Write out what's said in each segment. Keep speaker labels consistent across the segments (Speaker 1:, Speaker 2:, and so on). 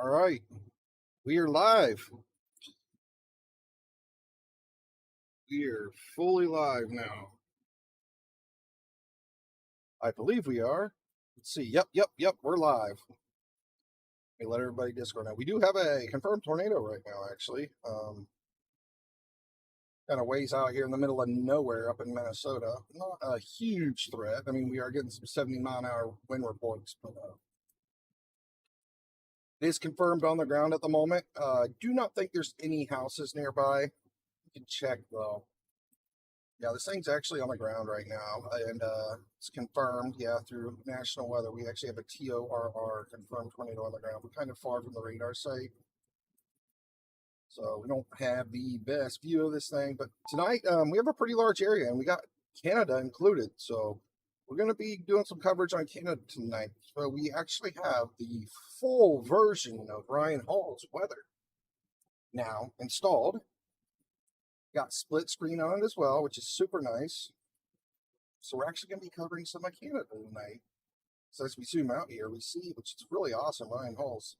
Speaker 1: All right, we are live. We are fully live now. I believe we are. Let's see. Yep. We're live. Let me let everybody Discord now. We do have a confirmed tornado right now, actually. Kind of ways out here in the middle of nowhere up in Minnesota. Not a huge threat. I mean, we are getting some 70-mile-an-hour wind reports, but it is confirmed on the ground at the moment. Do not think there's any houses nearby. You can check though. Yeah, this thing's actually on the ground right now, and it's confirmed. Yeah, through national weather, we actually have a TORR confirmed tornado on the ground. We're kind of far from the radar site, so we don't have the best view of this thing. But tonight, we have a pretty large area, and we got Canada included. So we're going to be doing some coverage on Canada tonight. So we actually have the full version of Ryan Hall's weather now installed. Got split screen on it as well, which is super nice. So we're actually going to be covering some of Canada tonight. So as we zoom out here, we see, which is really awesome, Ryan Hall's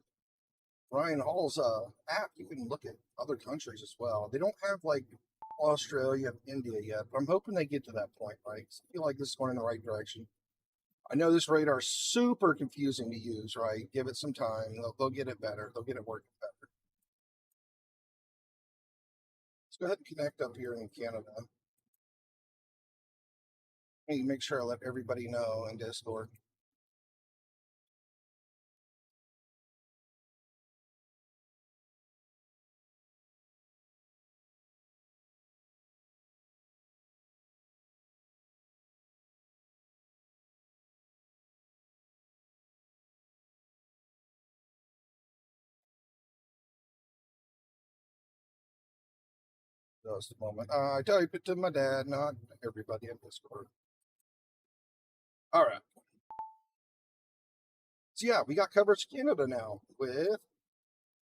Speaker 1: app. You can look at other countries as well. They don't have like Australia and India yet, but I'm hoping they get to that point, right? 'Cause I feel like this is going in the right direction. I know this radar is super confusing to use, right? Give it some time. They'll get it better. They'll get it working better. Let's go ahead and connect up here in Canada. Hey, make sure I let everybody know in Discord. Just a moment. I type it to my dad, not everybody in Discord. All right. So yeah, we got coverage Canada now with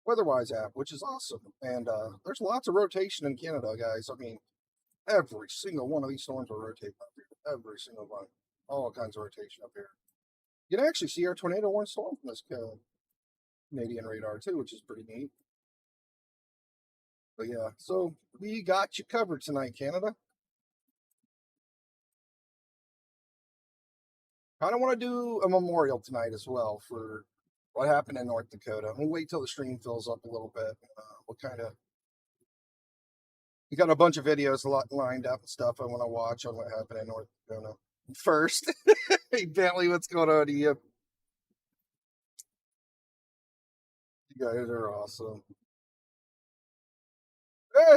Speaker 1: WeatherWise app, which is awesome. And there's lots of rotation in Canada, guys. I mean, every single one of these storms will rotate up here. Every single one. All kinds of rotation up here. You can actually see our tornado warning storm from this Canadian radar too, which is pretty neat. But yeah, so we got you covered tonight, Canada. Kind of want to do a memorial tonight as well for what happened in North Dakota. We'll wait till the stream fills up a little bit. We got a bunch of videos lined up and stuff I want to watch on what happened in North Dakota. First, hey Bentley, what's going on to you? You guys are awesome.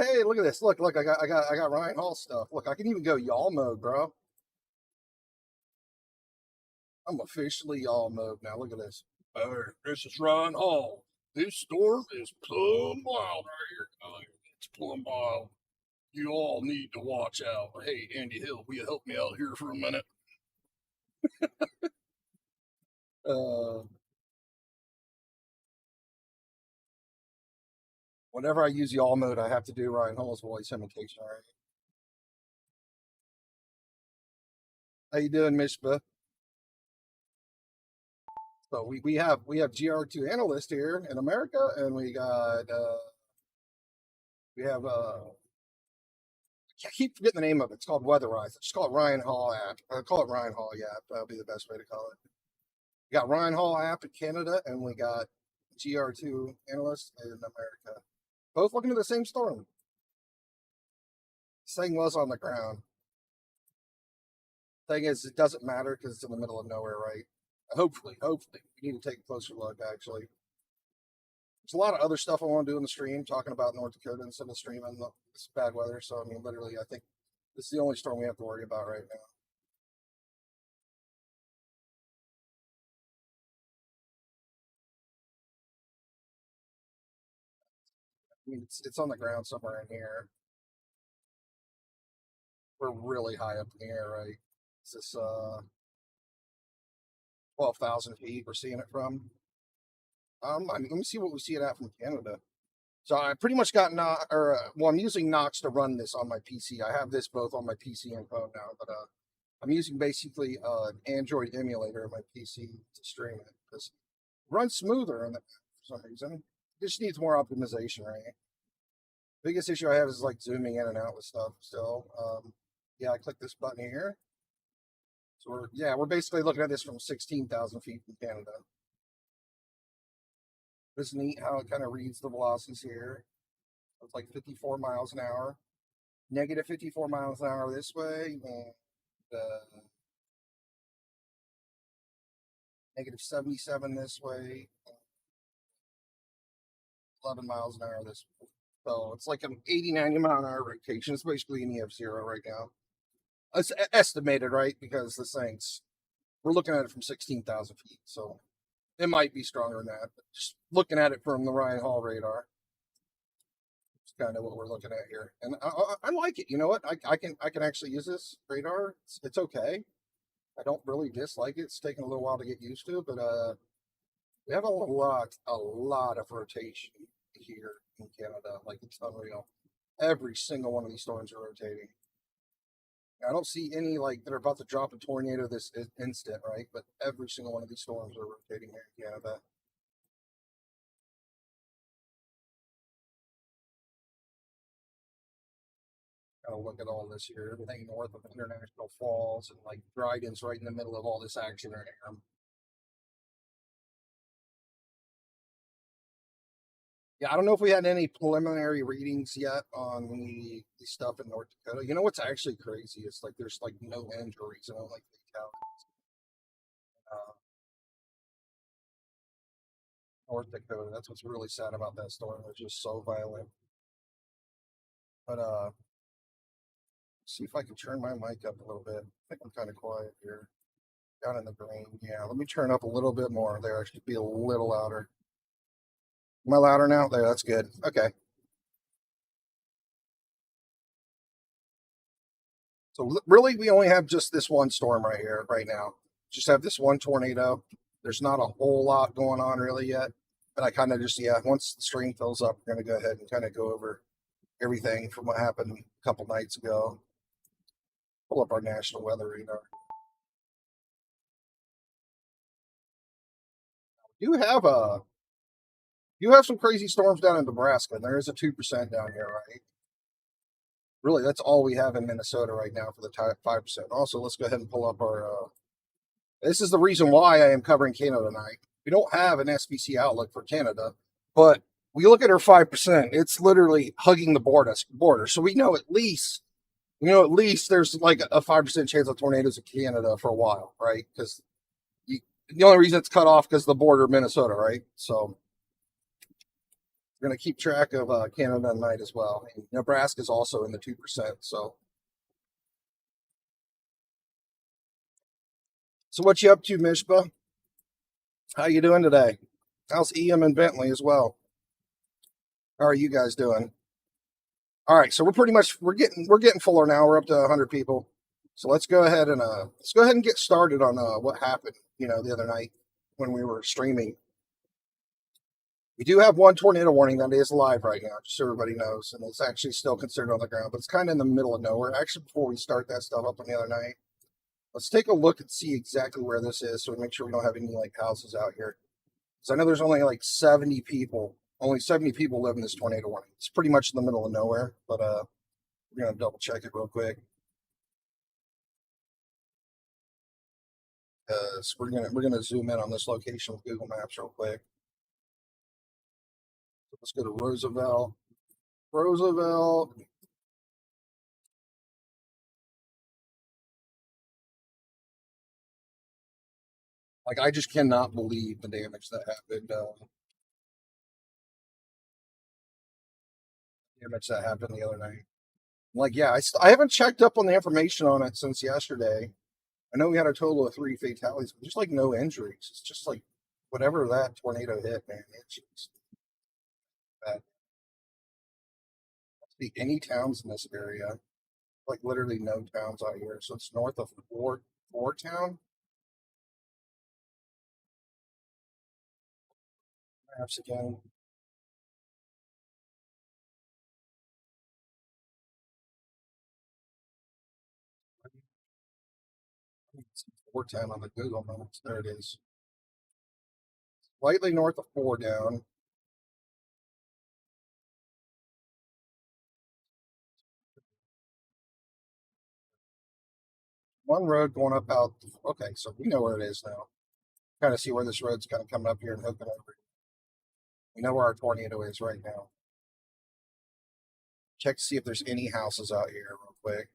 Speaker 1: Hey, look at this. Look, I got Ryan Hall stuff. Look, I can even go y'all mode, bro. I'm officially y'all mode now. Look at this. This is Ryan Hall. This storm is plumb wild right here, guys. It's plumb wild. You all need to watch out. Hey, Andy Hill, will you help me out here for a minute? Whenever I use y'all mode, I have to do Ryan Hall's voice imitation. All right. How you doing, Mishba? So we have GR2 analyst here in America, and we have I keep forgetting the name of it. It's called Weatherize. It's called Ryan Hall app. Call it Ryan Hall, yeah. That'll be the best way to call it. We got Ryan Hall app in Canada, and we got GR2 analyst in America. Both looking at the same storm. This thing was on the ground. Thing is, it doesn't matter because it's in the middle of nowhere, right? Hopefully, we need to take a closer look. Actually, there's a lot of other stuff I want to do in the stream, talking about North Dakota instead of streaming this bad weather. So I mean, literally, I think this is the only storm we have to worry about right now. I mean, it's on the ground somewhere in here. We're really high up in the air, right? It's this 12,000 feet we're seeing it from. I mean, let me see what we see it at from Canada. So I pretty much got I'm using Knox to run this on my PC. I have this both on my PC and phone now, but I'm using basically an Android emulator on my PC to stream it because it runs smoother. And some reason. It just needs more optimization, right? Biggest issue I have is like zooming in and out with stuff still. Yeah, I click this button here. So we're basically looking at this from 16,000 feet from Canada. It's neat how it kind of reads the velocities here. It's like 54 miles an hour, negative 54 miles an hour this way, and negative 77 this way, 11 miles an hour this way. So it's like an 80, 90 mile an hour rotation. It's basically an EF0 right now. It's estimated, right? Because this thing's, we're looking at it from 16,000 feet. So it might be stronger than that. But just looking at it from the Ryan Hall radar, it's kind of what we're looking at here. And I like it. You know what? I can actually use this radar. It's okay. I don't really dislike it. It's taking a little while to get used to, but we have a lot of rotation here in Canada. Like, it's unreal. Every single one of these storms are rotating. I don't see any like that are about to drop a tornado this instant, right? But every single one of these storms are rotating here in Canada. Kind of look at all this here. Everything north of International Falls and like Dryden's right in the middle of all this action right here. Yeah, I don't know if we had any preliminary readings yet on the stuff in North Dakota. You know what's actually crazy? It's like there's like no injuries and only like fatalities. Uh, North Dakota. That's what's really sad about that storm. It's just so violent. But see if I can turn my mic up a little bit. I think I'm kind of quiet here. Down in the green. Yeah, let me turn up a little bit more there. I should be a little louder. Am I louder now? There, that's good. Okay. So really, we only have just this one storm right here, right now. Just have this one tornado. There's not a whole lot going on really yet, but I kind of just, yeah, once the stream fills up, we're going to go ahead and kind of go over everything from what happened a couple nights ago. Pull up our national weather radar. You have you have some crazy storms down in Nebraska, and there is a 2% down here, right? Really, that's all we have in Minnesota right now for the 5%. Also, let's go ahead and pull up our. This is the reason why I am covering Canada tonight. We don't have an SBC outlook for Canada, but we look at our 5%. It's literally hugging the border. So we know at least there's like a 5% chance of tornadoes in Canada for a while, right? Because the only reason it's cut off because the border of Minnesota, right? So we're going to keep track of Canada tonight as well. And Nebraska is also in the 2%. So what you up to, Mishpa? How you doing today? How's Emo and Bentley as well? How are you guys doing? All right, so we're getting fuller now. We're up to 100 people. So let's go ahead and get started on what happened, the other night when we were streaming. We do have one tornado warning that is live right now, just so everybody knows, and it's actually still considered on the ground, but it's kind of in the middle of nowhere. Actually, before we start that stuff up on the other night, let's take a look and see exactly where this is, so we make sure we don't have any like houses out here. Because I know there's only like 70 people. Only 70 people live in this tornado warning. It's pretty much in the middle of nowhere, but we're gonna double check it real quick. Because we're gonna zoom in on this location with Google Maps real quick. Let's go to Roosevelt. Roosevelt. Like, I just cannot believe the damage that happened. Damage that happened the other night. Like, yeah, I haven't checked up on the information on it since yesterday. I know we had a total of 3 fatalities, but just like no injuries. It's just like whatever that tornado hit, man. It's just bad. See any towns in this area? Like literally no towns out here. So it's north of Fort Town. Perhaps again. Fort Town on the Google Maps. There it is. Slightly north of 4 down. One road going up out. Okay, so we know where it is now. Kind of see where this road's kind of coming up here and hooking over. We know where our tornado is right now. Check to see if there's any houses out here real quick.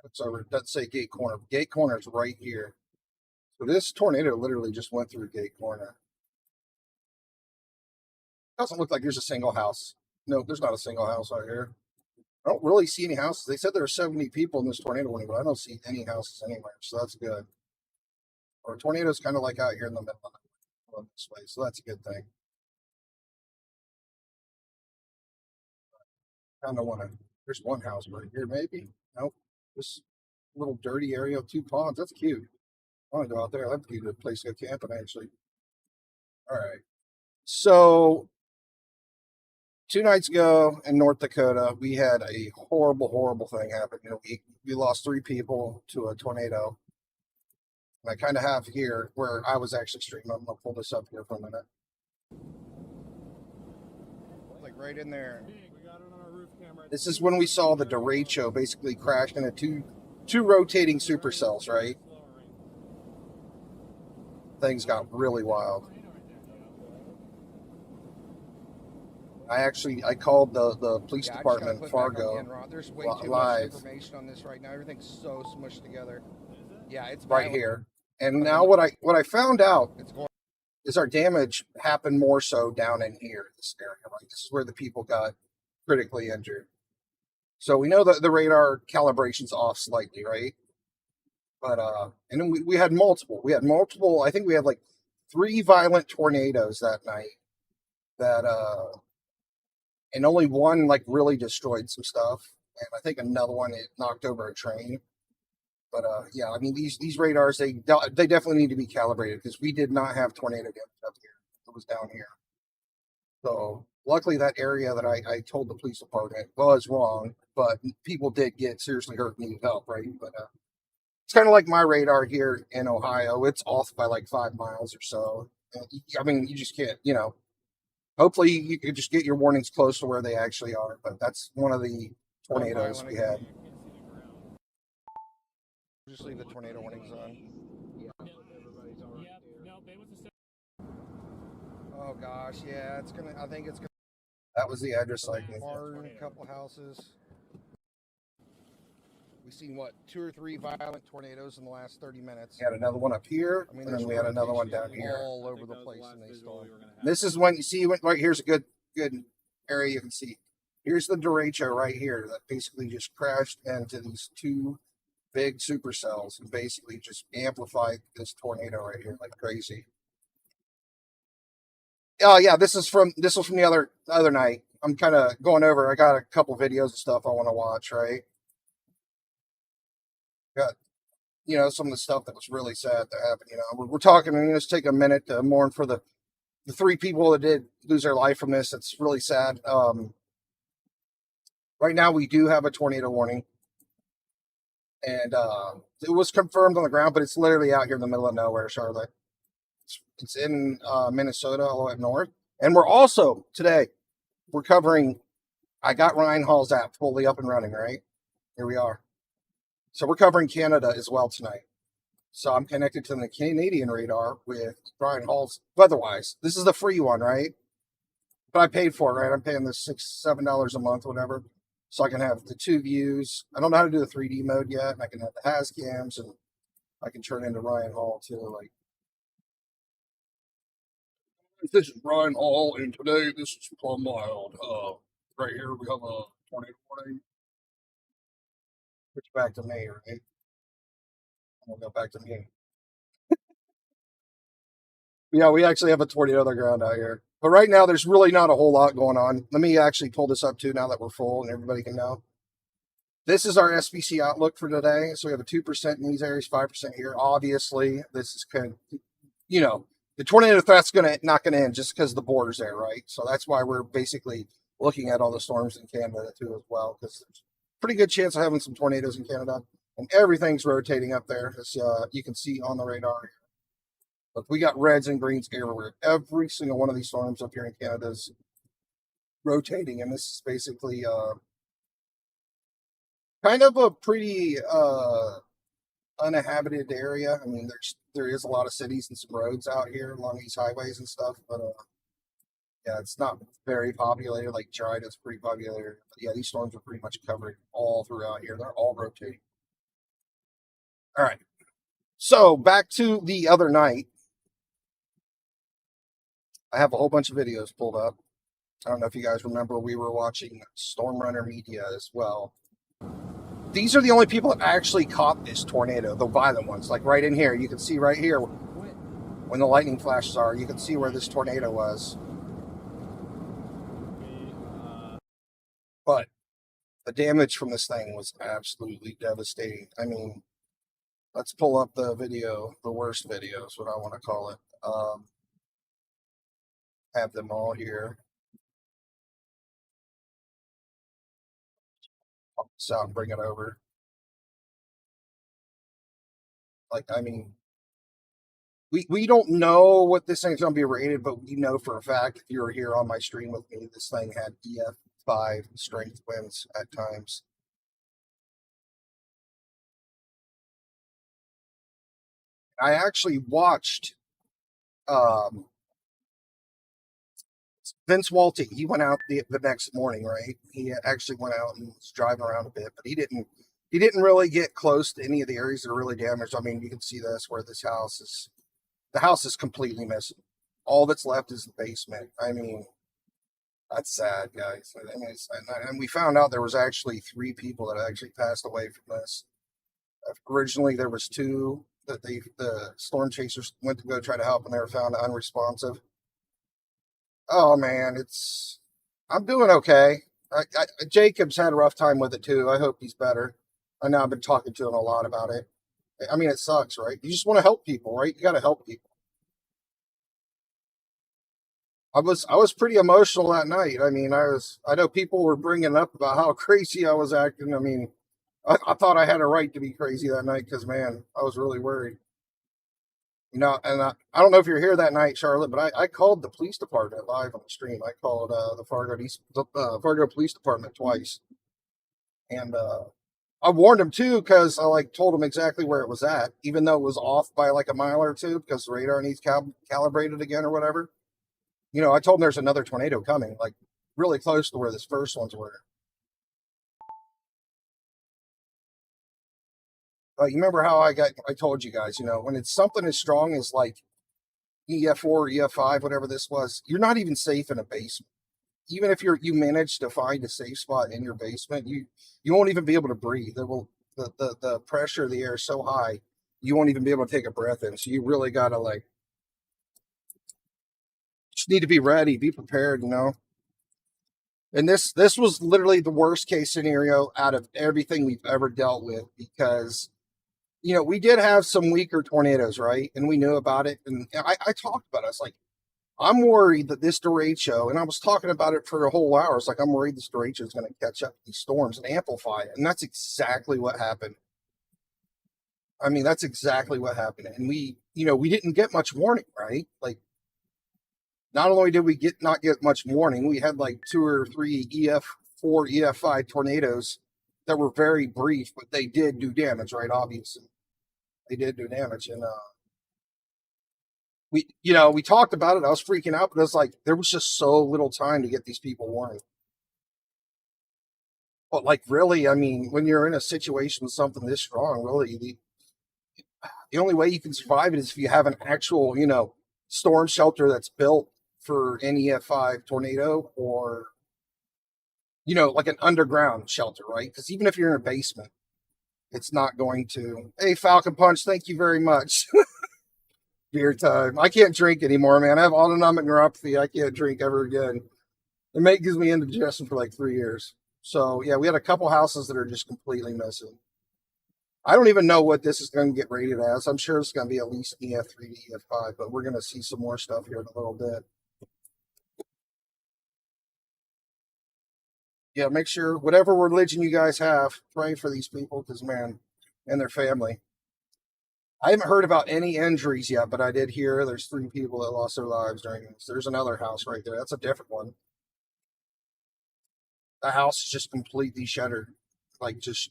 Speaker 1: It's over. It doesn't say Gate Corner. Gate Corner is right here. So this tornado literally just went through Gate Corner. Doesn't look like there's a single house. No, there's not a single house out here. I don't really see any houses. They said there are 70 people in this tornado warning, but I don't see any houses anywhere. So that's good. Or tornado's kind of like out here in the middle of this way. So that's a good thing. Kind of want to. There's one house right here, maybe. Nope. This little dirty area of two ponds. That's cute. I want to go out there. That'd be a good place to go camping, actually. All right. So 2 nights ago in North Dakota, we had a horrible, horrible thing happen. We lost 3 people to a tornado. And I kind of have here where I was actually streaming. I'm gonna pull this up here for a minute. Like right in there. This is when we saw the derecho basically crash into two rotating supercells, right? Things got really wild. I called the police department, Fargo,
Speaker 2: There's way too
Speaker 1: live.
Speaker 2: much information on this right now. Everything's so smushed together. Yeah, it's
Speaker 1: right here. And now what I found out is our damage happened more so down in here, this area, right? This is where the people got critically injured. So we know that the radar calibration's off slightly, right? But and then we had multiple. We had multiple. I think we had like 3 violent tornadoes that night. That and only one like really destroyed some stuff, and I think another one it knocked over a train. But yeah, I mean these radars they definitely need to be calibrated because we did not have tornado damage up here. It was down here. So luckily that area that I told the police department was wrong, but people did get seriously hurt and needed help, right? But it's kind of like my radar here in Ohio. It's off by like 5 miles or so. I mean, you just can't, hopefully you can just get your warnings close to where they actually are. But that's one of the tornadoes we had.
Speaker 2: Just leave the tornado warnings on. Oh gosh, yeah, I think it's gonna.
Speaker 1: That was the address like
Speaker 2: A couple houses. We've seen what 2 or 3 violent tornadoes in the last 30 minutes.
Speaker 1: We had another one up here, and then we had another one down here.
Speaker 2: All over the place in these storms.
Speaker 1: This is when you see right here's a good area you can see. Here's the derecho right here that basically just crashed into these 2 big supercells and basically just amplified this tornado right here like crazy. Oh yeah, this was from the other night. I'm kind of going over. I got a couple videos and stuff I want to watch. Right, got some of the stuff that was really sad that happened. We're talking, and let's take a minute to mourn for the 3 people that did lose their life from this. It's really sad. Right now we do have a tornado warning, and it was confirmed on the ground, but it's literally out here in the middle of nowhere, Charlotte. It's in Minnesota, all the way up north. And we're also, today, we're covering, I got Ryan Hall's app fully up and running, right? Here we are. So we're covering Canada as well tonight. So I'm connected to the Canadian radar with Ryan Hall's weather-wise. This is the free one, right? But I paid for it, right? I'm paying this $7 a month, whatever. So I can have the 2 views. I don't know how to do the 3D mode yet. And I can have the has cams, and I can turn into Ryan Hall too, like. This is Ryan Hall, and today this is Plum Wild. Right here we have a tornado warning. Switch back to me, right? We'll go back to me. Yeah, we actually have a tornado on the ground out here. But right now, there's really not a whole lot going on. Let me actually pull this up too now that we're full and everybody can know. This is our SPC outlook for today. So we have a 2% in these areas, 5% here. Obviously, this is kind of, the tornado threat's not gonna end just because the border's there, right? So that's why we're basically looking at all the storms in Canada too as well, because there's a pretty good chance of having some tornadoes in Canada, and everything's rotating up there, as you can see on the radar. But we got reds and greens everywhere. Every single one of these storms up here in Canada is rotating, and this is basically kind of a pretty uninhabited area. I mean, there is a lot of cities and some roads out here along these highways and stuff, but yeah, it's not very populated. Like China's pretty populated. But yeah, these storms are pretty much covered all throughout here. They're all rotating. All right. So back to the other night. I have a whole bunch of videos pulled up. I don't know if you guys remember, we were watching Storm Runner Media as well. These are the only people that actually caught this tornado, the violent ones. Like right in here, you can see right here when the lightning flashes are, you can see where this tornado was. But the damage from this thing was absolutely devastating. I mean, let's pull up the video, the worst video is what I want to call it. Have them all here. Pop this out and bring it over. Like, I mean, we don't know what this thing's going to be rated, but we know for a fact, if you were here on my stream with me, this thing had EF5 strength winds at times. I actually watched Vince Walty. He went out the next morning, right? He actually went out and was driving around a bit, but he didn't really get close to any of the areas that are really damaged. I mean, you can see this where this house is. The house is completely missing. All that's left is the basement. I mean, that's sad, guys. I mean, and we found out there was actually 3 people that actually passed away from this. Originally, there was 2 that the storm chasers went to go try to help, and they were found unresponsive. Oh man, I'm doing okay. Jacob's had a rough time with it too. I hope he's better. I know I've been talking to him a lot about it. I mean, it sucks, right? You just want to help people, right? You got to help people. I was pretty emotional that night. I mean, I know people were bringing up about how crazy I was acting. I mean, I thought I had a right to be crazy that night because man, I was really worried. You know, and I don't know if you're here that night, Charlotte, but I called the police department live on the stream. I called the Fargo Police Department twice, and I warned them too because I like told them exactly where it was at, even though it was off by like a mile or two because the radar needs calibrated again or whatever. You know, I told them there's another tornado coming, like really close to where this first ones were. You remember how I told you guys, you know, when it's something as strong as like EF4, EF5, whatever this was, you're not even safe in a basement. Even if you manage to find a safe spot in your basement, you won't even be able to breathe. The pressure of the air is so high, you won't even be able to take a breath in. So you really gotta like just need to be ready, be prepared, you know. And this was literally the worst case scenario out of everything we've ever dealt with because you know we did have some weaker tornadoes, right? And we knew about it, and I talked about it. I was like, I'm worried that this derecho, and I was talking about it for a whole hour. It's like I'm worried this derecho is going to catch up to these storms and amplify it, and that's exactly what happened. I mean, that's exactly what happened, and we didn't get much warning, right? Like, not only did we not get much warning, we had like 2 or 3 EF4, EF5 tornadoes that were very brief, but they did do damage, right? Obviously, they did do damage, and we talked about it. I was freaking out, but it was like there was just so little time to get these people warned. But like, really, I mean, when you're in a situation with something this strong, really, the only way you can survive it is if you have an actual, storm shelter that's built for an EF5 tornado, or like an underground shelter, right? Because even if you're in a basement, it's not going to. Hey, Falcon Punch, thank you very much. Beer time. I can't drink anymore, man. I have autonomic neuropathy. I can't drink ever again. The mate gives me indigestion for like 3 years. So yeah, we had a couple houses that are just completely missing. I don't even know what this is going to get rated as. I'm sure it's going to be at least EF3 to EF5, but we're going to see some more stuff here in a little bit. Yeah, make sure whatever religion you guys have, pray for these people because man, and their family. I haven't heard about any injuries yet, but I did hear there's 3 people that lost their lives during this. There's another house right there. That's a different one. The house is just completely shattered, like just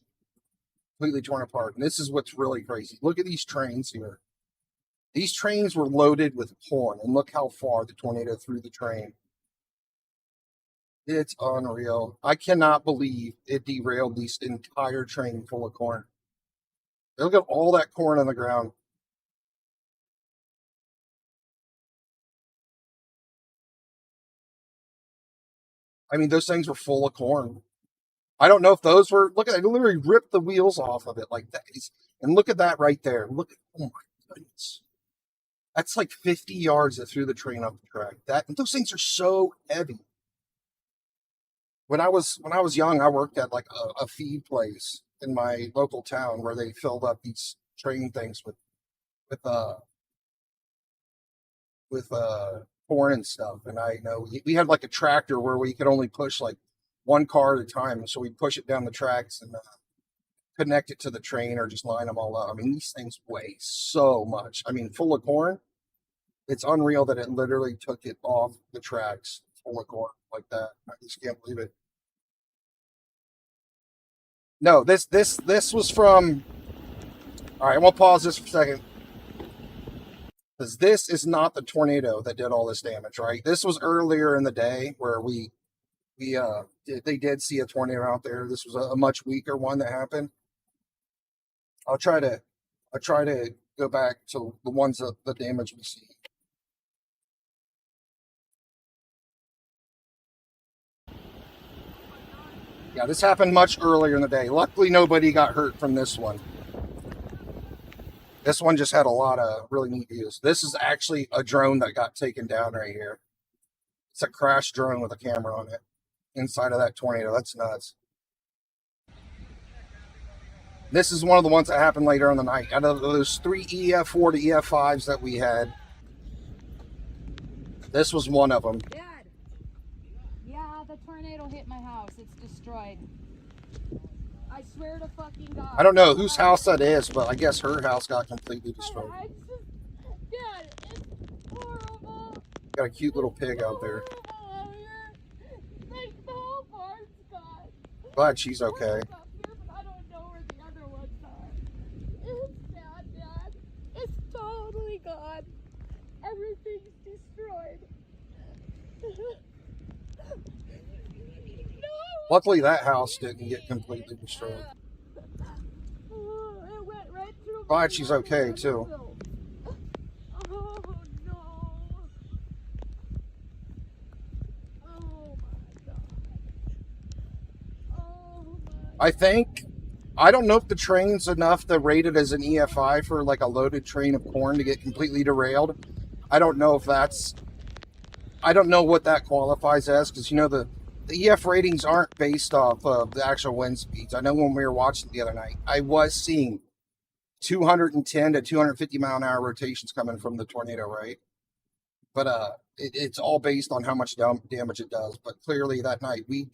Speaker 1: completely torn apart. And this is what's really crazy. Look at these trains here. These trains were loaded with corn, and look how far the tornado threw the train. It's unreal. I cannot believe it derailed this entire train full of corn. Look at all that corn on the ground. I mean, those things were full of corn. I don't know if those were, look at it, literally ripped the wheels off of it like that. And look at that right there. Look at, oh my goodness. That's like 50 yards that threw the train up the track. Those things are so heavy. When I was young, I worked at like a feed place in my local town where they filled up these train things with uh corn and stuff. And I know we had like a tractor where we could only push like one car at a time, so we'd push it down the tracks and connect it to the train or just line them all up. I mean, these things weigh so much. I mean, full of corn. It's unreal that it literally took it off the tracks full of corn like that. I just can't believe it. No, this was from. All right, I'm gonna pause this for a second because this is not the tornado that did all this damage. Right, this was earlier in the day where they did see a tornado out there. This was a much weaker one that happened. I'll try to go back to the ones that the damage we see. Yeah, this happened much earlier in the day. Luckily, nobody got hurt from this one. This one just had a lot of really neat views. This is actually a drone that got taken down right here. It's a crash drone with a camera on it inside of that tornado. That's nuts. This is one of the ones that happened later in the night. Out of those 3 EF4 to EF5s that we had, this was one of them.
Speaker 3: Dad. Yeah, the tornado hit my house. It's destroyed. I swear to fucking God.
Speaker 1: I don't know whose house that is, but I guess her house got completely destroyed.
Speaker 3: Dad, it's horrible.
Speaker 1: Got a cute little pig out there.
Speaker 3: Like the whole barn's gone.
Speaker 1: Glad she's okay.
Speaker 3: I don't know where the other ones are. It's sad, Dad. It's totally gone. Everything's destroyed.
Speaker 1: Luckily, that house didn't get completely destroyed.
Speaker 3: It went right through.
Speaker 1: Glad she's okay, too.
Speaker 3: Oh, no. Oh, my God. Oh, my
Speaker 1: I don't know if the train's enough to rate it as an EFI for like a loaded train of corn to get completely derailed. I don't know what that qualifies as, because, you know, the EF ratings aren't based off of the actual wind speeds. I know when we were watching the other night, I was seeing 210 to 250 mile an hour rotations coming from the tornado, right? But it's all based on how much damage it does. But clearly that night we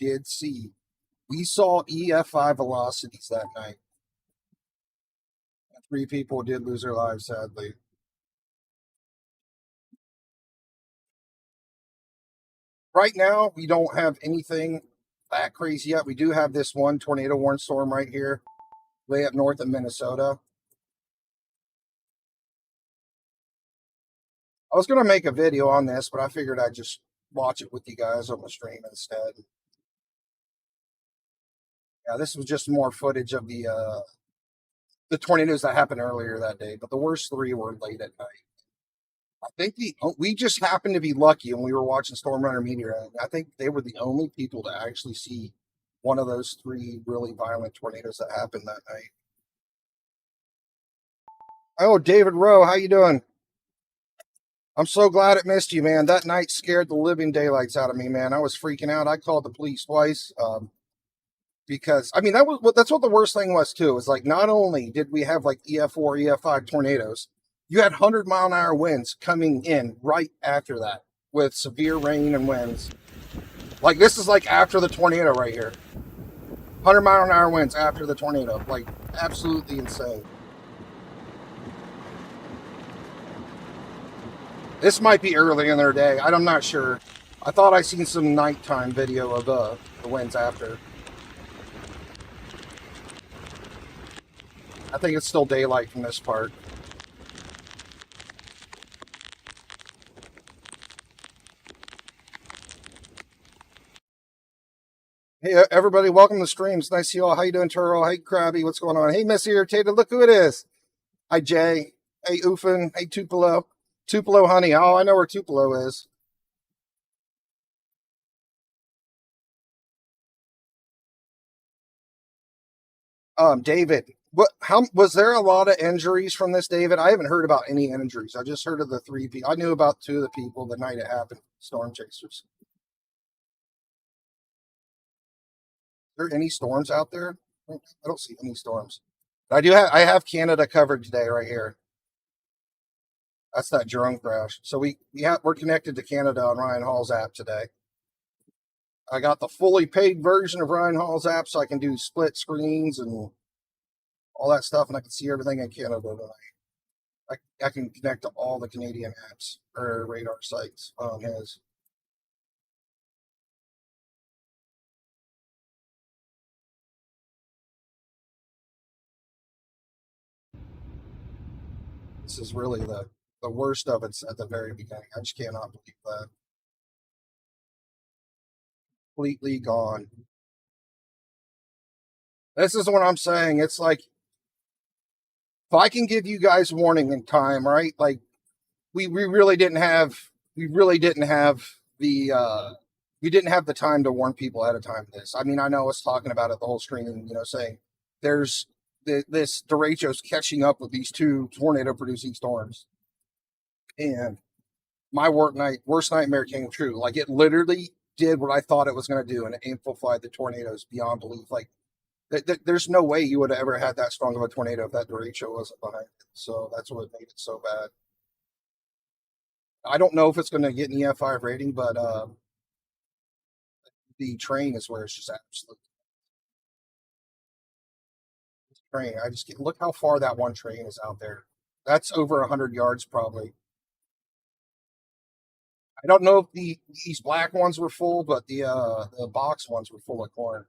Speaker 1: saw EF5 velocities that night. 3 people did lose their lives, sadly. Right now, we don't have anything that crazy yet. We do have this one tornado warning storm right here, way up north of Minnesota. I was going to make a video on this, but I figured I'd just watch it with you guys on the stream instead. Yeah, this was just more footage of the tornadoes that happened earlier that day, but the worst 3 were late at night. I think we just happened to be lucky when we were watching Storm Runner Meteor. I think they were the only people to actually see one of those 3 really violent tornadoes that happened that night. Oh, David Rowe, how you doing? I'm so glad it missed you, man. That night scared the living daylights out of me, man. I was freaking out. I called the police twice because, I mean, that's what the worst thing was, too. Is like, not only did we have like EF4, EF5 tornadoes, you had 100-mile-an-hour winds coming in right after that with severe rain and winds. Like, this is like after the tornado right here. 100-mile-an-hour winds after the tornado. Like, absolutely insane. This might be early in their day. I'm not sure. I thought I seen some nighttime video of the winds after. I think it's still daylight from this part. Hey, everybody, welcome to the stream. It's nice to see you all. How you doing, Turo? Hey, Krabby, what's going on? Hey, Missy Irritated, look who it is. Hi, Jay. Hey, Oofin. Hey, Tupelo. Tupelo, honey. Oh, I know where Tupelo is. David, how was there a lot of injuries from this, David? I haven't heard about any injuries. I just heard of the 3 people. I knew about 2 of the people the night it happened, storm chasers. Are there any storms out there? I don't see any storms. I have Canada covered today right here. That's that drone crash. So we're connected to Canada on Ryan Hall's app today. I got the fully paid version of Ryan Hall's app, so I can do split screens and all that stuff, and I can see everything in Canada tonight. I can connect to all the Canadian apps or radar sites on his. This is really the worst of it's at the very beginning. I just cannot believe that. Completely gone. This is what I'm saying. It's like, if I can give you guys warning in time, right? Like, we really didn't have the we didn't have the time to warn people ahead of time this. I mean, I know us talking about it the whole stream, saying there's this derecho's catching up with these 2 tornado producing storms. And my worst nightmare came true. Like, it literally did what I thought it was going to do, and it amplified the tornadoes beyond belief. Like, there's no way you would have ever had that strong of a tornado if that derecho wasn't behind it. So that's what made it so bad. I don't know if it's going to get an EF5 rating, but the train is where it's just absolutely. Train. Look how far that one train is out there. That's over 100 yards probably. I don't know if these black ones were full, but the box ones were full of corn.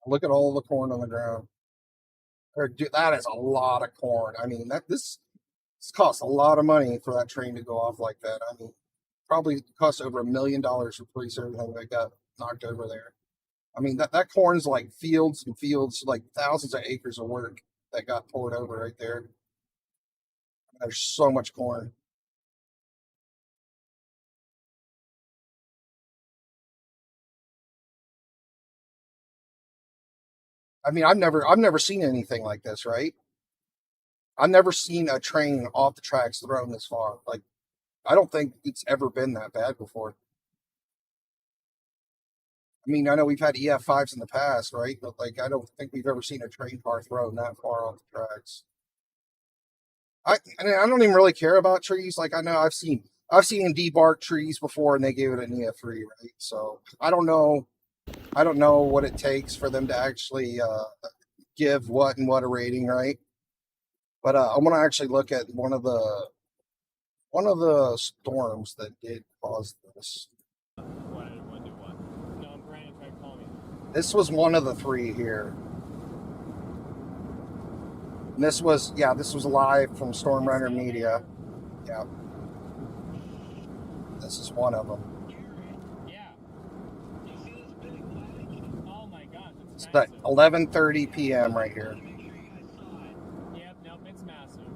Speaker 1: Look at all the corn on the ground. Dude, that is a lot of corn. I mean, this costs a lot of money for that train to go off like that. I mean, probably cost over $1 million to replace everything that got knocked over there. I mean, that corn's like fields and fields, like thousands of acres of work that got poured over right there. There's so much corn. I mean, I've never seen anything like this, right? I've never seen a train off the tracks thrown this far. Like, I don't think it's ever been that bad before. I mean, I know we've had EF5s in the past, right? But like, I don't think we've ever seen a train car thrown that far off the tracks. I don't even really care about trees. Like, I know I've seen debark trees before, and they gave it an EF3, right? So I don't know what it takes for them to actually give what a rating, right? But I want to actually look at one of the storms that did cause this. This was one of the 3 here. And this was live from Storm Runner Media. Yeah. This is one of them.
Speaker 4: Yeah. Do you see this big flag? Oh my gosh,
Speaker 1: it's at 11:30 p.m. right here.
Speaker 4: Yep, nope, it's massive.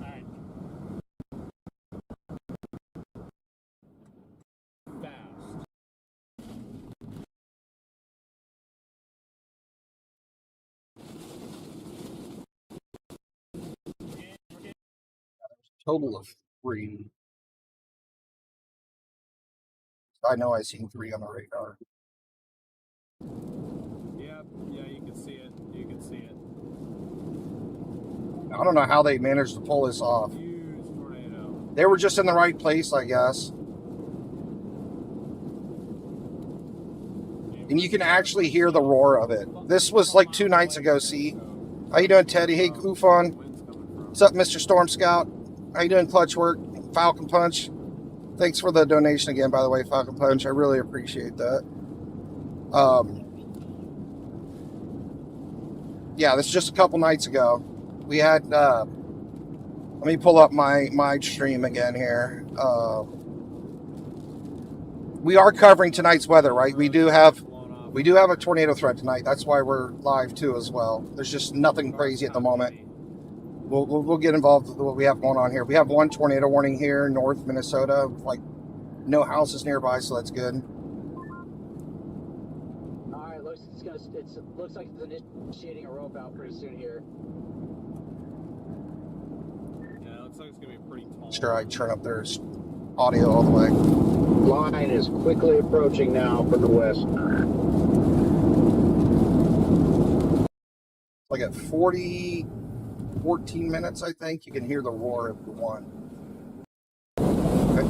Speaker 4: Alright. Fast.
Speaker 1: Total of 3. I know I've seen 3 on the radar.
Speaker 4: Yeah, you can see it.
Speaker 1: I don't know how they managed to pull this off.
Speaker 4: Huge tornado.
Speaker 1: They were just in the right place, I guess. And you can actually hear the roar of it. This was like 2 nights ago, see? How you doing, Teddy? Hey, Goofon. What's up, Mr. Storm Scout? How you doing, Clutch Work? Falcon Punch? Thanks for the donation again, by the way, Falcon Punch. I really appreciate that. yeah, this is just a couple nights ago. We had, let me pull up my stream again here. We are covering tonight's weather, right? We do have a tornado threat tonight. That's why we're live too as well. There's just nothing crazy at the moment. We'll get involved with what we have going on here. We have one tornado warning here, North Minnesota. Like no houses nearby, so that's good.
Speaker 5: All right, looks like it's initiating a rope out pretty soon here.
Speaker 6: Yeah, it looks like it's gonna be pretty tall.
Speaker 1: Sure, I turn up their audio all the way.
Speaker 5: Line is quickly approaching now from the west.
Speaker 1: Like at 14 minutes, I think, you can hear the roar of the one.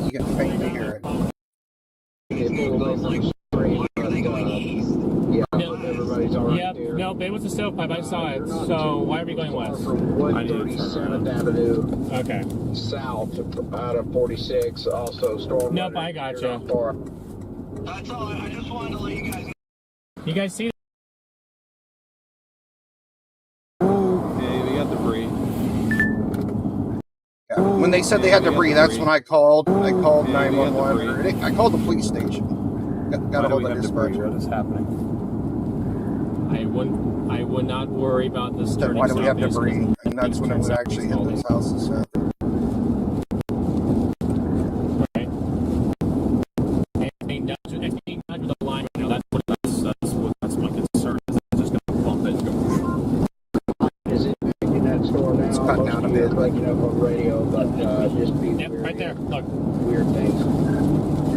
Speaker 1: You can faintly hear it.
Speaker 5: Everybody's already
Speaker 4: Yep.
Speaker 5: here.
Speaker 4: Nope. It was a stovepipe. I saw it. So why are we going west?
Speaker 5: From 137th Avenue
Speaker 4: Okay.
Speaker 5: south out of 46. Also, storm.
Speaker 4: Nope. I gotcha.
Speaker 7: That's all. I just wanted to let you guys know.
Speaker 4: You guys see?
Speaker 6: Okay, we got debris.
Speaker 1: Yeah. When they said they had debris, that's when I called. I called
Speaker 6: Yeah, we got
Speaker 1: 911. I called the police station. Got a hold of dispatcher.
Speaker 6: What is happening?
Speaker 4: I would not worry about this.
Speaker 1: Said, why do we have debris? And that's when it would actually hit those houses.
Speaker 4: Right. Anything done to the line, you know, that's my concern. Is it's just going to bump it.
Speaker 5: Is it in that storm now?
Speaker 1: It's cut
Speaker 5: Most
Speaker 1: down a
Speaker 5: of you
Speaker 1: bit.
Speaker 5: are waking up on radio, but just be
Speaker 4: Yep,
Speaker 5: weird,
Speaker 4: right there. Look.
Speaker 5: weird things.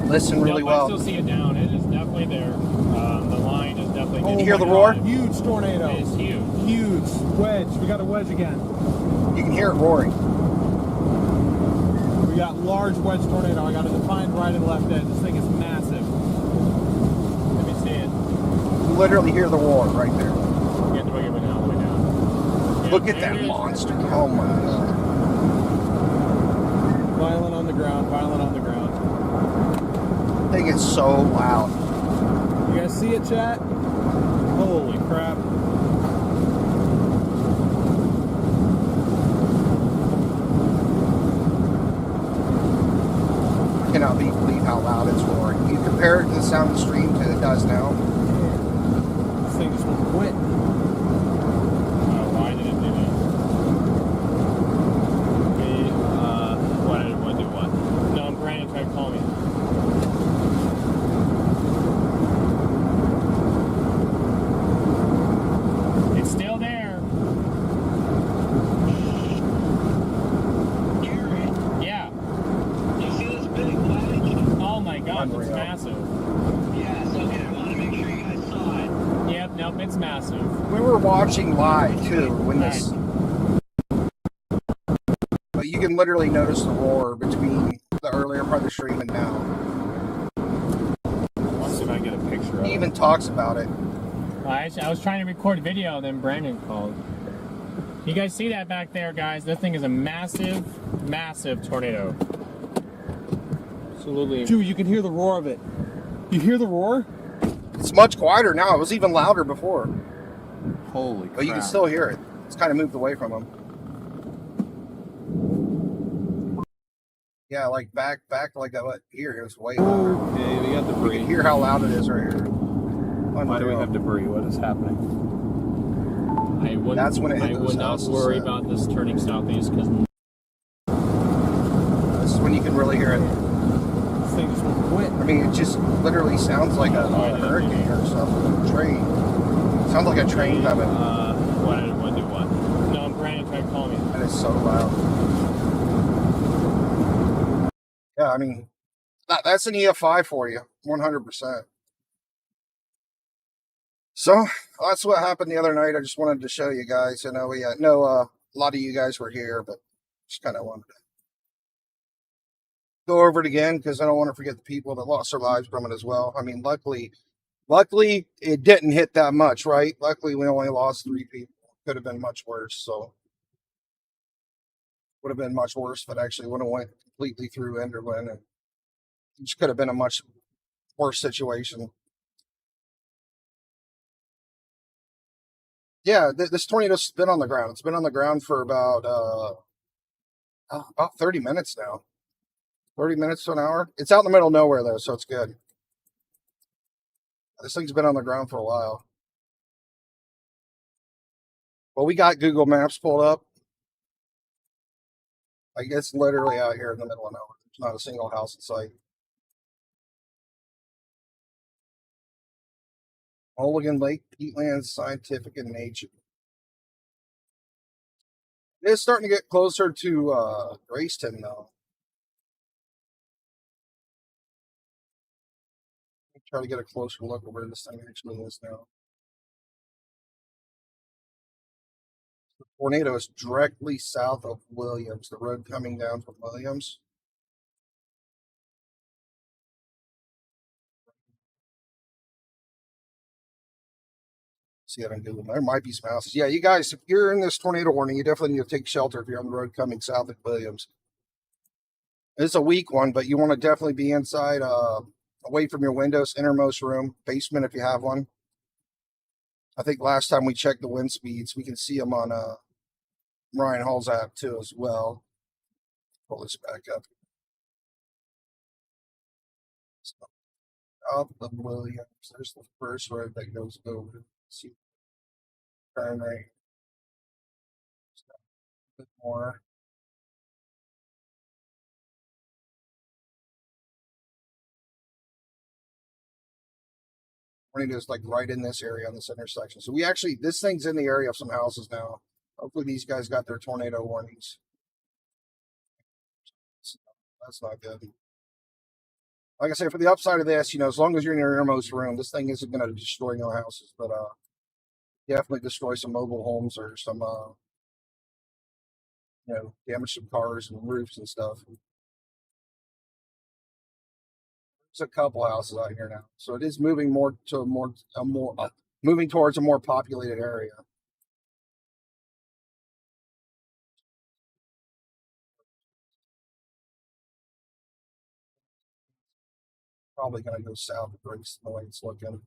Speaker 1: Listen really
Speaker 4: Nope, I
Speaker 1: well.
Speaker 4: still see it down. It is definitely there. The line is definitely.
Speaker 1: You hear the roar?
Speaker 6: Huge tornado.
Speaker 4: It is huge.
Speaker 6: Huge wedge. We got a wedge again.
Speaker 1: You can hear it roaring.
Speaker 6: We got large wedge tornado. I got a defined right and left edge. This thing is massive.
Speaker 4: Let me see it.
Speaker 1: You literally hear the roar right there.
Speaker 4: Get the boogie all the way down. Yeah,
Speaker 1: Look at
Speaker 4: there
Speaker 1: that
Speaker 4: it is.
Speaker 1: monster. Oh my god.
Speaker 6: Violent on the ground. Violent on the ground.
Speaker 1: Thing is so loud.
Speaker 6: You guys see it, chat? Holy crap.
Speaker 1: I cannot believe how loud it's roaring. You compare it to the sound of the stream to it does now.
Speaker 6: This thing just went quit.
Speaker 4: Why did it do that? Why did it want to do what? No, Brandon tried to call me. It's still there.
Speaker 7: Garrett,
Speaker 4: Yeah.
Speaker 7: you see this big ledge?
Speaker 4: Oh my god, it's
Speaker 1: Unreal.
Speaker 4: massive.
Speaker 7: Yes, okay. I wanted to make sure you guys saw it.
Speaker 4: Yep, nope, it's massive.
Speaker 1: We were watching live too when this. But you can literally notice the roar between the earlier part of the stream and now.
Speaker 6: Let's see if I can get a picture of
Speaker 1: He
Speaker 6: it.
Speaker 1: even talks about it.
Speaker 4: I was trying to record video, then Brandon called. You guys see that back there, guys? That thing is a massive, massive tornado. Absolutely.
Speaker 6: Dude, you can hear the roar of it. You hear the roar?
Speaker 1: It's much quieter now. It was even louder before.
Speaker 6: Holy crap.
Speaker 1: But you can still hear it. It's kind of moved away from him. Yeah, like back like that. What here? It was way louder.
Speaker 6: Okay, we got
Speaker 1: You
Speaker 6: debris.
Speaker 1: can hear how loud it is right here.
Speaker 6: Why do we have debris? What is happening?
Speaker 1: That's when it hit
Speaker 4: I
Speaker 1: those
Speaker 4: would not
Speaker 1: houses,
Speaker 4: worry
Speaker 1: so.
Speaker 4: about this turning southeast because
Speaker 1: This is when you can really hear it.
Speaker 6: This thing just went quit.
Speaker 1: I mean, it just literally sounds like a hurricane or something. A train. Sounds like a train coming.
Speaker 4: Why did it want to do what? No, Brandon tried to call me.
Speaker 1: And it's so loud. Yeah, I mean, that's an EF5 for you, 100%. So that's what happened the other night. I just wanted to show you guys. I know a lot of you guys were here, but just kind of wanted to go over it again because I don't want to forget the people that lost their lives from it as well. I mean, luckily it didn't hit that much, right? Luckily we only lost 3 people. Could have been much worse. So would have been much worse if it actually would have went completely through Enderlin, and it just could have been a much worse situation. Yeah, this tornado's been on the ground. It's been on the ground for about 30 minutes now. 30 minutes to an hour. It's out in the middle of nowhere though, so it's good. This thing's been on the ground for a while. Well, we got Google Maps pulled up. Like it's literally out here in the middle of nowhere. There's not a single house in sight. Mulligan Lake, peatlands, scientific in nature. It's starting to get closer to Graceton though. Try to get a closer look at where this thing actually is now. The tornado is directly south of Williams, the road coming down from Williams. See that on Google. There might be some houses. Yeah, you guys, if you're in this tornado warning, you definitely need to take shelter if you're on the road coming south of Williams. It's a weak one, but you want to definitely be inside, away from your windows, innermost room, basement if you have one. I think last time we checked the wind speeds, we can see them on Ryan Hall's app too as well. Pull this back up. South of Williams, there's the first road that goes over. See, turn right. A bit more. Tornado's like right in this area on this intersection. So we actually, this thing's in the area of some houses now. Hopefully these guys got their tornado warnings. That's not good. Like I say, for the upside of this, you know, as long as you're in your innermost room, this thing isn't going to destroy no houses, but definitely destroy some mobile homes or some, you know, damage some cars and roofs and stuff. There's a couple houses out here now, so it is moving more to moving towards a more populated area. Probably going to go south of Grace the way it's looking.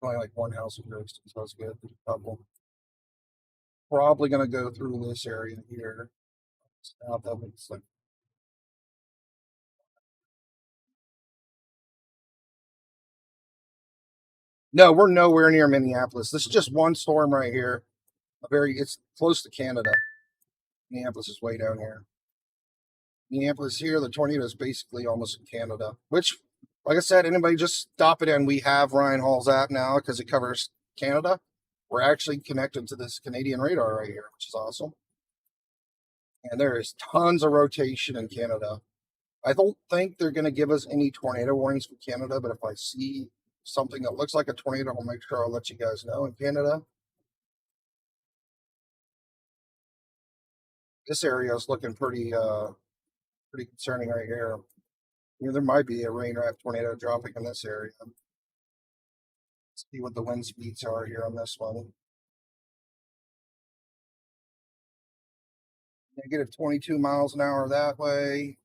Speaker 1: Only like one house in Grace, so it's good. There's a couple. Probably going to go through this area here. South of it's like. No, we're nowhere near Minneapolis. This is just one storm right here. It's close to Canada. Minneapolis is way down here. Minneapolis here, the tornado is basically almost in Canada, which, like I said, anybody just stop it in. We have Ryan Hall's app now because it covers Canada. We're actually connected to this Canadian radar right here, which is awesome. And there is tons of rotation in Canada. I don't think they're going to give us any tornado warnings for Canada, but if I see something that looks like a tornado, I'll make sure I'll let you guys know in Canada. This area is looking pretty concerning right here. You know, there might be a rain wrap tornado dropping in this area. Let's see what the wind speeds are here on this one. Negative 22 miles an hour that way.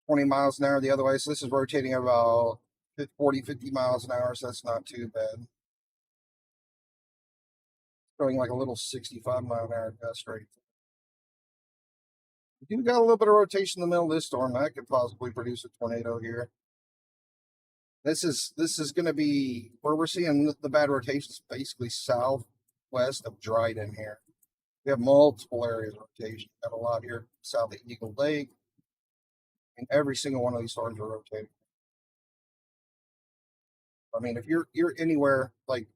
Speaker 1: 20 miles an hour the other way. So this is rotating at about 40, 50 miles an hour. So that's not too bad. Going like a little 65 mile an hour gust right there. We do got a little bit of rotation in the middle of this storm. That could possibly produce a tornado here. This is going to be where we're seeing the bad rotation is basically southwest of Dryden here. We have multiple areas of rotation. Got a lot here south of Eagle Lake. And every single one of these storms are rotating. I mean, if you're anywhere like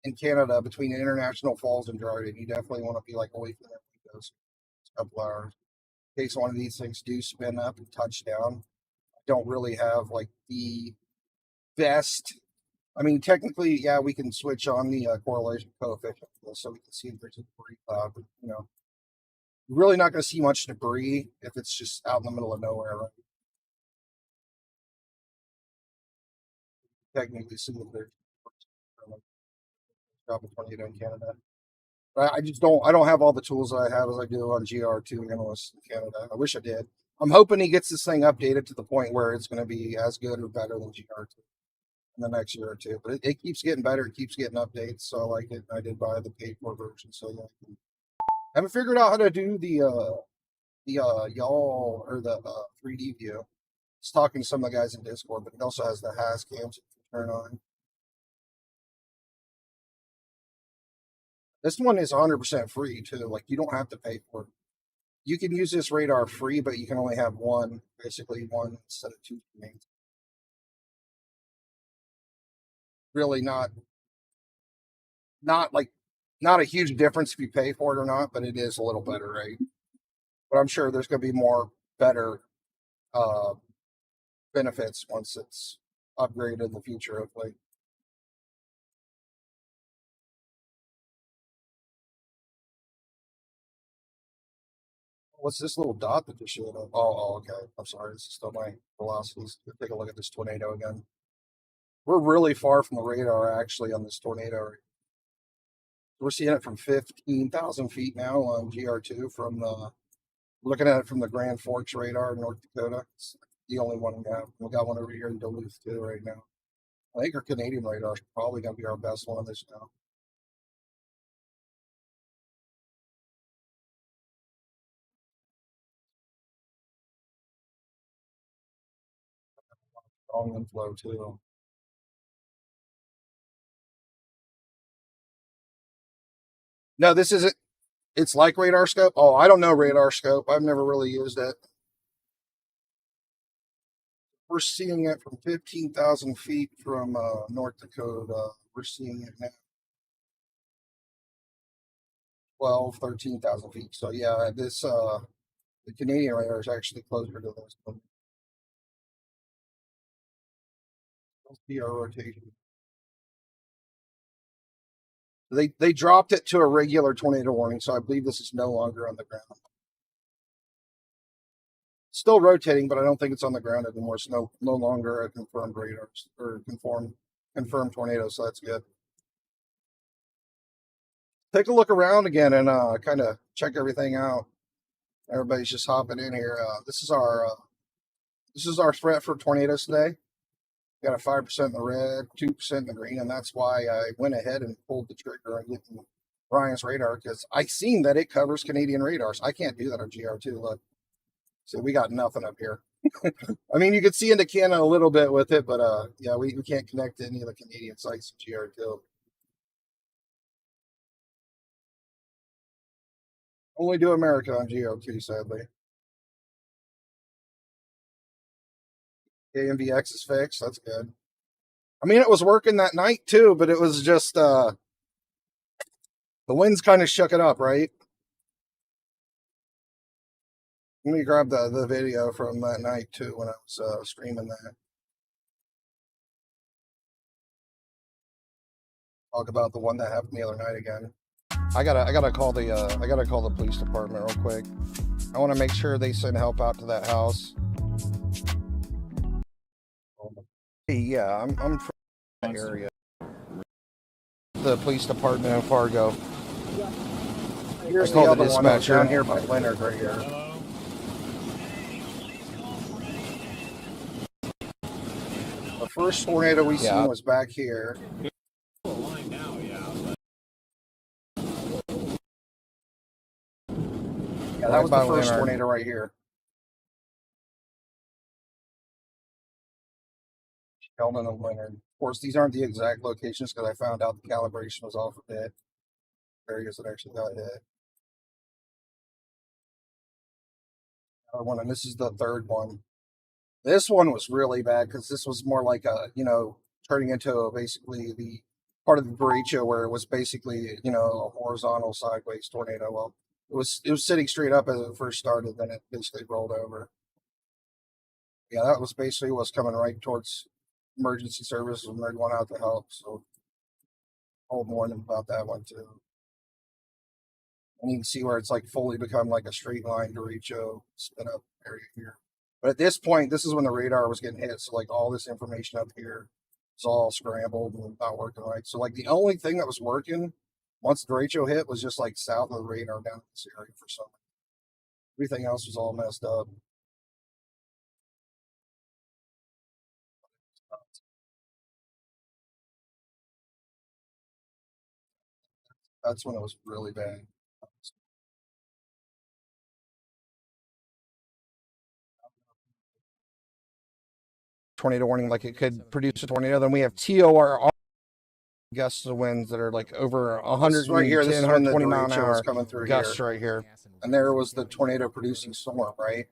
Speaker 1: in Canada between International Falls and Dryden, you definitely want to be like away from them because it's a couple hours. In case one of these things do spin up and touch down, I don't really have like the best. I mean, technically, yeah, we can switch on the correlation coefficient so we can see if there's a debris cloud, but you know, you're really not going to see much debris if it's just out in the middle of nowhere, right? Technically, see if there's drop a tornado in Canada. But I just don't. I don't have all the tools that I have as I do on GR2 analysts in Canada. I wish I did. I'm hoping he gets this thing updated to the point where it's going to be as good or better than GR2. in the next year or two. But it keeps getting better. It keeps getting updates. So I like it. I did buy the paid for version. So yeah, I haven't figured out how to do the y'all or the 3D view. It's talking to some of the guys in Discord, but it also has the has cams you can turn on. This one is 100% free too. Like you don't have to pay for it. You can use this radar free, but you can only have one, basically one instead of two screens. Really not like not a huge difference if you pay for it or not, but it is a little better, right? But I'm sure there's going to be more better uh, benefits once it's upgraded in the future, hopefully. What's this little dot that just showed up? Oh, okay. I'm sorry. This is still my velocities. Let's take a look at this tornado again. We're really far from the radar, actually, on this tornado. We're seeing it from 15,000 feet now on GR2 from the, looking at it from the Grand Forks radar in North Dakota. It's the only one we have. We got one over here in Duluth, too, right now. I think our Canadian radar is probably going to be our best one on this now. Strong inflow, too. No, this isn't. It's like radar scope. Oh, I don't know radar scope. I've never really used it. We're seeing it from 15,000 feet from North Dakota. We're seeing it now 12, 13,000 feet. So yeah, this the Canadian radar is actually closer to this one. Let's see our rotation. They dropped it to a regular tornado warning, so I believe this is no longer on the ground. Still rotating, but I don't think it's on the ground anymore. It's no longer a confirmed radar or confirmed tornado, so that's good. Take a look around again and kind of check everything out. Everybody's just hopping in here. This is our threat for tornadoes today. Got a 5% in the red, 2% in the green, and that's why I went ahead and pulled the trigger on getting Ryan's radar, because I seen that it covers Canadian radars. I can't do that on GR2. Look, so we got nothing up here. I mean, you could see into Canada a little bit with it, but yeah, we can't connect to any of the Canadian sites in GR2. Only do America on GR2, sadly. AMVX is fixed. That's good. I mean, it was working that night too, but it was just the winds kind of shook it up, right? Let me grab the video from that night too when I was streaming that. Talk about the one that happened the other night again. I gotta call the police department real quick. I want to make sure they send help out to that house. Hey, yeah, I'm from that area. The police department in Fargo. Here's the other one down here by Leonard right here. The first tornado we seen was back here. Yeah, that was the first tornado right here. Sheldon and Leonard. Of course, these aren't the exact locations because I found out the calibration was off a bit. Areas that actually got hit. Another one, and this is the third one. This one was really bad because this was more like a, turning into basically the part of the derecho where it was basically, a horizontal sideways tornado. Well, it was sitting straight up as it first started, then it basically rolled over. Yeah, that was basically what's coming right towards emergency services when they're going out to help. So I'll warn them about that one too. And you can see where it's like fully become like a straight line derecho spin up area here. But at this point, this is when the radar was getting hit. So like all this information up here is all scrambled and not working right. So like the only thing that was working once the derecho hit was just like south of the radar down in this area for some reason. Everything else was all messed up. That's when it was really bad. Tornado warning, like it could produce a tornado. Then we have TOR gusts of winds that are like over 100 right here. This is when the 120 mile an hour coming through gusts here. Right here, and there was the tornado producing storm, right?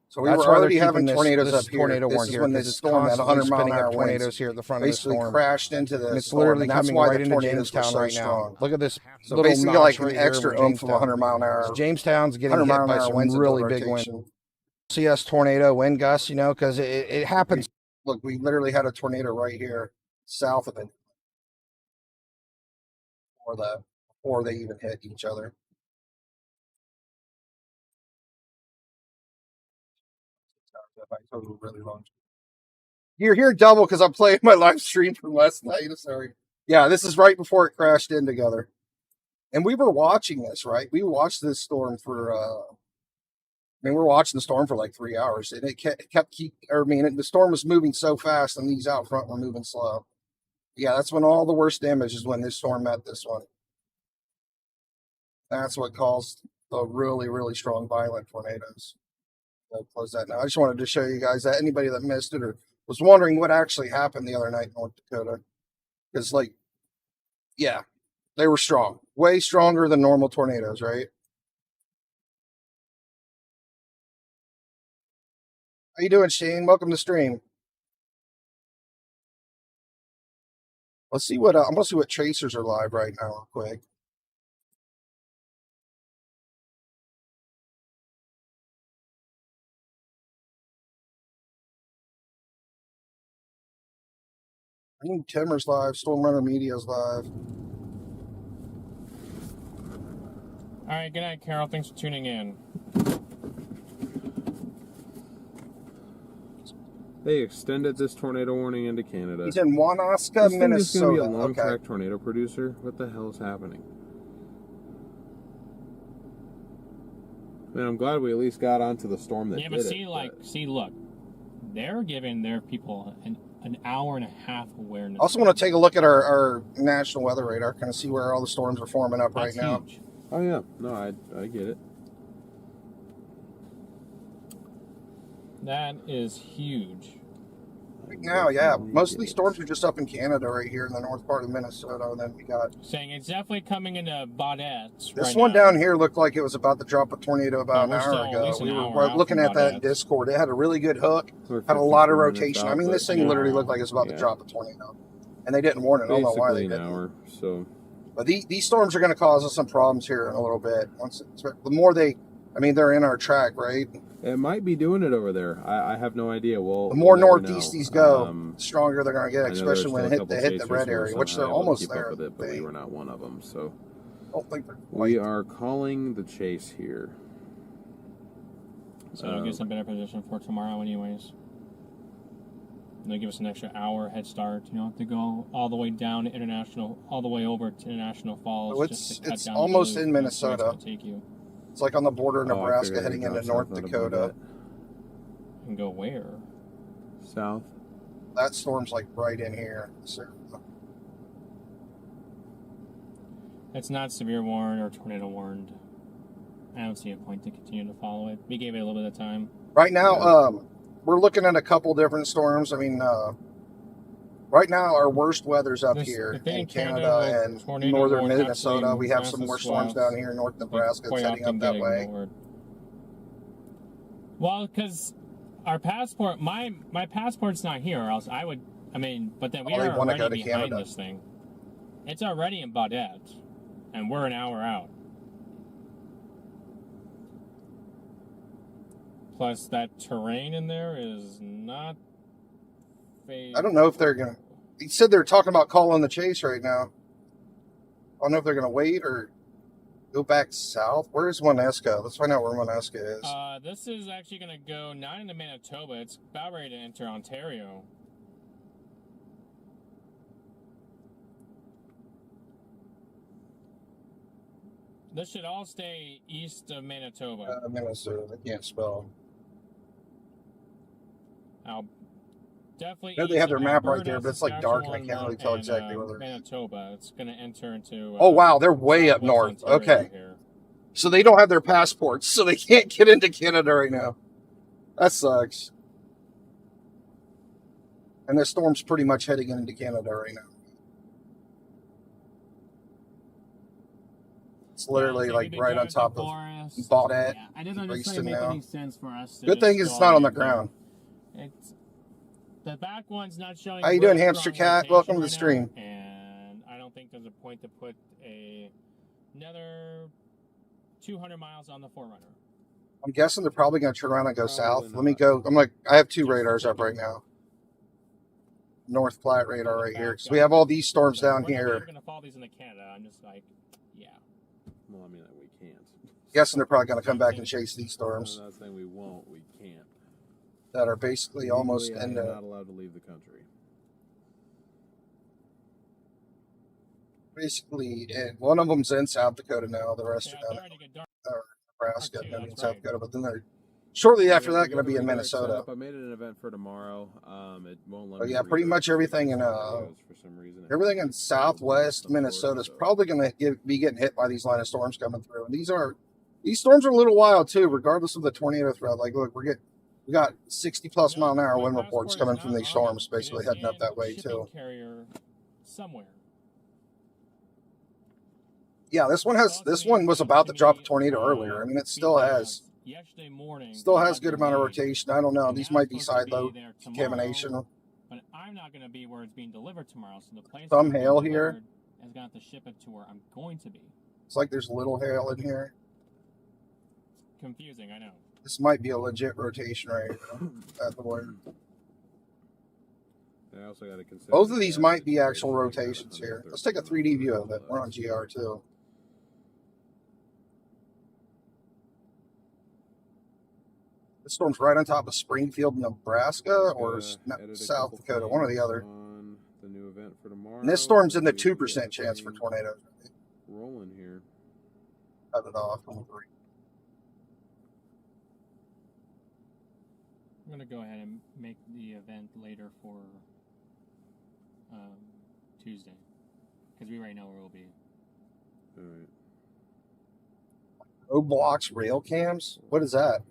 Speaker 1: So we were already having tornadoes up here. This is when this storm had 100 mile an hour tornadoes here at the front of the storm crashed into this. It's literally coming right into Jamestown right now. Look at this. So basically, like an extra oomph of 100 mile an hour. Jamestown's getting hit by some really big wind. CS tornado wind gusts, you know, because it happens. Look, we literally had a tornado right here south of it. Before they even hit each other. Really long. You're here double because I'm playing my live stream from last night. Sorry. Yeah, this is right before it crashed in together. And we were watching this, right? We watched this storm for we were watching the storm for like 3 hours, and the storm was moving so fast, and these out front were moving slow. Yeah, that's when all the worst damage is when this storm met this one. That's what caused the really, really strong, violent tornadoes. I'll close that now. I just wanted to show you guys that anybody that missed it or was wondering what actually happened the other night in North Dakota. Because, like, yeah, they were strong. Way stronger than normal tornadoes, right? How you doing, Shane? Welcome to stream. Let's see what I'm gonna see what tracers are live right now, real quick. I think Timmer's live, Storm Runner Media's live.
Speaker 4: All right, good night, Carol. Thanks for tuning in.
Speaker 6: They extended this tornado warning into Canada.
Speaker 1: He's in Wanaska, Minnesota.
Speaker 6: This is going to be a long-track tornado producer. What the hell is happening? Man, I'm glad we at least got onto the storm that did
Speaker 4: see, look, they're giving their people an hour and a half awareness.
Speaker 1: I also want to take a look at our national weather radar, kind of see where all the storms are forming up right now.
Speaker 4: Huge.
Speaker 6: Oh, yeah. No, I get it.
Speaker 4: That is huge.
Speaker 1: Right now, yeah. Most of these storms are just up in Canada right here in the north part of Minnesota. And then we got...
Speaker 4: saying it's definitely coming into Baudette.
Speaker 1: This one down here looked like it was about to drop a tornado about an hour ago. We were looking at that in Discord. It had a really good hook. Had a lot of rotation. I mean, this thing literally looked like it was about to drop a tornado. And they didn't warn it. I don't know why they didn't. But these storms are going to cause us some problems here in a little bit. The more they... I mean, they're in our track, right?
Speaker 6: It might be doing it over there. I have no idea. The
Speaker 1: more northeast these go, the stronger they're going to get, especially when they hit the red area, which they're almost there.
Speaker 6: But we were not one of them. So
Speaker 1: I don't think
Speaker 6: we are calling the chase here.
Speaker 4: So it'll give us a better position for tomorrow, anyways. They'll give us an extra hour head start. You don't have to go all the way down to all the way over to International Falls.
Speaker 1: So it's almost in Minnesota.
Speaker 4: Take you.
Speaker 1: It's like on the border of Nebraska heading into North Dakota.
Speaker 4: And go where?
Speaker 6: South.
Speaker 1: That storm's like right in here.
Speaker 4: It's not severe warned or tornado warned. I don't see a point to continue to follow it. We gave it a little bit of time.
Speaker 1: Right now, we're looking at a couple different storms. I mean, right now our worst weather's up here in Canada and northern Minnesota. We have some more storms down here in North Nebraska. It's heading up that way.
Speaker 4: Well, because our passport, my passport's not here, or else I would. I mean, but then we are already behind this thing. It's already in Baudette, and we're an hour out. Plus, that terrain in there is not favorable.
Speaker 1: I don't know if they're going to... He said they're talking about calling the chase right now. I don't know if they're going to wait or go back south. Where is Wanaska? Let's find out where Wanaska is.
Speaker 4: This is actually going to go not into Manitoba. It's about ready to enter Ontario. This should all stay east of Manitoba.
Speaker 1: Minnesota. I can't spell.
Speaker 4: definitely.
Speaker 1: I know they have their
Speaker 4: east of
Speaker 1: map right
Speaker 4: Alberta,
Speaker 1: there, but it's like dark and I
Speaker 4: Saskatchewan,
Speaker 1: can't really tell
Speaker 4: and,
Speaker 1: exactly where they're at.
Speaker 4: Manitoba. It's going to enter into.
Speaker 1: Oh, wow, they're way up
Speaker 4: Southwest
Speaker 1: north.
Speaker 4: Ontario
Speaker 1: Okay.
Speaker 4: here.
Speaker 1: So they don't have their passports, so they can't get into Canada right now. That sucks. And the storm's pretty much heading into Canada right now. It's literally
Speaker 4: so
Speaker 1: like
Speaker 4: we
Speaker 1: right on
Speaker 4: did
Speaker 1: top
Speaker 4: the
Speaker 1: of
Speaker 4: forest.
Speaker 1: Baudette.
Speaker 4: Yeah, I didn't
Speaker 1: Brixton
Speaker 4: understand make
Speaker 1: now.
Speaker 4: any sense for us. To
Speaker 1: Good thing
Speaker 4: just
Speaker 1: it's
Speaker 4: go
Speaker 1: not on the
Speaker 4: in
Speaker 1: ground.
Speaker 4: It's the back one's not showing.
Speaker 1: How you
Speaker 4: real
Speaker 1: doing, Hamster
Speaker 4: strong
Speaker 1: Cat?
Speaker 4: rotation
Speaker 1: Welcome to the
Speaker 4: right
Speaker 1: stream.
Speaker 4: now, and I don't think there's a point to put another 200 miles on the Forerunner.
Speaker 1: I'm guessing they're probably going to turn around and go south.
Speaker 6: Probably
Speaker 1: Let me
Speaker 6: not.
Speaker 1: go. I have two radars up right now. North Platte radar right here. Because we have all these storms down
Speaker 4: We're
Speaker 1: here.
Speaker 4: not going to follow these into Canada. I'm just like, yeah.
Speaker 6: Well, I mean, we can't.
Speaker 1: Guessing they're probably going to come back and chase these storms
Speaker 6: I'm not saying we won't. We can't.
Speaker 1: that are basically almost
Speaker 6: Legally, I am
Speaker 1: into.
Speaker 6: not allowed to leave the country.
Speaker 1: Basically, and one of them's in South Dakota now. The rest
Speaker 4: Yeah,
Speaker 1: are
Speaker 4: it's
Speaker 1: down
Speaker 4: already get dark.
Speaker 1: in Nebraska,
Speaker 4: Too,
Speaker 1: and then in
Speaker 4: that's
Speaker 1: South
Speaker 4: right.
Speaker 1: Dakota. But then they're shortly after
Speaker 6: Yeah,
Speaker 1: that
Speaker 6: we
Speaker 1: going to
Speaker 6: got
Speaker 1: be
Speaker 6: the
Speaker 1: in
Speaker 6: redirect set
Speaker 1: Minnesota.
Speaker 6: up. I made an event for tomorrow. It won't let
Speaker 1: Oh
Speaker 6: me
Speaker 1: yeah, pretty much
Speaker 6: redirect
Speaker 1: everything in
Speaker 6: videos for some reason.
Speaker 1: everything in Southwest Minnesota is probably going to be getting hit by these line of storms coming through. And these storms are a little wild too, regardless of the tornado threat. Like, look, we got 60+ mile an hour wind reports coming from these storms, basically heading up that way too.
Speaker 4: Carrier somewhere.
Speaker 1: Yeah, this one was about to drop a tornado earlier. I mean, it still has good amount of rotation. I don't know. These might be side load contamination.
Speaker 4: But I'm not going to be where it's being delivered tomorrow. So the place
Speaker 1: Some hail here.
Speaker 4: Is going to have to ship it to where I'm going to be.
Speaker 1: It's like there's little hail in here.
Speaker 4: Confusing, I know.
Speaker 1: This might be a legit rotation right here at the word.
Speaker 6: I also got to consider
Speaker 1: Both of these might be actual rotations here. Let's take a 3D view of it. We're on GR too. This storm's right on top of Springfield, Nebraska, or South Dakota, one or the other.
Speaker 6: On the new event for tomorrow.
Speaker 1: And this storm's in the 2% chance for tornadoes.
Speaker 6: Rolling here.
Speaker 1: Cut it off on 3.
Speaker 4: I'm going to go ahead and make the event later for Tuesday. Because we already know where we'll be.
Speaker 6: All right.
Speaker 1: Roblox rail cams? What is that?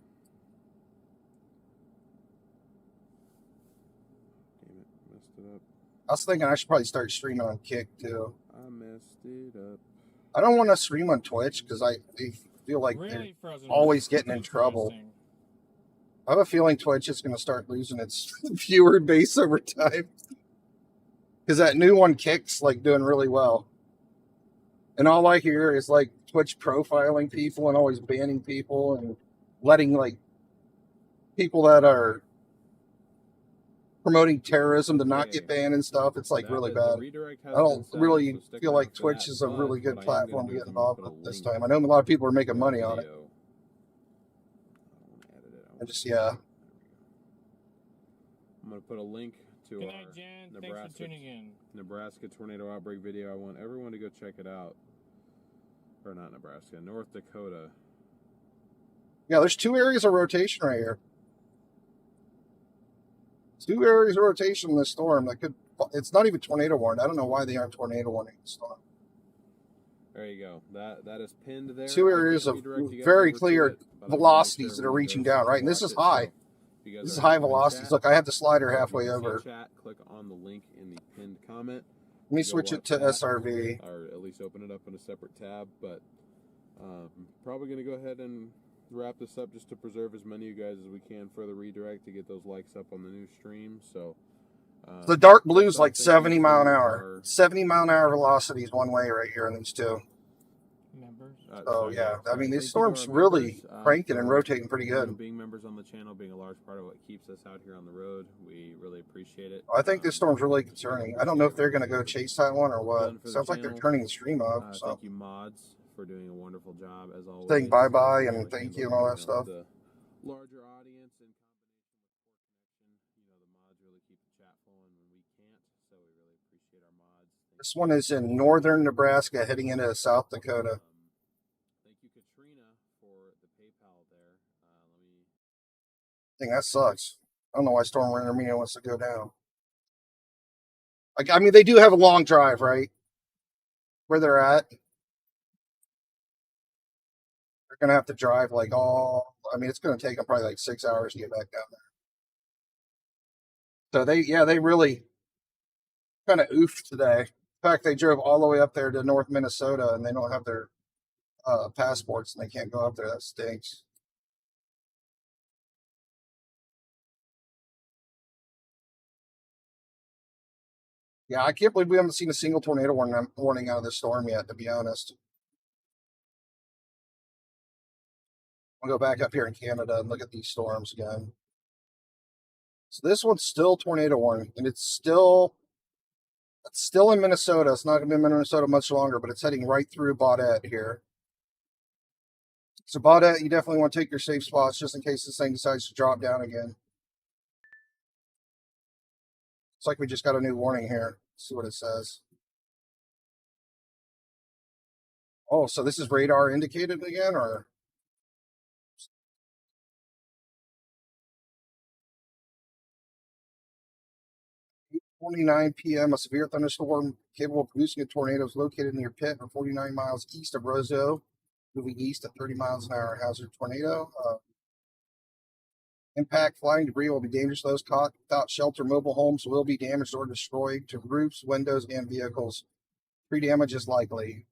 Speaker 6: Damn it. Messed it up.
Speaker 1: I was thinking I should probably start streaming on Kick too.
Speaker 6: I messed it up.
Speaker 1: I don't want to stream on Twitch because I feel like
Speaker 4: Really
Speaker 1: they're
Speaker 4: frozen.
Speaker 1: always getting in trouble.
Speaker 4: Interesting.
Speaker 1: I have a feeling Twitch is going to start losing its viewer base over time. Because that new one Kick's like doing really well. And all I hear is like Twitch profiling people and always banning people and letting like people that are promoting terrorism to not get banned and stuff. It's like really bad. I don't really feel like Twitch is a really good platform to get involved with this time. I know a lot of people are making money on it. I just, yeah.
Speaker 6: I'm going to put a link to
Speaker 4: Good
Speaker 6: our
Speaker 4: night, Jen. Thanks for tuning in.
Speaker 6: Nebraska tornado outbreak video. I want everyone to go check it out. Or not Nebraska, North Dakota.
Speaker 1: Yeah, there's 2 areas of rotation right here. 2 areas of rotation in this storm that could. It's not even tornado warned. I don't know why they aren't tornado warning the storm.
Speaker 6: There you go. That is pinned there.
Speaker 1: 2 areas of very clear velocities that are reaching down, right? And this is high. This is high velocities. Look, I have the slider halfway over.
Speaker 6: Chat, click on the link in the pinned comment.
Speaker 1: Let me switch it to SRV.
Speaker 6: Or at least open it up in a separate tab. But probably going to go ahead and wrap this up just to preserve as many of you guys as we can for the redirect to get those likes up on the new stream. So
Speaker 1: the dark blue is like 70 mile an hour. 70 mile an hour velocities one way right here in these 2.
Speaker 4: Members.
Speaker 1: So yeah, I mean this storm's really cranking and rotating pretty good.
Speaker 6: Being members on the channel, being a large part of what keeps us out here on the road, we really appreciate it.
Speaker 1: I think this storm's really concerning. I don't know if they're going to go chase Taiwan or what. Sounds like they're turning the stream off. So
Speaker 6: thank you, mods, for doing a wonderful job as always.
Speaker 1: saying bye-bye and thank you and all that stuff.
Speaker 6: The larger audience in combination with poor connection, the mods really keep the chat flowing when we can't. So we really appreciate our mods.
Speaker 1: This one is in northern Nebraska heading into South Dakota.
Speaker 6: Thank you, Katrina, for the PayPal there.
Speaker 1: I think that sucks. I don't know why Storm Winter Media wants to go down. Like, I mean, they do have a long drive, right? Where they're at. They're going to have to drive like I mean, it's going to take them probably like 6 hours to get back down there. So they really kind of oofed today. In fact, they drove all the way up there to North Minnesota and they don't have their passports and they can't go up there. That stinks. Yeah, I can't believe we haven't seen a single tornado warning out of this storm yet, to be honest. I'll go back up here in Canada and look at these storms again. So this one's still tornado warning, and it's still in Minnesota. It's not going to be in Minnesota much longer, but it's heading right through Baudette here. So Baudette, you definitely want to take your safe spots just in case this thing decides to drop down again. It's like we just got a new warning here. Let's see what it says. Oh, so this is radar indicated again, or? 8:29 p.m. A severe thunderstorm capable of producing a tornado is located near Pitt, or 49 miles east of Roseau, moving east at 30 miles an hour. Hazard tornado. Impact flying debris will be dangerous to those caught without shelter. Mobile homes will be damaged or destroyed to roofs, windows, and vehicles. Tree damage is likely.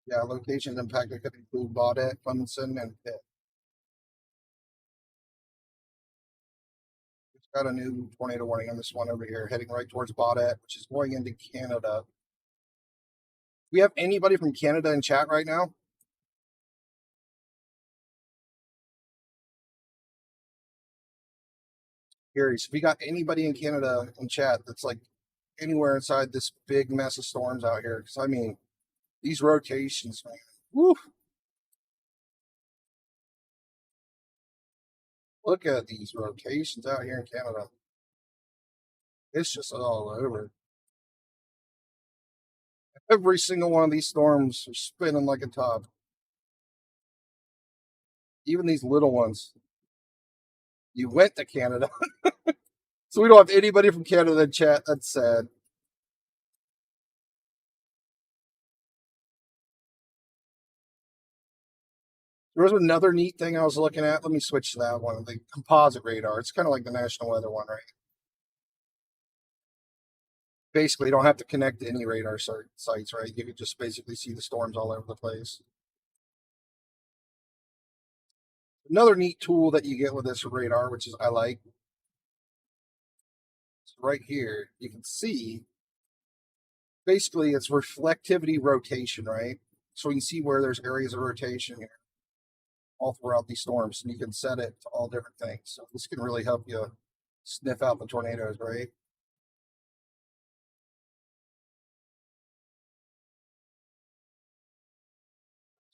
Speaker 1: Yeah, locations impacted could include Baudette, Clemenson, and Pitt. It's got a new tornado warning on this one over here, heading right towards Baudette, which is going into Canada. We have anybody from Canada in chat right now? Curious. If we got anybody in Canada in chat that's like anywhere inside this big mess of storms out here, because I mean, these rotations, man. Woo. Look at these rotations out here in Canada. It's just all over. Every single one of these storms are spinning like a top. Even these little ones. You went to Canada. So we don't have anybody from Canada in chat. That's sad. There was another neat thing I was looking at. Let me switch to that one. The composite radar. It's kind of like the National Weather one, right? Basically, you don't have to connect to any radar sites, right? You can just basically see the storms all over the place. Another neat tool that you get with this radar, which is I like, right here, you can see basically it's reflectivity rotation, right? So we can see where there's areas of rotation here all throughout these storms, and you can set it to all different things. So this can really help you sniff out the tornadoes, right? It's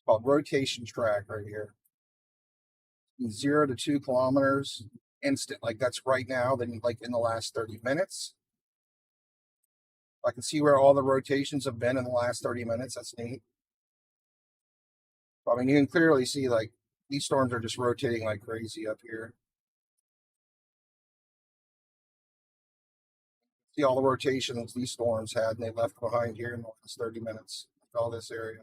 Speaker 1: called rotation track right here. 0 to 2 kilometers instant, like that's right now, then like in the last 30 minutes. I can see where all the rotations have been in the last 30 minutes. That's neat. I mean, you can clearly see like these storms are just rotating like crazy up here. See all the rotations these storms had, and they left behind here in the last 30 minutes. All this area.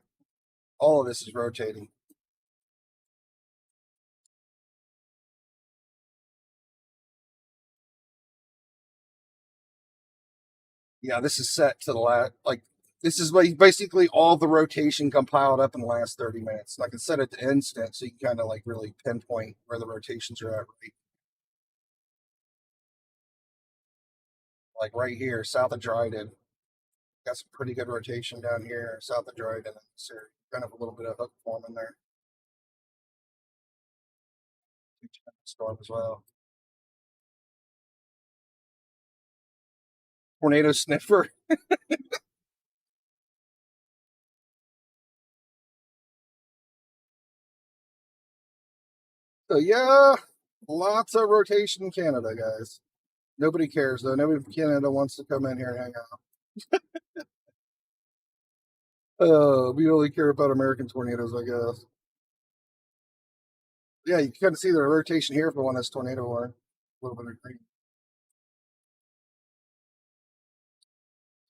Speaker 1: All of this is rotating. Yeah, this is set to the last, like, this is like basically all the rotation compiled up in the last 30 minutes. And I can set it to instant so you can kind of like really pinpoint where the rotations are at. Right? Like right here, south of Dryden. Got some pretty good rotation down here, south of Dryden. So kind of a little bit of hook form in there. Storm as well. Tornado sniffer. So yeah, lots of rotation in Canada, guys. Nobody cares though. Nobody from Canada wants to come in here and hang out. We only care about American tornadoes, I guess. Yeah, you can kind of see the rotation here for one that's tornado warning. A little bit of green.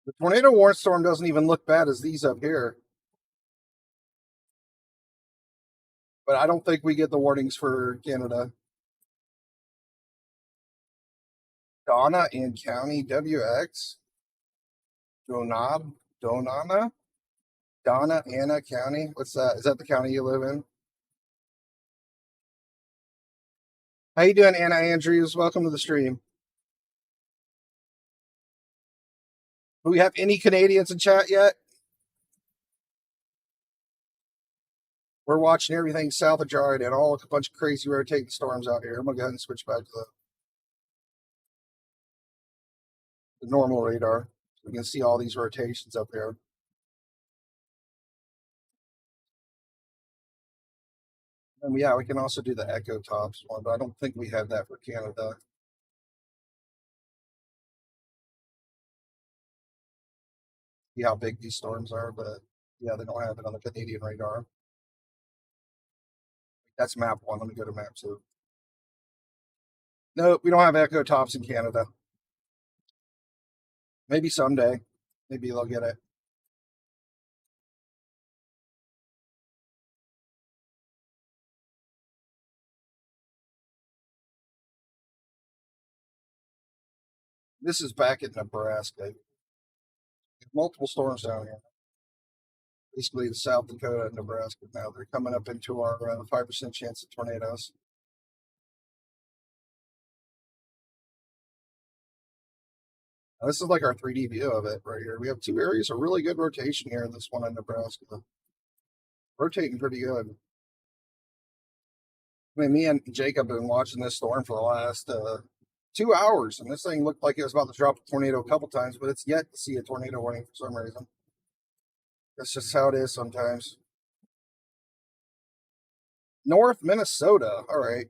Speaker 1: The tornado warning storm doesn't even look bad as these up here. But I don't think we get the warnings for Canada. Donna in County WX. Donana? Donna Anna County. What's that? Is that the county you live in? How you doing, Anna Andrews? Welcome to the stream. Do we have any Canadians in chat yet? We're watching everything south of Jared and all a bunch of crazy rotating storms out here. I'm gonna go ahead and switch back to the normal radar. We can see all these rotations up there. And yeah, we can also do the echo tops one, but I don't think we have that for Canada. See how big these storms are, but yeah, they don't have it on the Canadian radar. That's map 1. Let me go to map 2. No, we don't have echo tops in Canada. Maybe someday. Maybe they'll get it. This is back in Nebraska. Multiple storms down here. Basically, the South Dakota and Nebraska now. They're coming up into our 5% chance of tornadoes. Now, this is like our 3D view of it right here. We have 2 areas of really good rotation here in this one in Nebraska. Rotating pretty good. I mean, me and Jacob have been watching this storm for the last 2 hours, and this thing looked like it was about to drop a tornado a couple times, but it's yet to see a tornado warning for some reason. That's just how it is sometimes. North Minnesota. All right.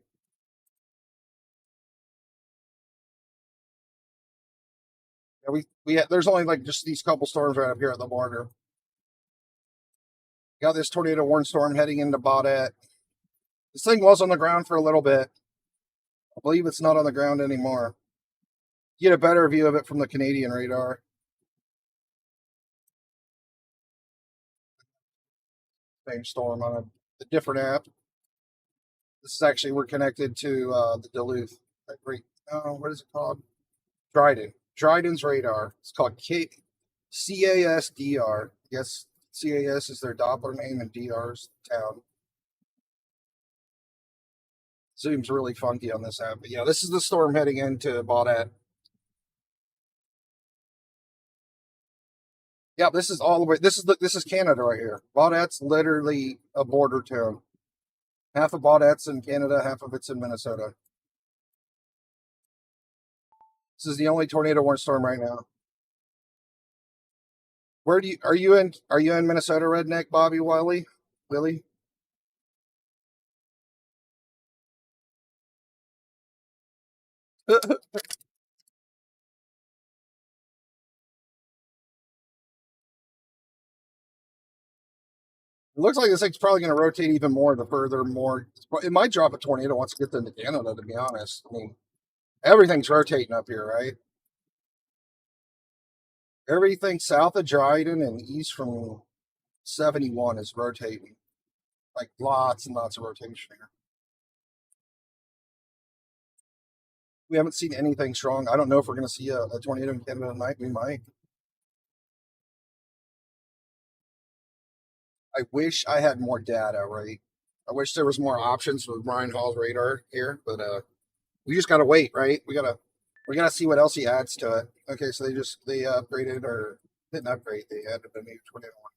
Speaker 1: Yeah, there's only like just these couple storms right up here at the border. Got this tornado warning storm heading into Baudette. This thing was on the ground for a little bit. I believe it's not on the ground anymore. Get a better view of it from the Canadian radar. Same storm on a different app. This is actually, we're connected to the Duluth. What is it called? Dryden. Dryden's radar. It's called CASDR. Yes, CAS is their Doppler name and DR's town. Seems really funky on this app. But yeah, this is the storm heading into Baudette. Yeah, this is all the way. This is Canada right here. Baudette's literally a border town. Half of Baudette's in Canada, half of it's in Minnesota. This is the only tornado warning storm right now. Are you in Minnesota, redneck Bobby Wiley? Willie? It looks like this thing's probably going to rotate even more the further more. It might drop a tornado once it gets into Canada, to be honest. I mean, everything's rotating up here, right? Everything south of Dryden and east from 71 is rotating. Like lots and lots of rotation here. We haven't seen anything strong. I don't know if we're going to see a tornado in Canada tonight. We might. I wish I had more data, right? I wish there was more options with Ryan Hall's radar here, but we just gotta wait, right? We gotta see what else he adds to it. Okay, so they upgraded or didn't upgrade. They added a new tornado warning.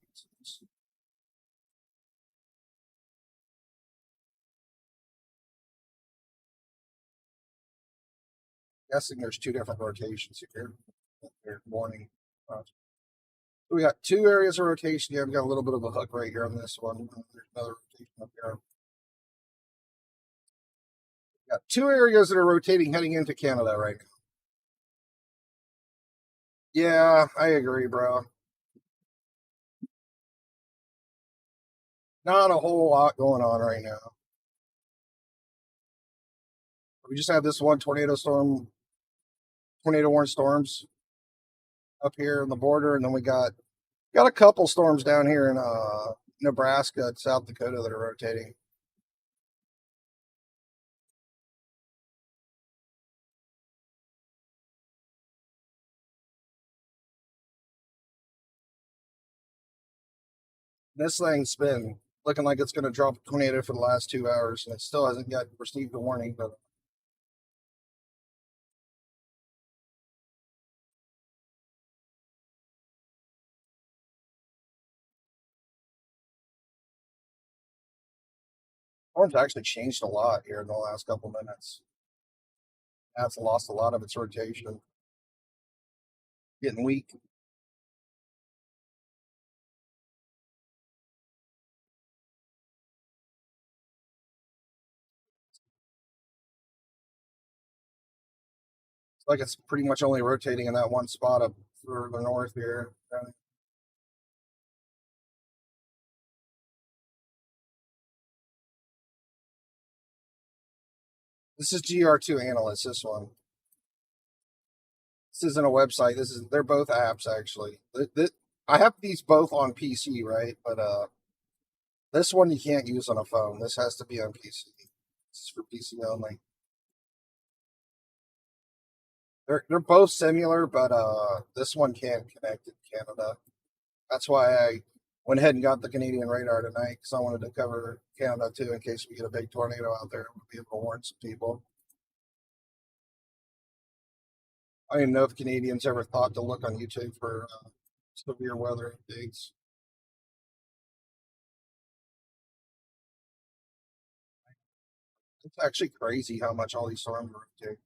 Speaker 1: Guessing there's 2 different rotations here. Warning. We got 2 areas of rotation here. We got a little bit of a hook right here on this one. There's another rotation up here. We got 2 areas that are rotating heading into Canada right now. Yeah, I agree, bro. Not a whole lot going on right now. We just had this one tornado warning storms. up here on the border, and then we got a couple storms down here in Nebraska and South Dakota that are rotating. This thing's been looking like it's going to drop a tornado for the last 2 hours, and it still hasn't yet received a warning. But storm's actually changed a lot here in the last couple minutes. That's lost a lot of its rotation, getting weak. It's like it's pretty much only rotating in that one spot up further north here. This is GR2 Analyst, this one. This isn't a website. They're both apps actually. I have these both on PC, right? But this one you can't use on a phone. This has to be on PC. This is for PC only. They're both similar, but this one can't connect in Canada. That's why I went ahead and got the Canadian radar tonight, because I wanted to cover Canada too in case we get a big tornado out there. We'll be able to warn some people. I don't even know if Canadians ever thought to look on YouTube for severe weather updates. It's actually crazy how much all these storms are rotating.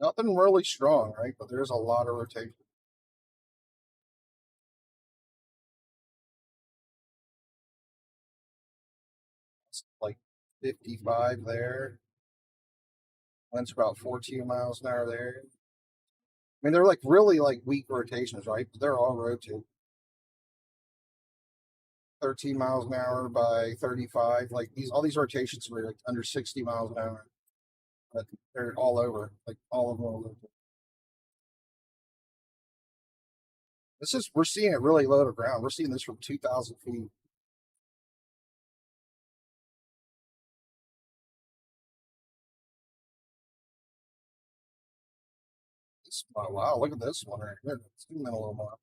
Speaker 1: Nothing really strong, right? But there's a lot of rotation. It's like 55 there. Wind's about 14 miles an hour there. I mean, they're like really like weak rotations, right? But they're all rotating. 13 miles an hour by 35. Like all these rotations were like under 60 miles an hour. But they're all over, like all of them. All over. We're seeing it really low to ground. We're seeing this from 2,000 feet. Oh, wow, look at this one right here. Zoom in a little more.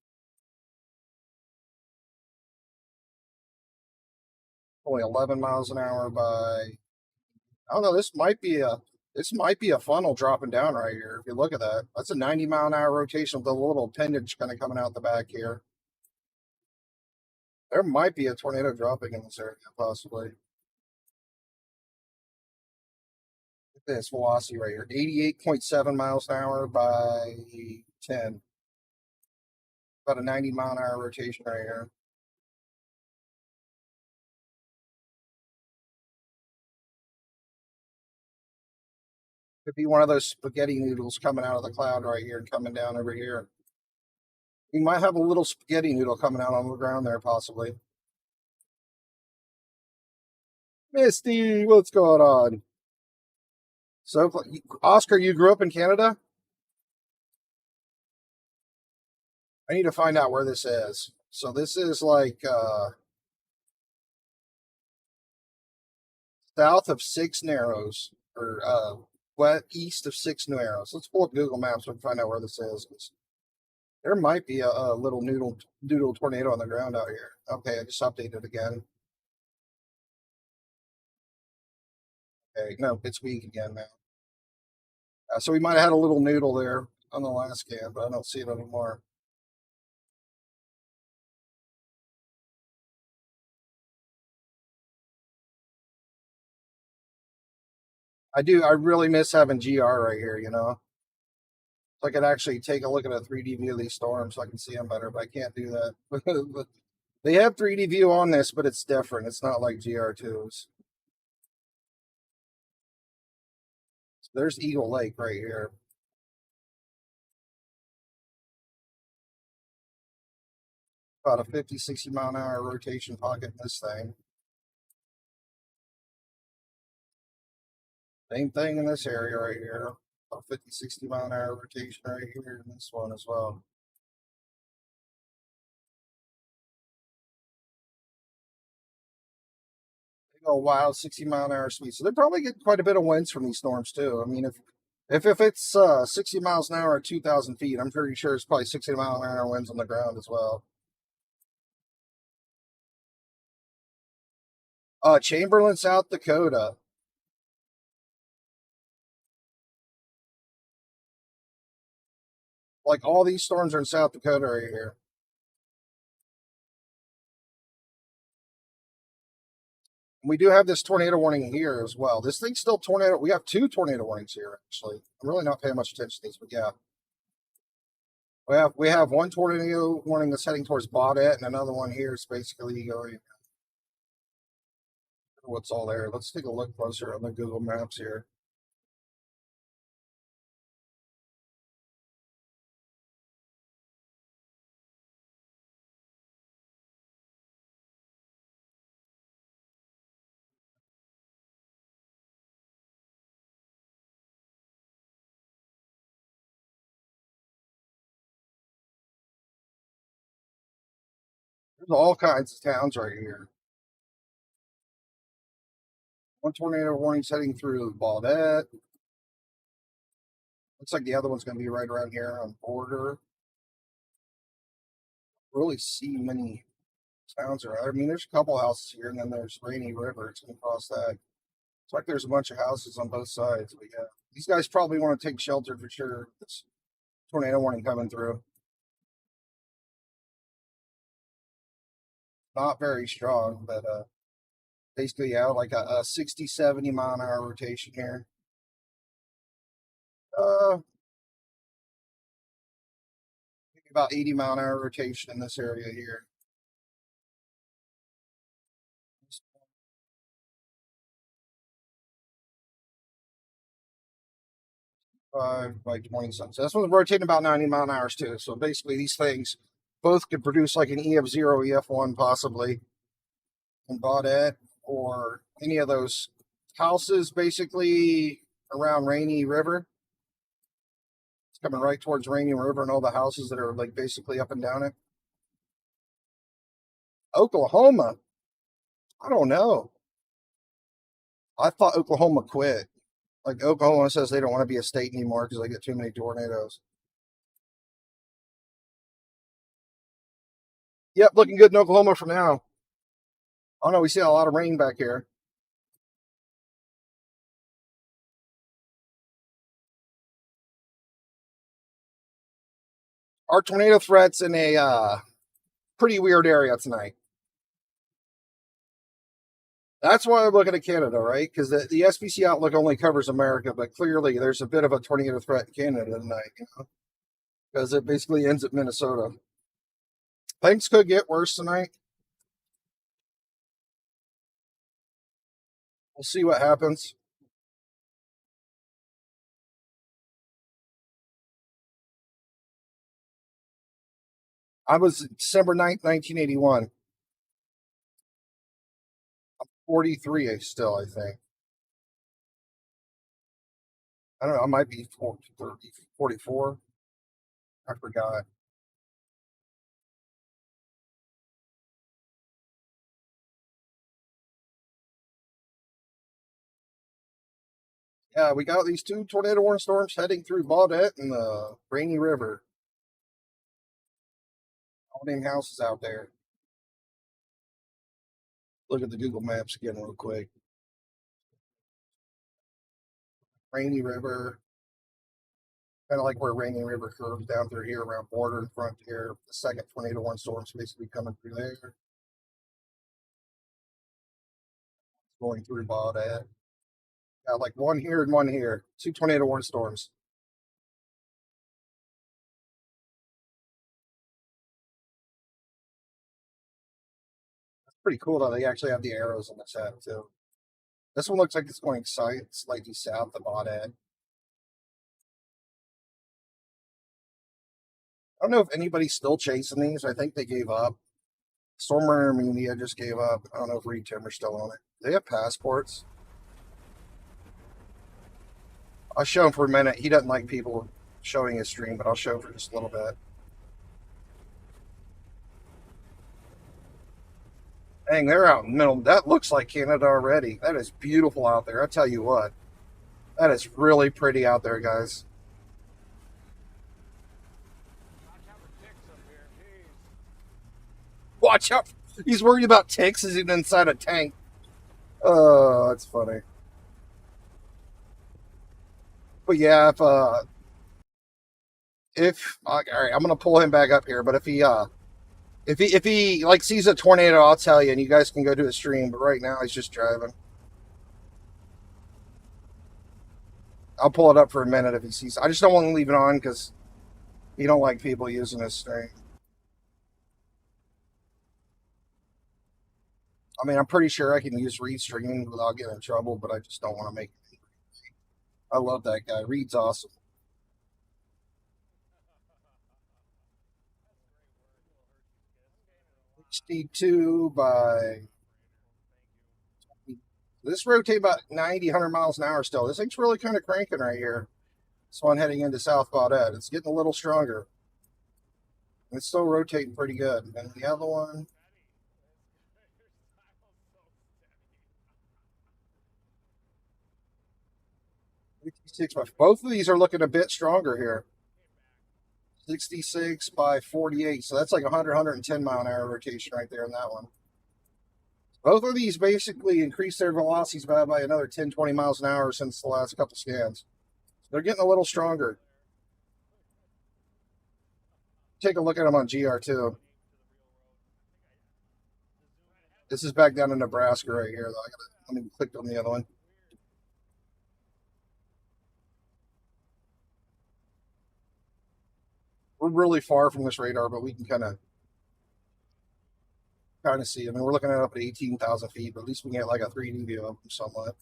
Speaker 1: Only 11 miles an hour by. I don't know. This might be a funnel dropping down right here. If you look at that, that's a 90-mile-an-hour rotation with a little appendage kind of coming out the back here. There might be a tornado dropping in this area, possibly. Look at this velocity right here, 88.7 miles an hour by 10. About a 90-mile-an-hour rotation right here. Could be one of those spaghetti noodles coming out of the cloud right here and coming down over here. We might have a little spaghetti noodle coming out on the ground there, possibly. Misty, what's going on? So, Oscar, you grew up in Canada? I need to find out where this is. So this is like south of Six Narrows, or east of Six Narrows. Let's pull up Google Maps so we can find out where this is. There might be a little doodle tornado on the ground out here. Okay, I just updated again. Okay, no, it's weak again now. So we might have had a little noodle there on the last scan, but I don't see it anymore. I do. I really miss having GR right here, you know? So I could actually take a look at a 3D view of these storms so I can see them better, but I can't do that. But they have 3D view on this, but it's different. It's not like GR2s. So there's Eagle Lake right here. About a 50, 60 mile an hour rotation pocket in this thing. Same thing in this area right here. About 50, 60 mile an hour rotation right here in this one as well. They go wild 60 mile an hour speed. So they probably get quite a bit of winds from these storms too. I mean, if it's 60 miles an hour at 2,000 feet, I'm pretty sure it's probably 60 mile an hour winds on the ground as well. Chamberlain, South Dakota. Like all these storms are in South Dakota right here. We do have this tornado warning here as well. This thing's still tornado. We have 2 tornado warnings here, actually. I'm really not paying much attention to these, but yeah. We have 1 tornado warning that's heading towards Baudette, and another one here is basically going. What's all there? Let's take a look closer on the Google Maps here. There's all kinds of towns right here. 1 tornado warning heading through Baudette. Looks like the other one's going to be right around here on border. Really see many towns around. I mean, there's a couple houses here, and then there's Rainy River. It's going to cross that. It's like there's a bunch of houses on both sides. But yeah, these guys probably want to take shelter for sure. This tornado warning coming through. Not very strong, but basically, yeah, like a 60, 70 mile an hour rotation here. Maybe about 80 mile an hour rotation in this area here. 5 by 20 something. So this one's rotating about 90 mile an hour too. So basically, these things both could produce like an EF0, EF1 possibly in Baudette or any of those houses basically around Rainy River. It's coming right towards Rainy River and all the houses that are like basically up and down it. Oklahoma. I don't know. I thought Oklahoma quit. Like Oklahoma says they don't want to be a state anymore because they get too many tornadoes. Yep, looking good in Oklahoma for now. Oh no, we see a lot of rain back here. Our tornado threat's in a pretty weird area tonight. That's why I'm looking at Canada, right? Because the SPC outlook only covers America, but clearly there's a bit of a tornado threat in Canada tonight, you know? Because it basically ends at Minnesota. Things could get worse tonight. We'll see what happens. I was December 9th, 1981. I'm 43 still, I think. I don't know, I might be 40, 44. I forgot. Yeah, we got these 2 tornado warning storms heading through Baudette and the Rainy River. All them houses out there. Look at the Google Maps again real quick. Rainy River. Kind of like where Rainy River curves down through here around border and frontier. The second tornado warning storm's basically coming through there. Going through Baudette. Got like 1 here and 1 here. 2 tornado warning storms. That's pretty cool though. They actually have the arrows on this app too. This one looks like it's going slightly south of Baudette. I don't know if anybody's still chasing these. I think they gave up. Stormrunner Media just gave up. I don't know if Reed Timmer's still on it. They have passports. I'll show him for a minute. He doesn't like people showing his stream, but I'll show for just a little bit. Dang, they're out in the middle. That looks like Canada already. That is beautiful out there. I tell you what. That is really pretty out there, guys. Watch out. He's worried about ticks as he's inside a tank. Oh, that's funny. But yeah, if all right, I'm gonna pull him back up here. But if he like sees a tornado, I'll tell you, and you guys can go do a stream. But right now, he's just driving. I'll pull it up for a minute if he sees. I just don't want to leave it on because you don't like people using this stream. I mean, I'm pretty sure I can use Reed streaming without getting in trouble, but I just don't want to make it. I love that guy. Reed's awesome. $62 by... This rotate about 90, 100 miles an hour still. This thing's really kind of cranking right here. This one heading into South Baudette. It's getting a little stronger. It's still rotating pretty good. And the other one... 66 by... Both of these are looking a bit stronger here. 66 by 48. So that's like 100, 110 mile an hour rotation right there in that one. Both of these basically increased their velocities by another 10, 20 miles an hour since the last couple scans. They're getting a little stronger. Take a look at them on GR2. This is back down in Nebraska right here. Let me click on the other one. We're really far from this radar, but we can kind of see. I mean, we're looking at it up at 18,000 feet, but at least we can get like a 3D view of them somewhat.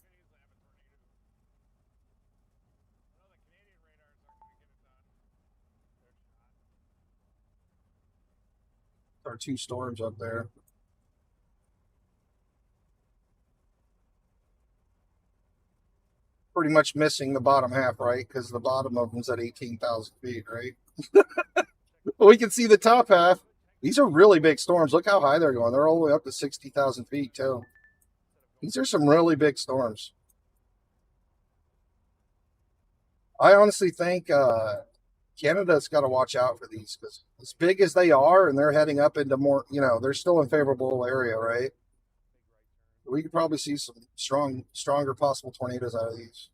Speaker 1: There are two storms up there. Pretty much missing the bottom half, right? Because the bottom of them's at 18,000 feet, right? We can see the top half. These are really big storms. Look how high they're going. They're all the way up to 60,000 feet, too. These are some really big storms. I honestly think Canada's got to watch out for these because as big as they are and they're heading up into more, they're still in favorable area, right? We could probably see some stronger possible tornadoes out of these.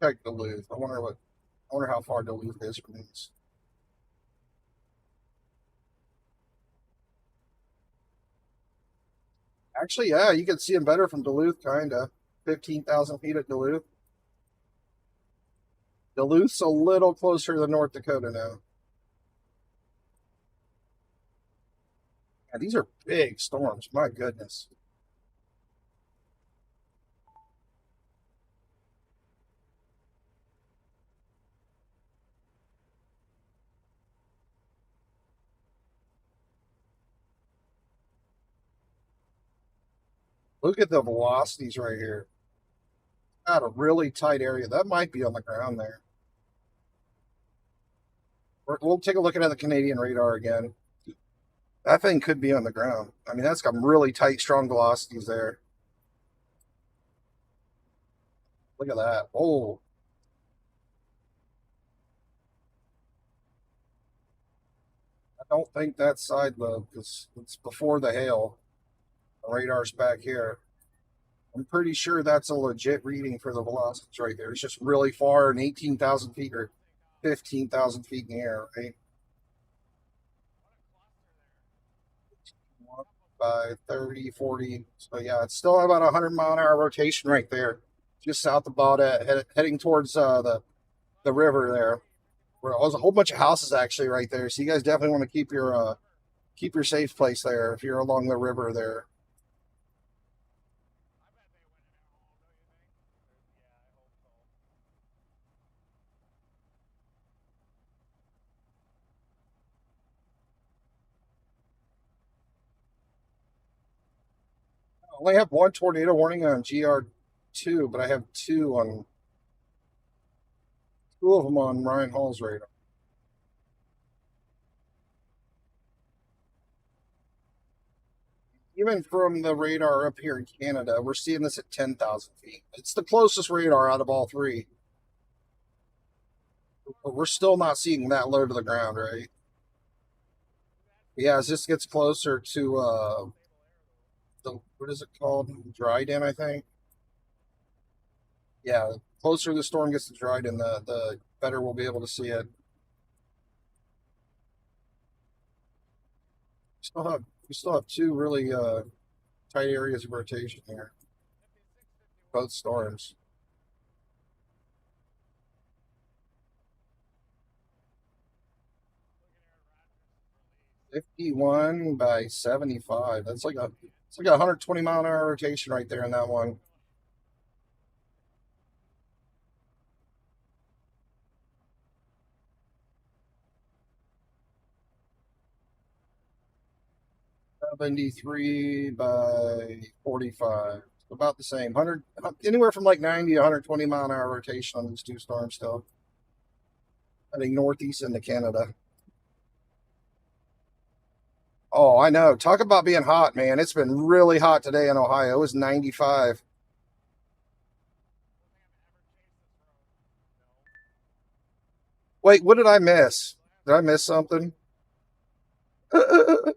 Speaker 1: Check Duluth. I wonder how far Duluth is from these. Actually, yeah, you can see them better from Duluth, kinda. 15,000 feet at Duluth. Duluth's a little closer to North Dakota now. Yeah, these are big storms. My goodness. Look at the velocities right here. Got a really tight area. That might be on the ground there. We'll take a look at the Canadian radar again. That thing could be on the ground. I mean, that's got really tight, strong velocities there. Look at that. Oh. I don't think that's side lobe because it's before the hail. The radar's back here. I'm pretty sure that's a legit reading for the velocities right there. It's just really far and 18,000 feet or 15,000 feet in the air, right? By 30, 40. So yeah, it's still about 100 mile an hour rotation right there. Just south of Baudette, heading towards the river there. Where there's a whole bunch of houses actually right there. So you guys definitely want to keep your safe place there if you're along the river there. only have one tornado warning on GR2, but I have two of them on Ryan Hall's radar. Even from the radar up here in Canada, we're seeing this at 10,000 feet. It's the closest radar out of all three. But we're still not seeing that low to the ground, right? Yeah, as this gets closer to what is it called? Dryden, I think. Yeah, the closer the storm gets to Dryden, the better we'll be able to see it. We still have two really tight areas of rotation here. Both storms. $51 by 75. That's like a 120-mile-an-hour rotation right there in that one. $73 by 45. About the same. Anywhere from like 90 to 120-mile-an-hour rotation on these two storms still. Heading northeast into Canada. Oh, I know. Talk about being hot, man. It's been really hot today in Ohio. It was 95. Wait, what did I miss? Did I miss something? Oh,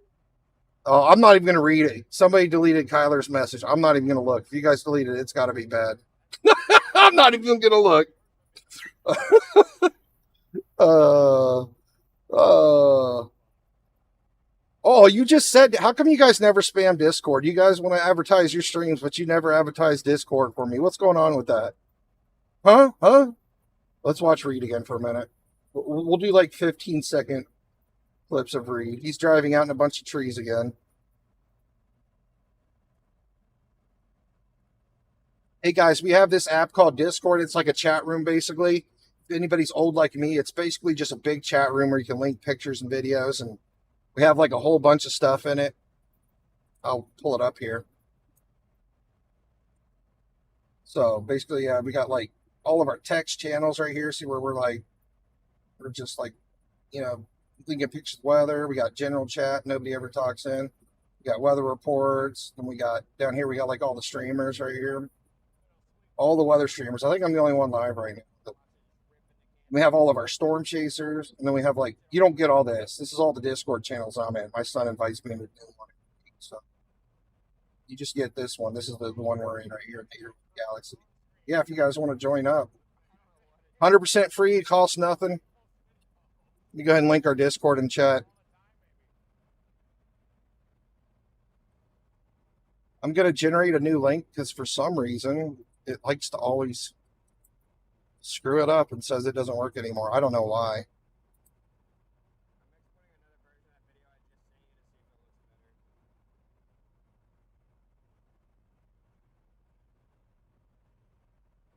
Speaker 1: I'm not even going to read it. Somebody deleted Kyler's message. I'm not even going to look. If you guys deleted it, it's got to be bad. I'm not even going to look. Oh, you just said, how come you guys never spam Discord? You guys want to advertise your streams, but you never advertise Discord for me. What's going on with that? Huh? Let's watch Reed again for a minute. We'll do like 15-second clips of Reed. He's driving out in a bunch of trees again. Hey guys, we have this app called Discord. It's like a chat room basically. If anybody's old like me, it's basically just a big chat room where you can link pictures and videos, and we have like a whole bunch of stuff in it. I'll pull it up here. So basically, we got like all of our text channels right here. See where we're just like, we can get pictures of weather. We got general chat. Nobody ever talks in. We got weather reports. And we got down here, we got like all the streamers right here. All the weather streamers. I think I'm the only one live right now. We have all of our storm chasers. And then we have like, you don't get all this. This is all the Discord channels I'm in. My son invites me to do one. So you just get this one. This is the one we're in right here, Near Galaxy. Yeah, if you guys want to join up. 100% free. It costs nothing. You go ahead and link our Discord and chat. I'm going to generate a new link because for some reason it likes to always screw it up and says it doesn't work anymore. I don't know why.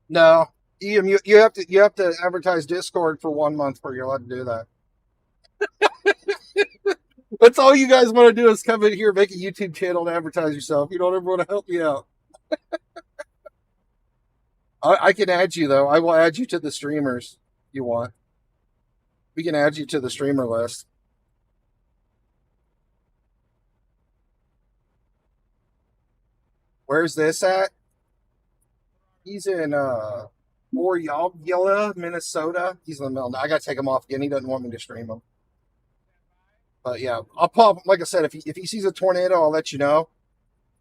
Speaker 1: No, Ian, you have to advertise Discord for 1 month before you're allowed to do that. That's all you guys want to do is come in here, make a YouTube channel, and advertise yourself. You don't ever want to help me out. I can add you, though. I will add you to the streamers you want. We can add you to the streamer list. Where's this at? He's in Morelia, Minnesota. He's in the middle. I got to take him off again. He doesn't want me to stream him. But yeah, I'll pop. Like I said, if he sees a tornado, I'll let you know.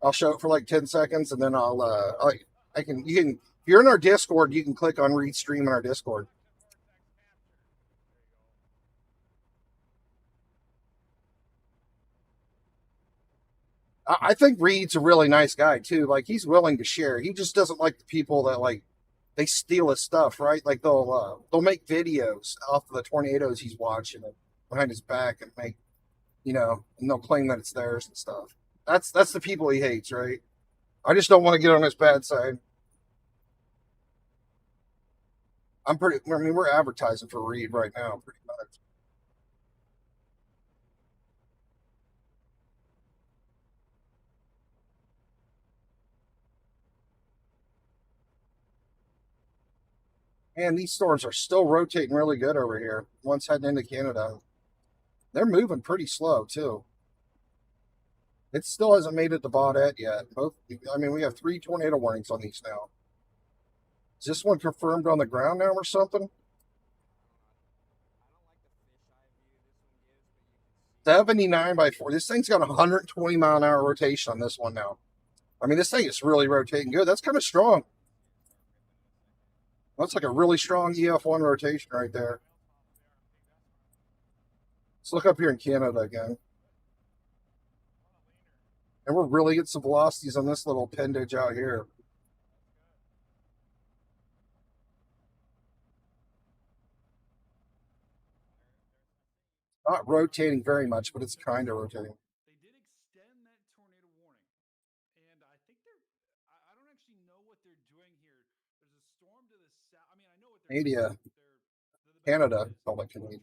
Speaker 1: I'll show it for like 10 seconds, and then if you're in our Discord, you can click on Read Stream in our Discord. I think Reed's a really nice guy too. Like he's willing to share. He just doesn't like the people that like they steal his stuff, right? Like they'll make videos off of the tornadoes he's watching behind his back and make, and they'll claim that it's theirs and stuff. That's the people he hates, right? I just don't want to get on his bad side. We're advertising for Reed right now, pretty much. And these storms are still rotating really good over here. Once heading into Canada, they're moving pretty slow too. It still hasn't made it to Baudette yet. I mean, we have 3 tornado warnings on these now. Is this one confirmed on the ground now or something? 79 by 4. This thing's got 120 mile an hour rotation on this one now. I mean, this thing is really rotating good. That's kind of strong. That's like a really strong EF1 rotation right there. Let's look up here in Canada again. And we're really getting some velocities on this little appendage out here. Not rotating very much, but it's kind of rotating.
Speaker 8: They did extend that tornado warning. And I think I don't actually know what they're doing here. There's a storm to the south. I mean, I know what they're doing.
Speaker 1: Canada. Oh, like Canada.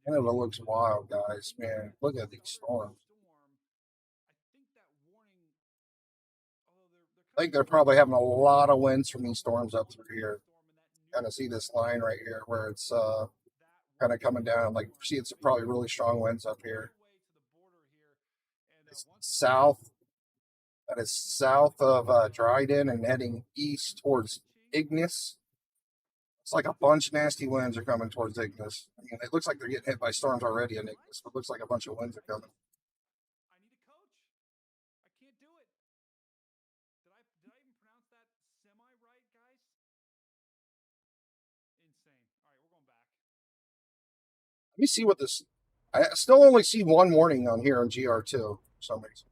Speaker 1: Canada looks wild, guys. Man, look at these storms. I think they're probably having a lot of winds from these storms up through here. Kind of see this line right here where it's kind of coming down. Like, see, it's probably really strong winds up here. It's south. That is south of Dryden and heading east towards Ignis. It's like a bunch of nasty winds are coming towards Ignis. I mean, it looks like they're getting hit by storms already in Ignis, but it looks like a bunch of winds are coming.
Speaker 8: I need a coach. I can't do it. Did I even pronounce that semi right, guys? Insane. All right, we're going back.
Speaker 1: Let me see what this. I still only see one warning on here on GR2 for some reason.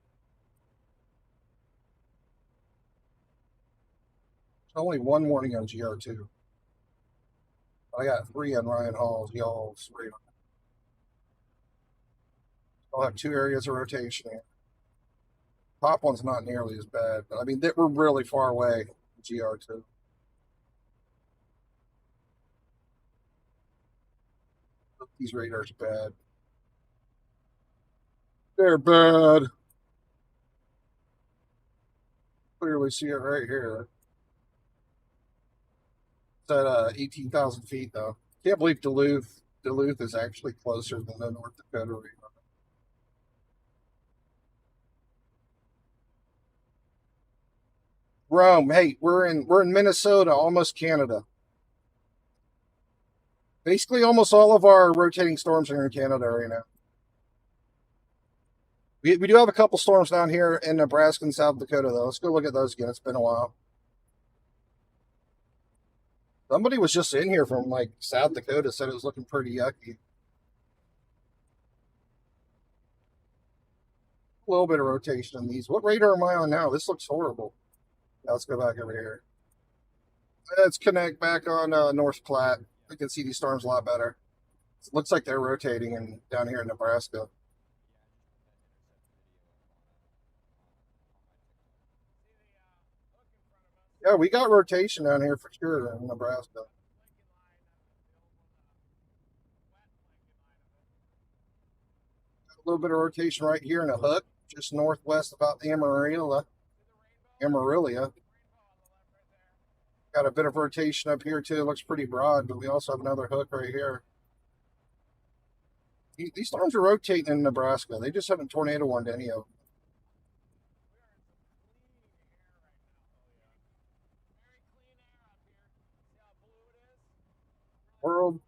Speaker 1: There's only one warning on GR2. I got 3 on Ryan Hall's, y'all's radar. I'll have 2 areas of rotation here. Top one's not nearly as bad, but I mean, we're really far away from GR2. These radars are bad. They're bad. Clearly see it right here. It's at 18,000 feet, though. Can't believe Duluth is actually closer than the North Dakota radar. Rome, hey, we're in Minnesota, almost Canada. Basically, almost all of our rotating storms are in Canada right now. We do have a couple storms down here in Nebraska and South Dakota, though. Let's go look at those again. It's been a while. Somebody was just in here from like South Dakota, said it was looking pretty yucky. A little bit of rotation on these. What radar am I on now? This looks horrible. Now let's go back over here. Let's connect back on North Platte. We can see these storms a lot better. It looks like they're rotating down here in Nebraska. Yeah, we got rotation down here for sure in Nebraska. A little bit of rotation right here in a hook, just northwest about the Amarillo. Got a bit of rotation up here too. It looks pretty broad, but we also have another hook right here. These storms are rotating in Nebraska. They just haven't tornado warned any of them. World.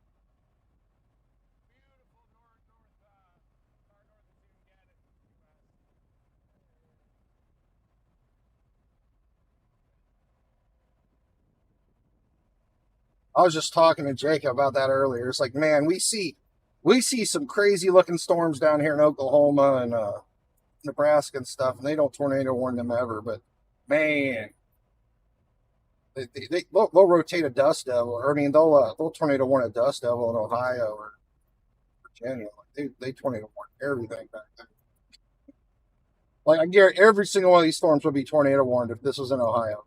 Speaker 1: I was just talking to Jacob about that earlier. It's like, man, we see some crazy looking storms down here in Oklahoma and Nebraska and stuff, and they don't tornado warn them ever. But man, they'll rotate a dust devil. Or, I mean, they'll tornado warn a dust devil in Ohio or Virginia. Like they tornado warn everything back then. Like, I guarantee every single one of these storms would be tornado warned if this was in Ohio.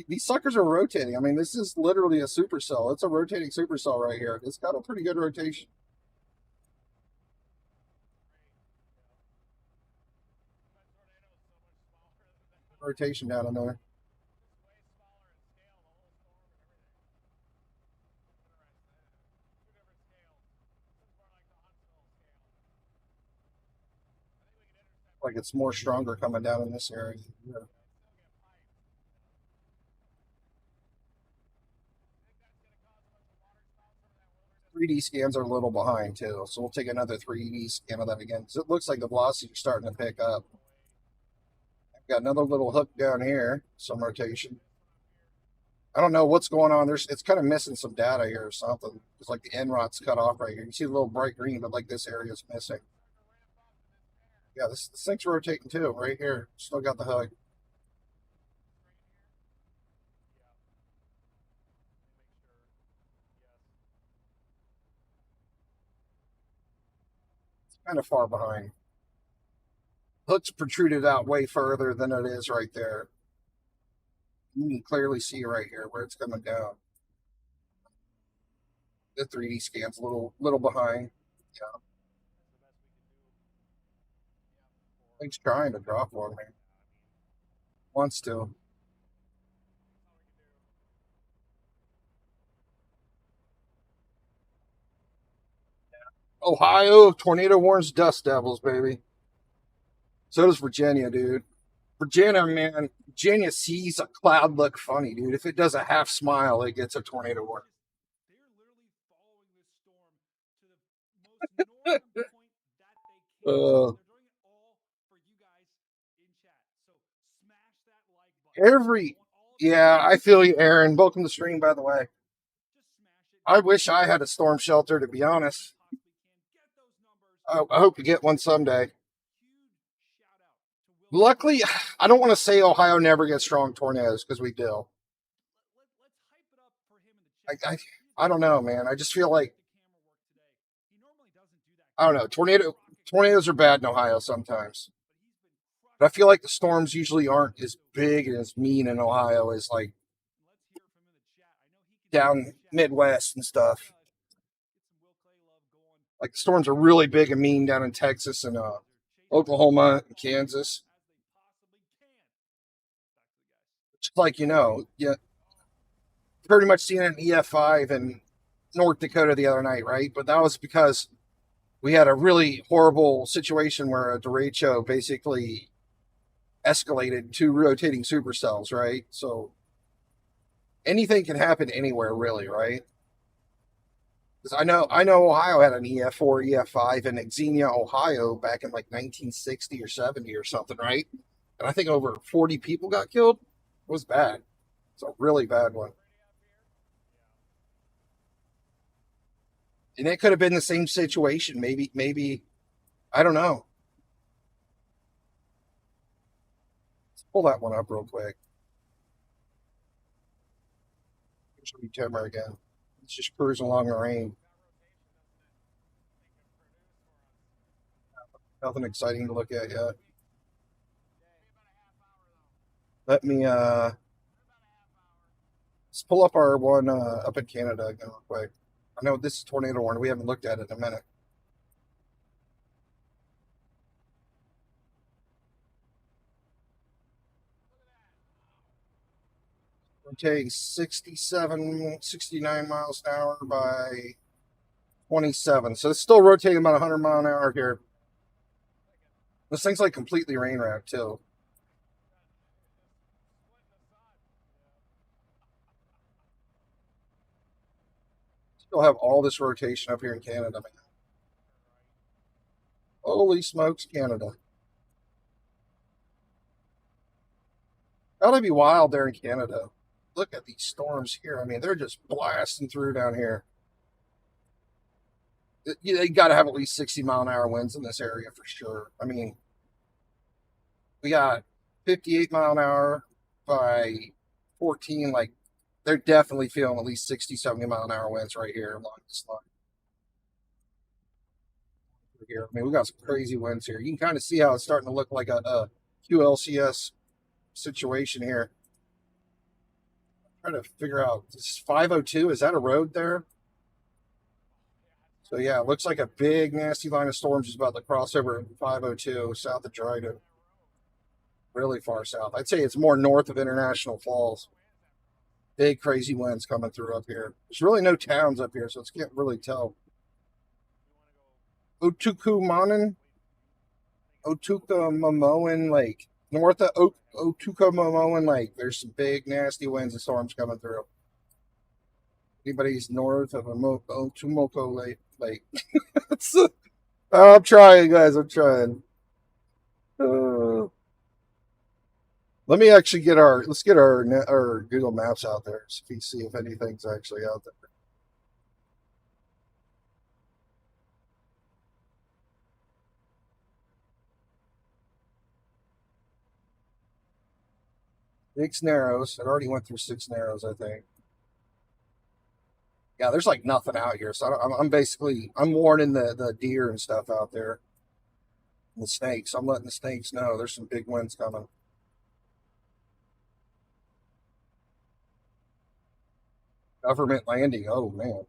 Speaker 1: These suckers are rotating. I mean, this is literally a supercell. It's a rotating supercell right here. It's got a pretty good rotation. Rotation down in there. Like it's more stronger coming down in this area. Yeah. 3D scans are a little behind too, so we'll take another 3D scan of that again because it looks like the velocity is starting to pick up. I've got another little hook down here, some rotation. I don't know what's going on. It's kind of missing some data here or something. It's like the end rod's cut off right here. You see the little bright green, but like this area is missing. Yeah, this thing's rotating too, right here. Still got the hook. It's kind of far behind. Hook's protruded out way further than it is right there. You can clearly see right here where it's coming down. The 3D scan's a little behind. Yeah. Thing's trying to drop on me. Wants to. Ohio tornado warns dust devils, baby. So does Virginia, dude. Virginia, man. Virginia sees a cloud look funny, dude. If it does a half smile, it gets a tornado warning.
Speaker 8: They're literally following this storm to the most northern point that they can. They're doing it all for you guys in chat. So smash that like button.
Speaker 1: Yeah, I feel you, Aaron. Welcome to the stream, by the way.
Speaker 8: Just smash it.
Speaker 1: I wish I had a storm shelter, to be honest. I hope to get one someday. Luckily, I don't want to say Ohio never gets strong tornadoes because we do. I don't know, man. I just feel like I don't know. Tornadoes are bad in Ohio sometimes, but I feel like the storms usually aren't as big and as mean in Ohio as like down Midwest and stuff. Like the storms are really big and mean down in Texas and Oklahoma and Kansas. It's like, pretty much seen an EF5 in North Dakota the other night, right? But that was because we had a really horrible situation where a derecho basically escalated 2 rotating supercells, right? So anything can happen anywhere, really, right? Because I know Ohio had an EF4, EF5 in Xenia, Ohio back in like 1960 or 70 or something, right? And I think over 40 people got killed. It was bad. It's a really bad one. And it could have been the same situation. Maybe, I don't know. Let's pull that one up real quick. Should be timber again. It's just cruising along the range. Nothing exciting to look at yet. Let me let's pull up our one up in Canada again real quick. I know this is tornado warning. We haven't looked at it in a minute. Rotating 69 miles an hour by 27. So it's still rotating about 100 miles an hour here. This thing's like completely rain wrapped too. Still have all this rotation up here in Canada, man. Holy smokes, Canada. Gotta be wild there in Canada. Look at these storms here. I mean, they're just blasting through down here. They got to have at least 60 mile an hour winds in this area for sure. I mean, we got 58 mile an hour by 14. Like, they're definitely feeling at least 60, 70 mile an hour winds right here along this line. Here, I mean, we got some crazy winds here. You can kind of see how it's starting to look like a QLCS situation here. I'm trying to figure out, this 502, is that a road there? So yeah, it looks like a big nasty line of storms is about to cross over 502 south of Dryden. Really far south. I'd say it's more north of International Falls. Big crazy winds coming through up here. There's really no towns up here, so it's can't really tell. Utukumanen. Otukamomoan Lake. North of Otukamomoan Lake. There's some big, nasty winds and storms coming through. Anybody's north of Otumoko Lake. I'm trying, guys. I'm trying. Let me actually let's get our Google Maps out there so we can see if anything's actually out there. Six Narrows. I already went through Six Narrows, I think. Yeah, there's like nothing out here. So I'm warning the deer and stuff out there. And the snakes. I'm letting the snakes know there's some big winds coming. Government landing. Oh man.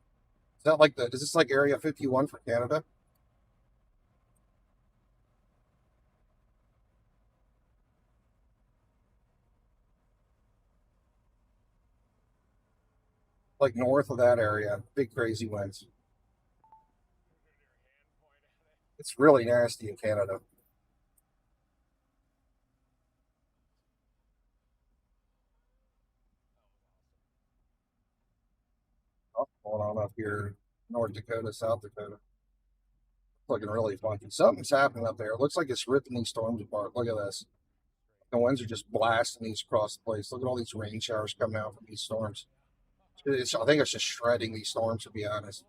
Speaker 1: Is this like Area 51 for Canada? Like north of that area. Big crazy winds. It's really nasty in Canada. What's going on up here? North Dakota, South Dakota. Looking really funky. Something's happening up there. It looks like it's ripping these storms apart. Look at this. The winds are just blasting these across the place. Look at all these rain showers coming out from these storms. I think it's just shredding these storms, to be honest.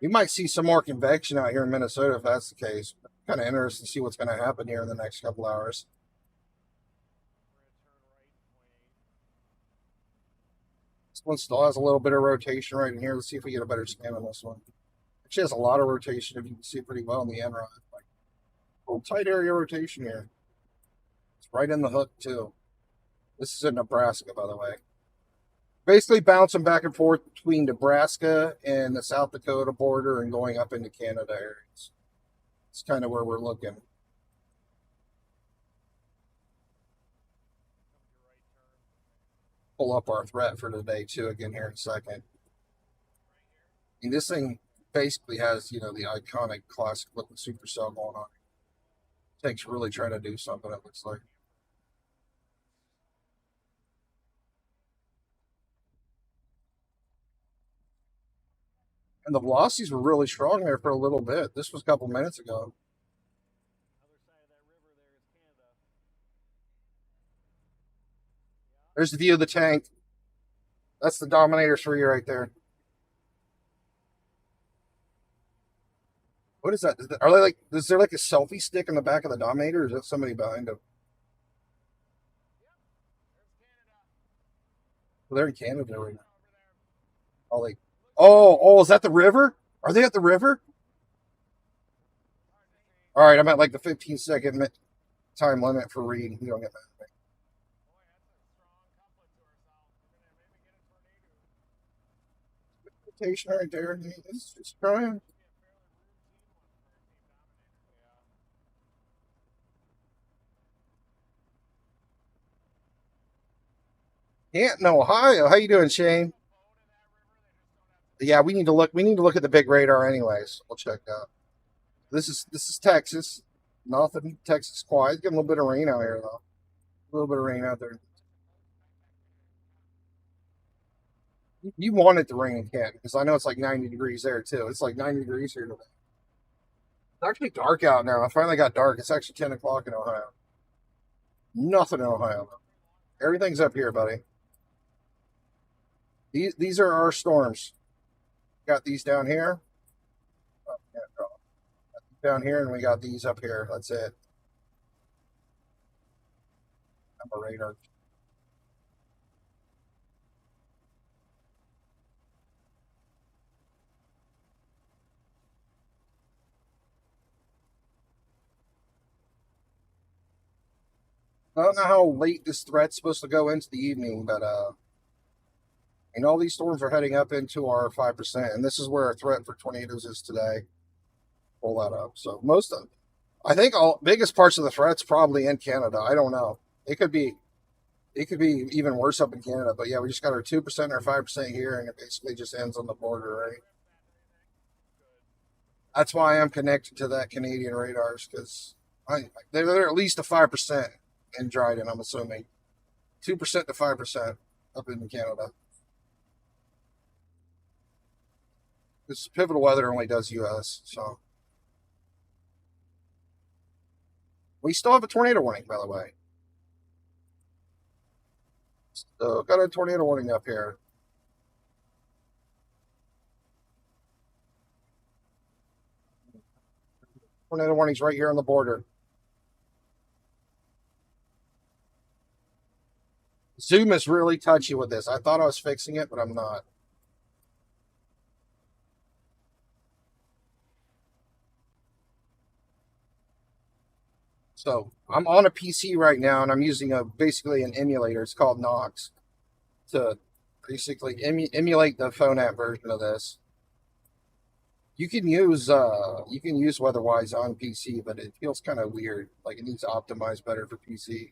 Speaker 1: We might see some more convection out here in Minnesota if that's the case. Kind of interested to see what's going to happen here in the next couple hours. This one still has a little bit of rotation right in here. Let's see if we get a better scan on this one. Actually has a lot of rotation, if you can see pretty well in the end rod. Like, little tight area rotation here. It's right in the hook too. This is in Nebraska, by the way. Basically bouncing back and forth between Nebraska and the South Dakota border and going up into Canada areas. It's kind of where we're looking. Pull up our threat for today too again here in a second. And this thing basically has, the iconic classic looking supercell going on. Tank's really trying to do something, it looks like. And the velocities were really strong there for a little bit. This was a couple minutes ago. There's the view of the tank. That's the Dominators for you right there. What is that? Are they is there like a selfie stick in the back of the Dominator, or is that somebody behind them? Well, they're in Canada right now. Oh, is that the river? Are they at the river? All right, I'm at like the 15-second time limit for read. You don't get that. Rotation right there. It's trying. Canton, Ohio. How you doing, Shane? Yeah, we need to look. We need to look at the big radar, anyways. We'll check out. This is Texas. Nothing. Texas quiet. Getting a little bit of rain out here though. A little bit of rain out there. You want it to rain in Canton because I know it's like 90 degrees there too. It's like 90 degrees here today. It's actually dark out now. I finally got dark. It's actually 10 o'clock in Ohio. Nothing in Ohio. Everything's up here, buddy. These are our storms. Got these down here. Down here, and we got these up here. That's it. I'm a radar. I don't know how late this threat's supposed to go into the evening, but and all these storms are heading up into our 5%, and this is where our threat for tornadoes is today. Pull that up. So I think biggest parts of the threat's probably in Canada. I don't know. It could be even worse up in Canada, but yeah, we just got our 2% or 5% here, and it basically just ends on the border, right? That's why I'm connected to that Canadian radars, because they're at least a 5% in Dryden, I'm assuming. 2% to 5% up in Canada. This pivotal weather only does US, so. We still have a tornado warning, by the way. Still got a tornado warning up here. Tornado warning's right here on the border. Zoom is really touchy with this. I thought I was fixing it, but I'm not. So I'm on a PC right now, and I'm using basically an emulator. It's called Nox to basically emulate the phone app version of this. You can use Weatherwise on PC, but it feels kind of weird. Like it needs to optimize better for PC.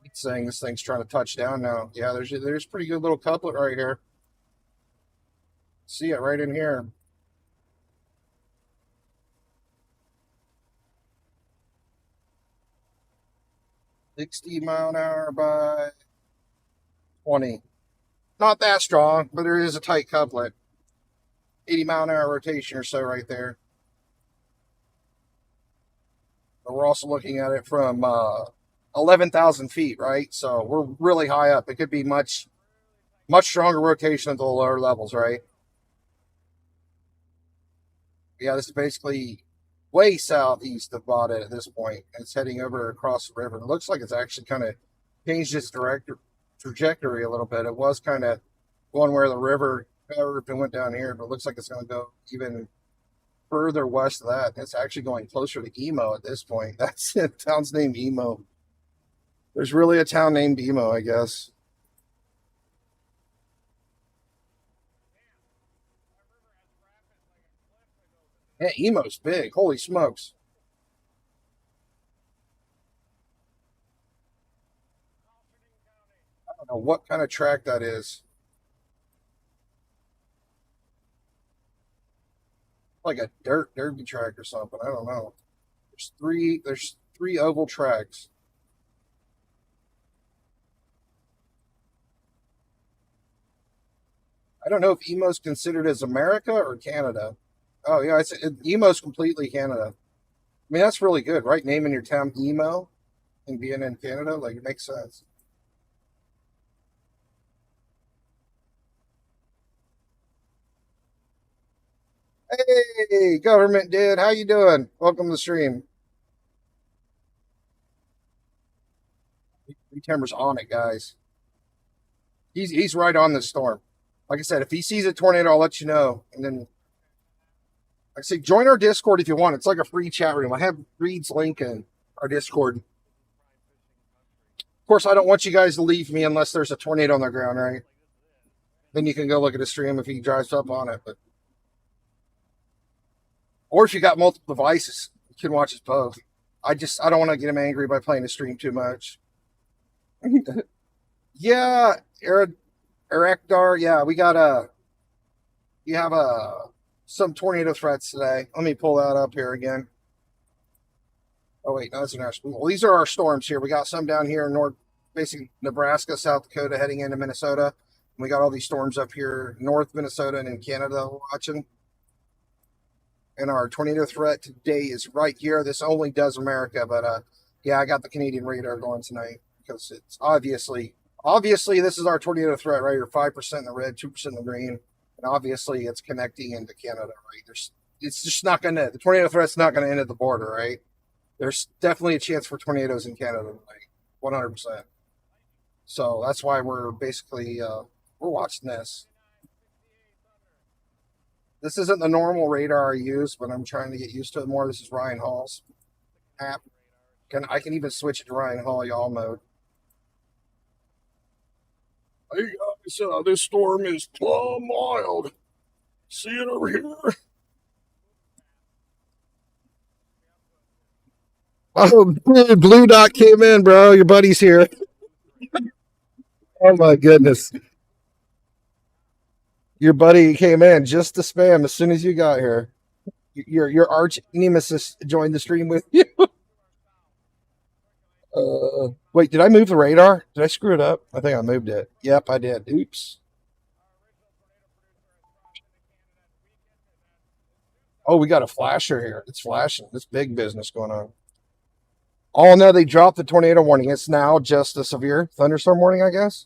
Speaker 1: It's saying this thing's trying to touch down now. Yeah, there's pretty good little couplet right here. See it right in here. $60 mph by 20. Not that strong, but there is a tight couplet. 80-mile-an-hour rotation or so right there. But we're also looking at it from 11,000 feet, right? So we're really high up. It could be much stronger rotation at the lower levels, right? Yeah, this is basically way southeast of Baudette at this point. It's heading over across the river. It looks like it's actually kind of changed its trajectory a little bit. It was kind of going where the river curved and went down here, but it looks like it's going to go even further west of that. It's actually going closer to Emo at this point. That's the town's named Emo. There's really a town named Emo, I guess. Yeah, Emo's big. Holy smokes. I don't know what kind of track that is. Like a derby track or something. I don't know. There's three oval tracks. I don't know if Emo's considered as America or Canada. Oh yeah, Emo's completely Canada. I mean, that's really good, right? Naming your town Emo and being in Canada, like, it makes sense. Hey, government dude, how you doing? Welcome to the stream. Timber's on it, guys. He's right on the storm. Like I said, if he sees a tornado, I'll let you know. And then, like I say, join our Discord if you want. It's like a free chat room. I have Reed's link in our Discord. Of course, I don't want you guys to leave me unless there's a tornado on the ground, right? Then you can go look at the stream if he drives up on it. But or if you got multiple devices, you can watch us both. I don't want to get him angry by playing the stream too much. Yeah, Erecdar, yeah, we have some tornado threats today. Let me pull that up here again. Oh wait, no, that's an well, these are our storms here. We got some down here in basically Nebraska, South Dakota, heading into Minnesota. And we got all these storms up here, North Minnesota and in Canada watching. And our tornado threat today is right here. This only does America, but yeah, I got the Canadian radar going tonight because it's obviously this is our tornado threat right here. 5% in the red, 2% in the green, and obviously it's connecting into Canada. Right, it's just not gonna. The tornado threat's not gonna end at the border, right? There's definitely a chance for tornadoes in Canada tonight, 100%. So that's why we're basically we're watching this. This isn't the normal radar I use, but I'm trying to get used to it more. This is Ryan Hall's app. I can even switch it to Ryan Hall y'all mode. Hey guys, this storm is plumb wild. See it over here? Oh, dude, Blue Dot came in, bro. Your buddy's here. Oh my goodness. Your buddy came in just to spam as soon as you got here. Your arch nemesis joined the stream with you. Wait, did I move the radar? Did I screw it up? I think I moved it. Yep, I did. Oops. Oh, we got a flasher here. It's flashing. It's big business going on. Oh no, they dropped the tornado warning. It's now just a severe thunderstorm warning, I guess.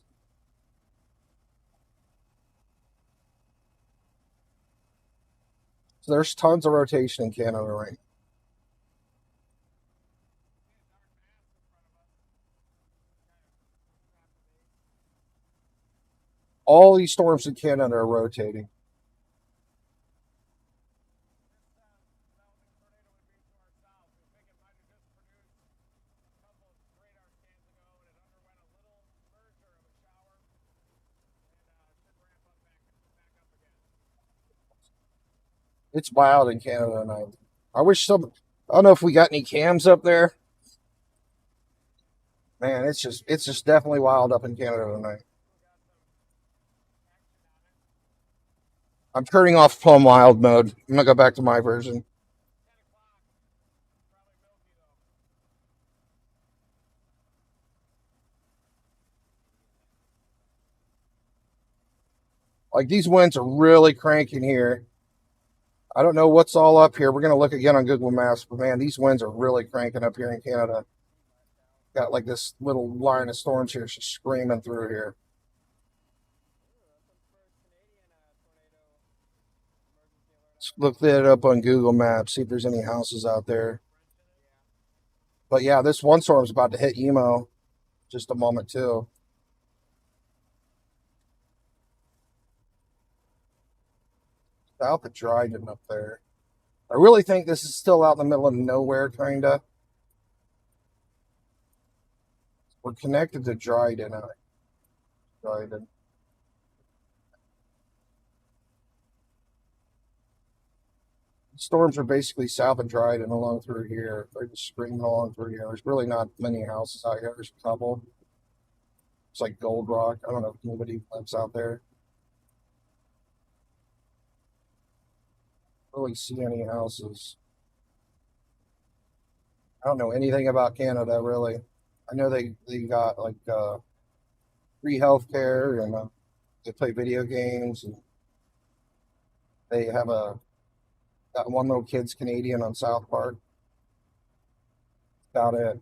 Speaker 1: So there's tons of rotation in Canada right now. All these storms in Canada are rotating. It's wild in Canada tonight. I wish some. I don't know if we got any cams up there. Man, it's just definitely wild up in Canada tonight. I'm turning off Plum Wild mode. I'm gonna go back to my version. Like these winds are really cranking here. I don't know what's all up here. We're gonna look again on Google Maps, but man, these winds are really cranking up here in Canada. Got like this little line of storms here just screaming through here. Let's look that up on Google Maps, see if there's any houses out there. But yeah, this one storm's about to hit Emo just a moment too. South of Dryden up there. I really think this is still out in the middle of nowhere, kinda. We're connected to Dryden. Dryden. Storms are basically south of Dryden along through here. They're just screaming along through here. There's really not many houses out here. There's a couple. It's like Gold Rock. I don't know if anybody lives out there. I don't really see any houses. I don't know anything about Canada really. I know they got like free healthcare and they play video games and they have that one little kid's Canadian on South Park. About it.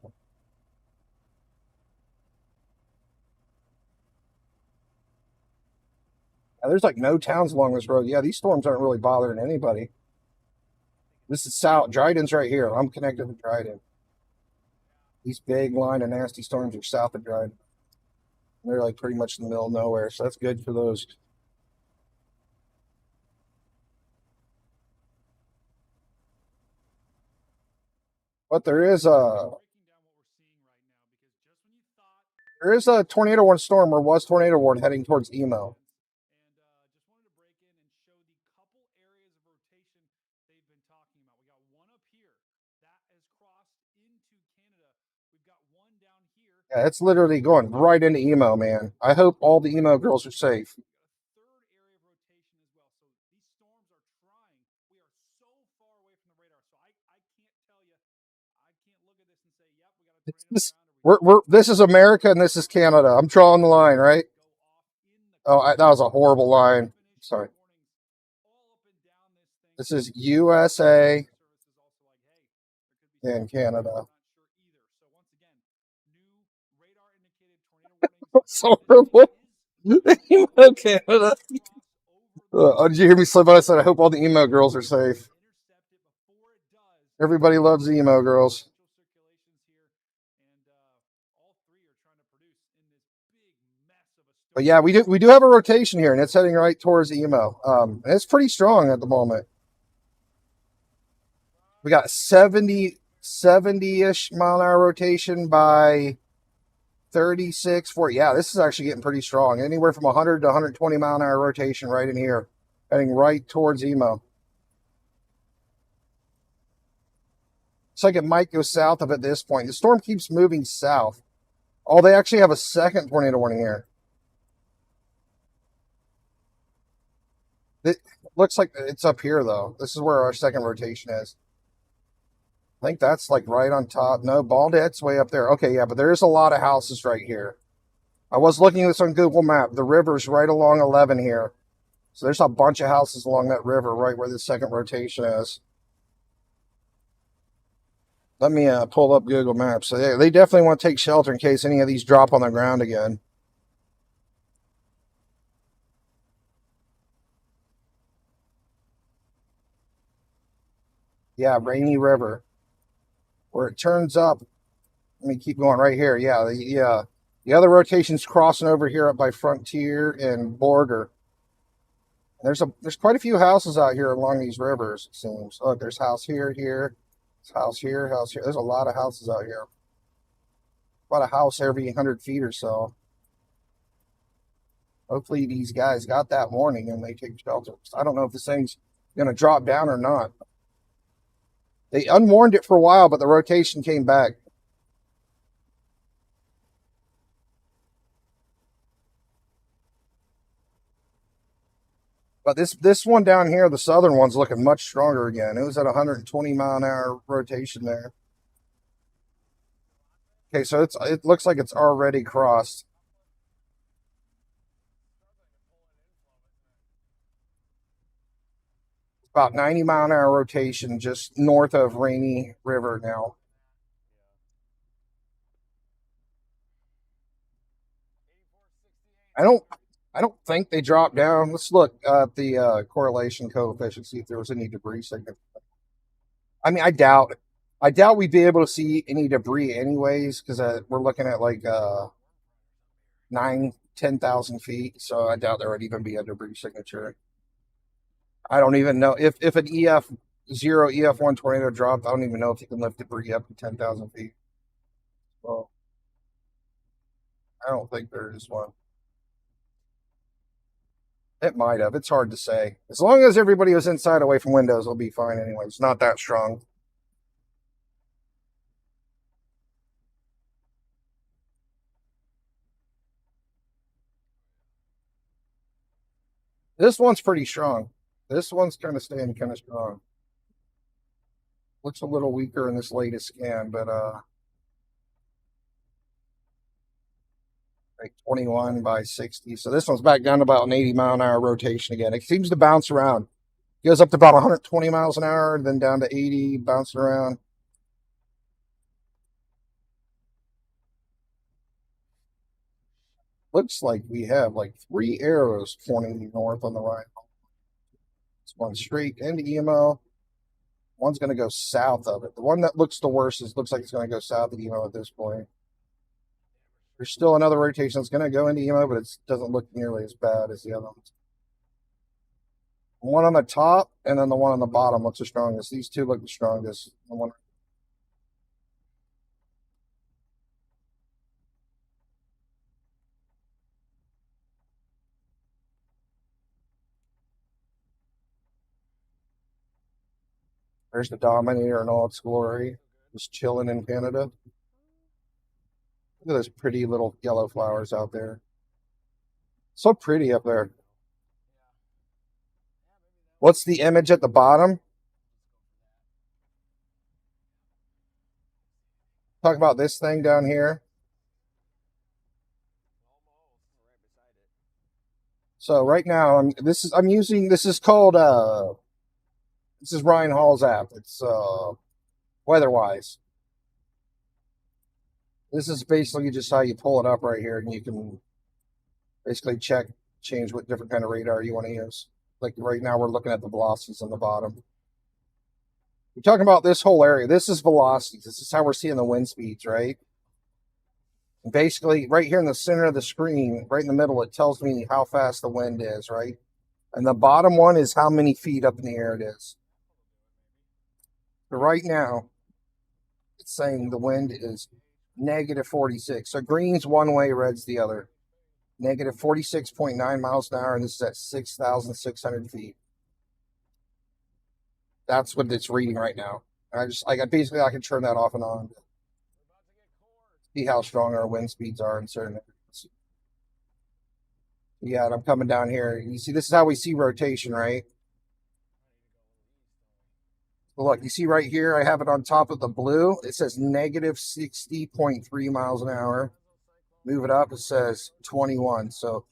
Speaker 1: Yeah, there's like no towns along this road. Yeah, these storms aren't really bothering anybody. This is south. Dryden's right here. I'm connected to Dryden. These big line of nasty storms are south of Dryden. They're like pretty much in the middle of nowhere, so that's good for those. But there is a tornado warning storm, or was tornado warning heading towards Emo. Yeah, it's literally going right into Emo, man. I hope all the Emo girls are safe. This is America and this is Canada. I'm drawing the line, right? Oh, that was a horrible line. Sorry. This is USA and Canada. So horrible. Emo Canada. Did you hear me slip out? I said, I hope all the emo girls are safe. Everybody loves emo girls. But yeah, we do have a rotation here, and it's heading right towards emo. And it's pretty strong at the moment. We got 70-ish mile an hour rotation by 36, 40. Yeah, this is actually getting pretty strong. Anywhere from 100 to 120 mile an hour rotation right in here, heading right towards emo. Looks like it might go south of at this point. The storm keeps moving south. Oh, they actually have a second tornado warning here. It looks like it's up here, though. This is where our second rotation is. I think that's like right on top. No, Baldhead's way up there. Okay, yeah, but there's a lot of houses right here. I was looking at this on Google Map. The river's right along 11 here. So there's a bunch of houses along that river right where the second rotation is. Let me pull up Google Maps. So they definitely want to take shelter in case any of these drop on the ground again. Yeah, Rainy River. Where it turns up. Let me keep going right here. Yeah, the other rotation's crossing over here up by Frontier and Border. There's quite a few houses out here along these rivers, it seems. Oh, there's house here, house here, house here. There's a lot of houses out here. About a house every 100 feet or so. Hopefully these guys got that warning and they take shelter. I don't know if this thing's going to drop down or not. They unwarned it for a while, but the rotation came back. But this one down here, the southern one's looking much stronger again. It was at 120 mile an hour rotation there. Okay, so it looks like it's already crossed. About 90 mile an hour rotation just north of Rainy River now. I don't think they dropped down. Let's look at the correlation coefficient, see if there was any debris signal. I mean, I doubt we'd be able to see any debris anyways, because we're looking at like 10,000 feet. So I doubt there would even be a debris signature. I don't even know if an EF0, EF1 tornado dropped. I don't even know if you can lift debris up to 10,000 feet. Well, I don't think there is one. It might have. It's hard to say. As long as everybody was inside away from windows, it'll be fine anyway. It's not that strong. This one's pretty strong. This one's kind of staying kind of strong. Looks a little weaker in this latest scan, but like 21 by 60. So this one's back down to about an 80 mile an hour rotation again. It seems to bounce around. It goes up to about 120 miles an hour, then down to 80, bouncing around. Looks like we have like 3 arrows pointing north on the right. It's one straight into Emo. One's going to go south of it. The one that looks the worst looks like it's going to go south of Emo at this point. There's still another rotation that's going to go into Emo, but it doesn't look nearly as bad as the other ones. One on the top and then the one on the bottom looks the strongest. These two look the strongest. The one. There's the Dominator in all its glory, just chilling in Canada. Look at those pretty little yellow flowers out there. So pretty up there. What's the image at the bottom? Talk about this thing down here. So right now, this is called this is Ryan Hall's app. It's WeatherWise. This is basically just how you pull it up right here, and you can basically change what different kind of radar you want to use. Like right now, we're looking at the velocities on the bottom. We're talking about this whole area. This is velocities. This is how we're seeing the wind speeds, right? And basically, right here in the center of the screen, right in the middle, it tells me how fast the wind is, right? And the bottom one is how many feet up in the air it is. So right now, it's saying the wind is negative 46. So green's one way, red's the other. Negative 46.9 miles an hour, and this is at 6,600 feet. That's what it's reading right now. I basically I can turn that off and on. See how strong our wind speeds are in certain areas. Yeah, and I'm coming down here. You see, this is how we see rotation, right? Look, you see right here, I have it on top of the blue. It says negative 60.3 miles an hour. Move it up, it says 21. So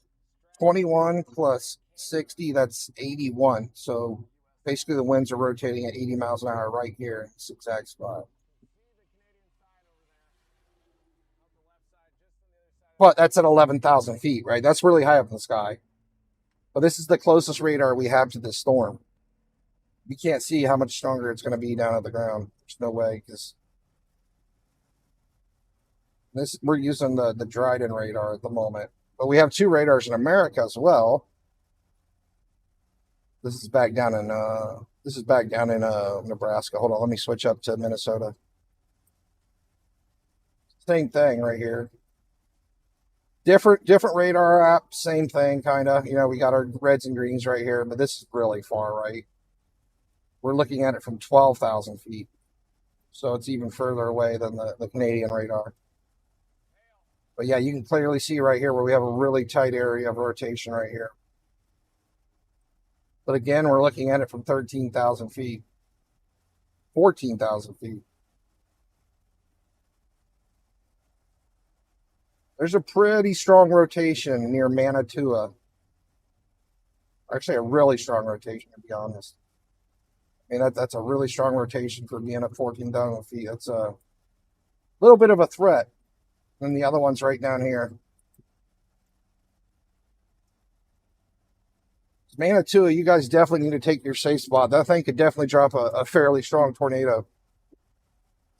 Speaker 1: 21 plus 60, that's 81. So basically the winds are rotating at 80 miles an hour right here in this exact spot. But that's at 11,000 feet, right? That's really high up in the sky. But this is the closest radar we have to this storm. We can't see how much stronger it's going to be down at the ground. There's no way, because we're using the Dryden radar at the moment. But we have 2 radars in America as well. This is back down in Nebraska. Hold on, let me switch up to Minnesota. Same thing right here. Different radar app, same thing, kind of. You know, we got our reds and greens right here, but this is really far right. We're looking at it from 12,000 feet. So it's even further away than the Canadian radar. But yeah, you can clearly see right here where we have a really tight area of rotation right here. But again, we're looking at it from 13,000 feet, 14,000 feet. There's a pretty strong rotation near Manitoua. Actually, a really strong rotation, to be honest. I mean, that's a really strong rotation for being at 14,000 feet. That's a little bit of a threat than the other ones right down here. Manitoua, you guys definitely need to take your safe spot. That thing could definitely drop a fairly strong tornado.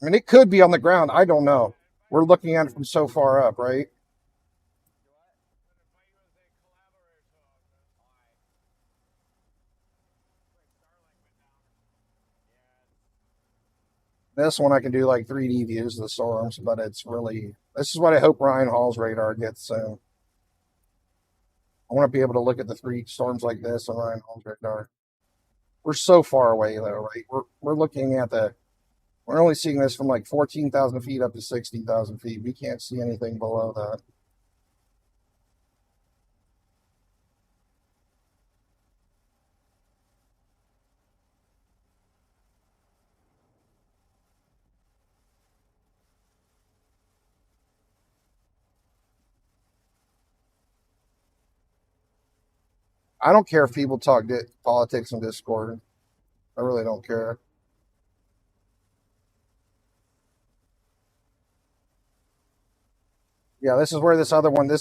Speaker 1: I mean, it could be on the ground. I don't know. We're looking at it from so far up, right? This one I can do like 3D views of the storms, but it's really, this is what I hope Ryan Hall's radar gets soon. I want to be able to look at the 3 storms like this on Ryan Hall's radar. We're so far away though, right? We're looking at we're only seeing this from like 14,000 feet up to 60,000 feet. We can't see anything below that. I don't care if people talk politics in Discord. I really don't care. Yeah, this is where this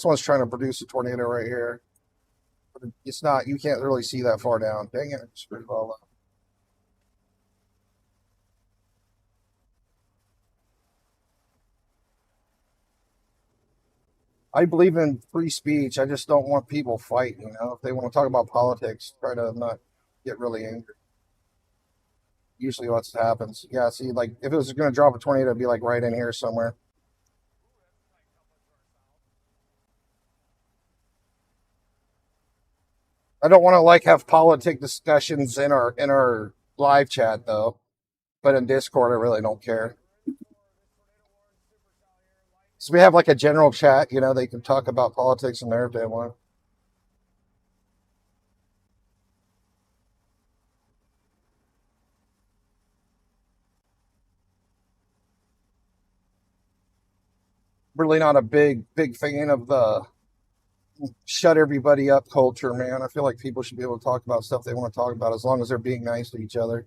Speaker 1: one's trying to produce a tornado right here. But it's not, you can't really see that far down. Dang it, screwed it all up. I believe in free speech. I just don't want people fighting, you know. If they want to talk about politics, try to not get really angry. Usually what happens. Yeah, see, like, if it was going to drop a tornado, it'd be like right in here somewhere. I don't want to like have politic discussions in our live chat though, but in Discord, I really don't care. So we have like a general chat, you know, they can talk about politics in there if they want. Really not a big fan of the shut everybody up culture, man. I feel like people should be able to talk about stuff they want to talk about as long as they're being nice to each other.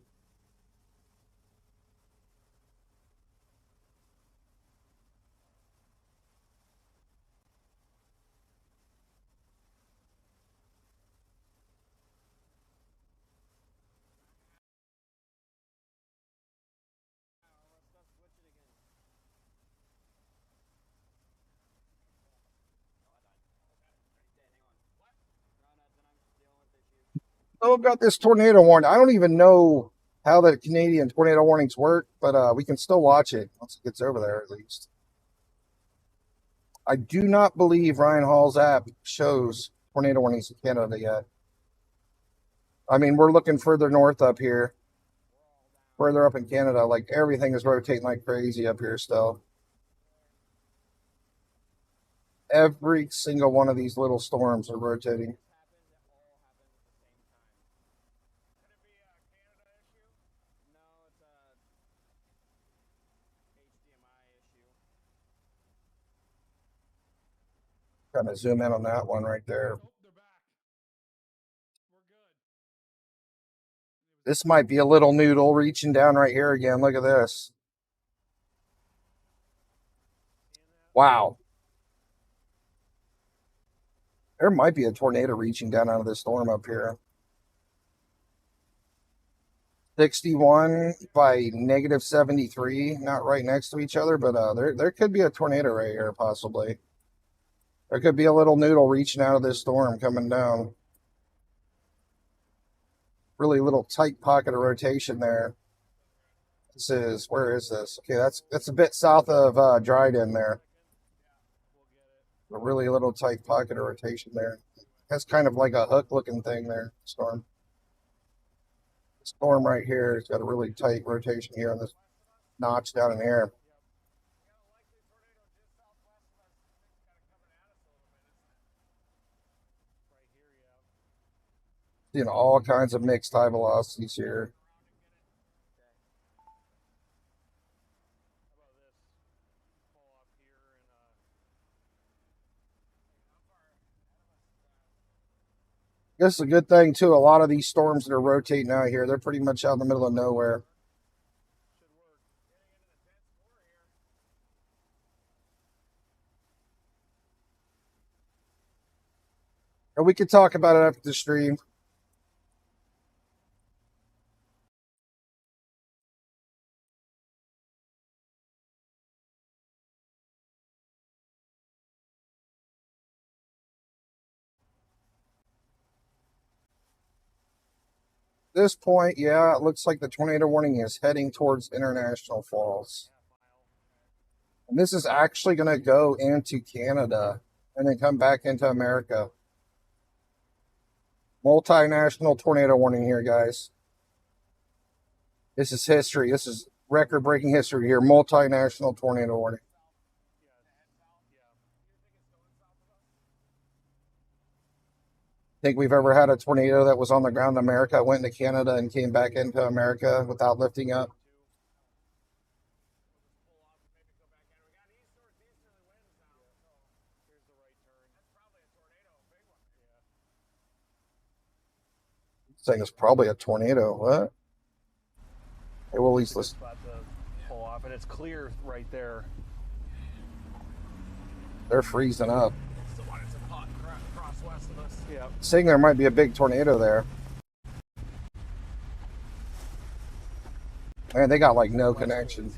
Speaker 1: Oh, got this tornado warning. I don't even know how the Canadian tornado warnings work, but we can still watch it once it gets over there at least. I do not believe Ryan Hall's app shows tornado warnings in Canada yet. I mean, we're looking further north up here. further up in Canada, like everything is rotating like crazy up here still. Every single one of these little storms are rotating. Kind of zoom in on that one right there.
Speaker 8: Oh, they're back. We're good.
Speaker 1: This might be a little noodle reaching down right here again. Look at this. Wow. There might be a tornado reaching down out of this storm up here. 61 by negative 73, not right next to each other, but there could be a tornado right here, possibly. There could be a little noodle reaching out of this storm coming down. Really little tight pocket of rotation there. This is, where is this? Okay, that's a bit south of Dryden there. A really little tight pocket of rotation there. That's kind of like a hook looking thing there, storm. Storm right here, it's got a really tight rotation here on this notch down in here. Seeing all kinds of mixed high velocities here. I guess a good thing too, a lot of these storms that are rotating out here, they're pretty much out in the middle of nowhere. And we could talk about it after the stream. At this point, yeah, it looks like the tornado warning is heading towards International Falls. And this is actually going to go into Canada and then come back into America. Multinational tornado warning here, guys. This is history. This is record-breaking history here. Multinational tornado warning. Think we've ever had a tornado that was on the ground in America, went into Canada, and came back into America without lifting up? Saying it's probably a tornado. What? Hey, well, at least let's
Speaker 9: pull off, and it's clear right there.
Speaker 1: They're freezing up.
Speaker 9: It's the one that's hot across west of us. Yeah.
Speaker 1: Saying there might be a big tornado there. Man, they got like no connection.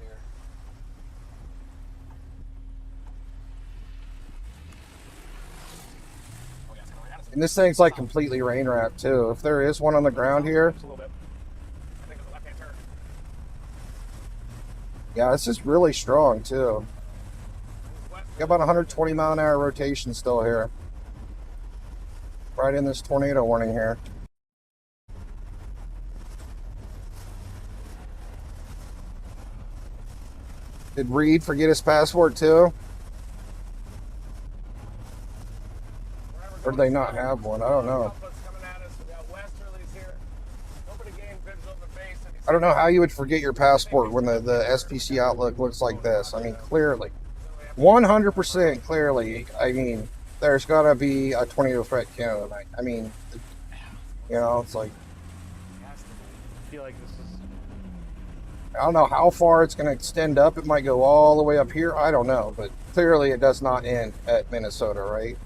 Speaker 1: And this thing's like completely rain wrapped too. If there is one on the ground here. Yeah, this is really strong too. Got about 120 mile an hour rotation still here. Right in this tornado warning here. Did Reed forget his passport too? Or do they not have one? I don't know. I don't know how you would forget your passport when the SPC outlook looks like this. I mean, clearly. 100% clearly. I mean, there's got to be a tornado threat in Canada tonight. I mean, you know, it's like...
Speaker 9: I feel like this is...
Speaker 1: I don't know how far it's going to extend up. It might go all the way up here. I don't know. But clearly it does not end at Minnesota, right?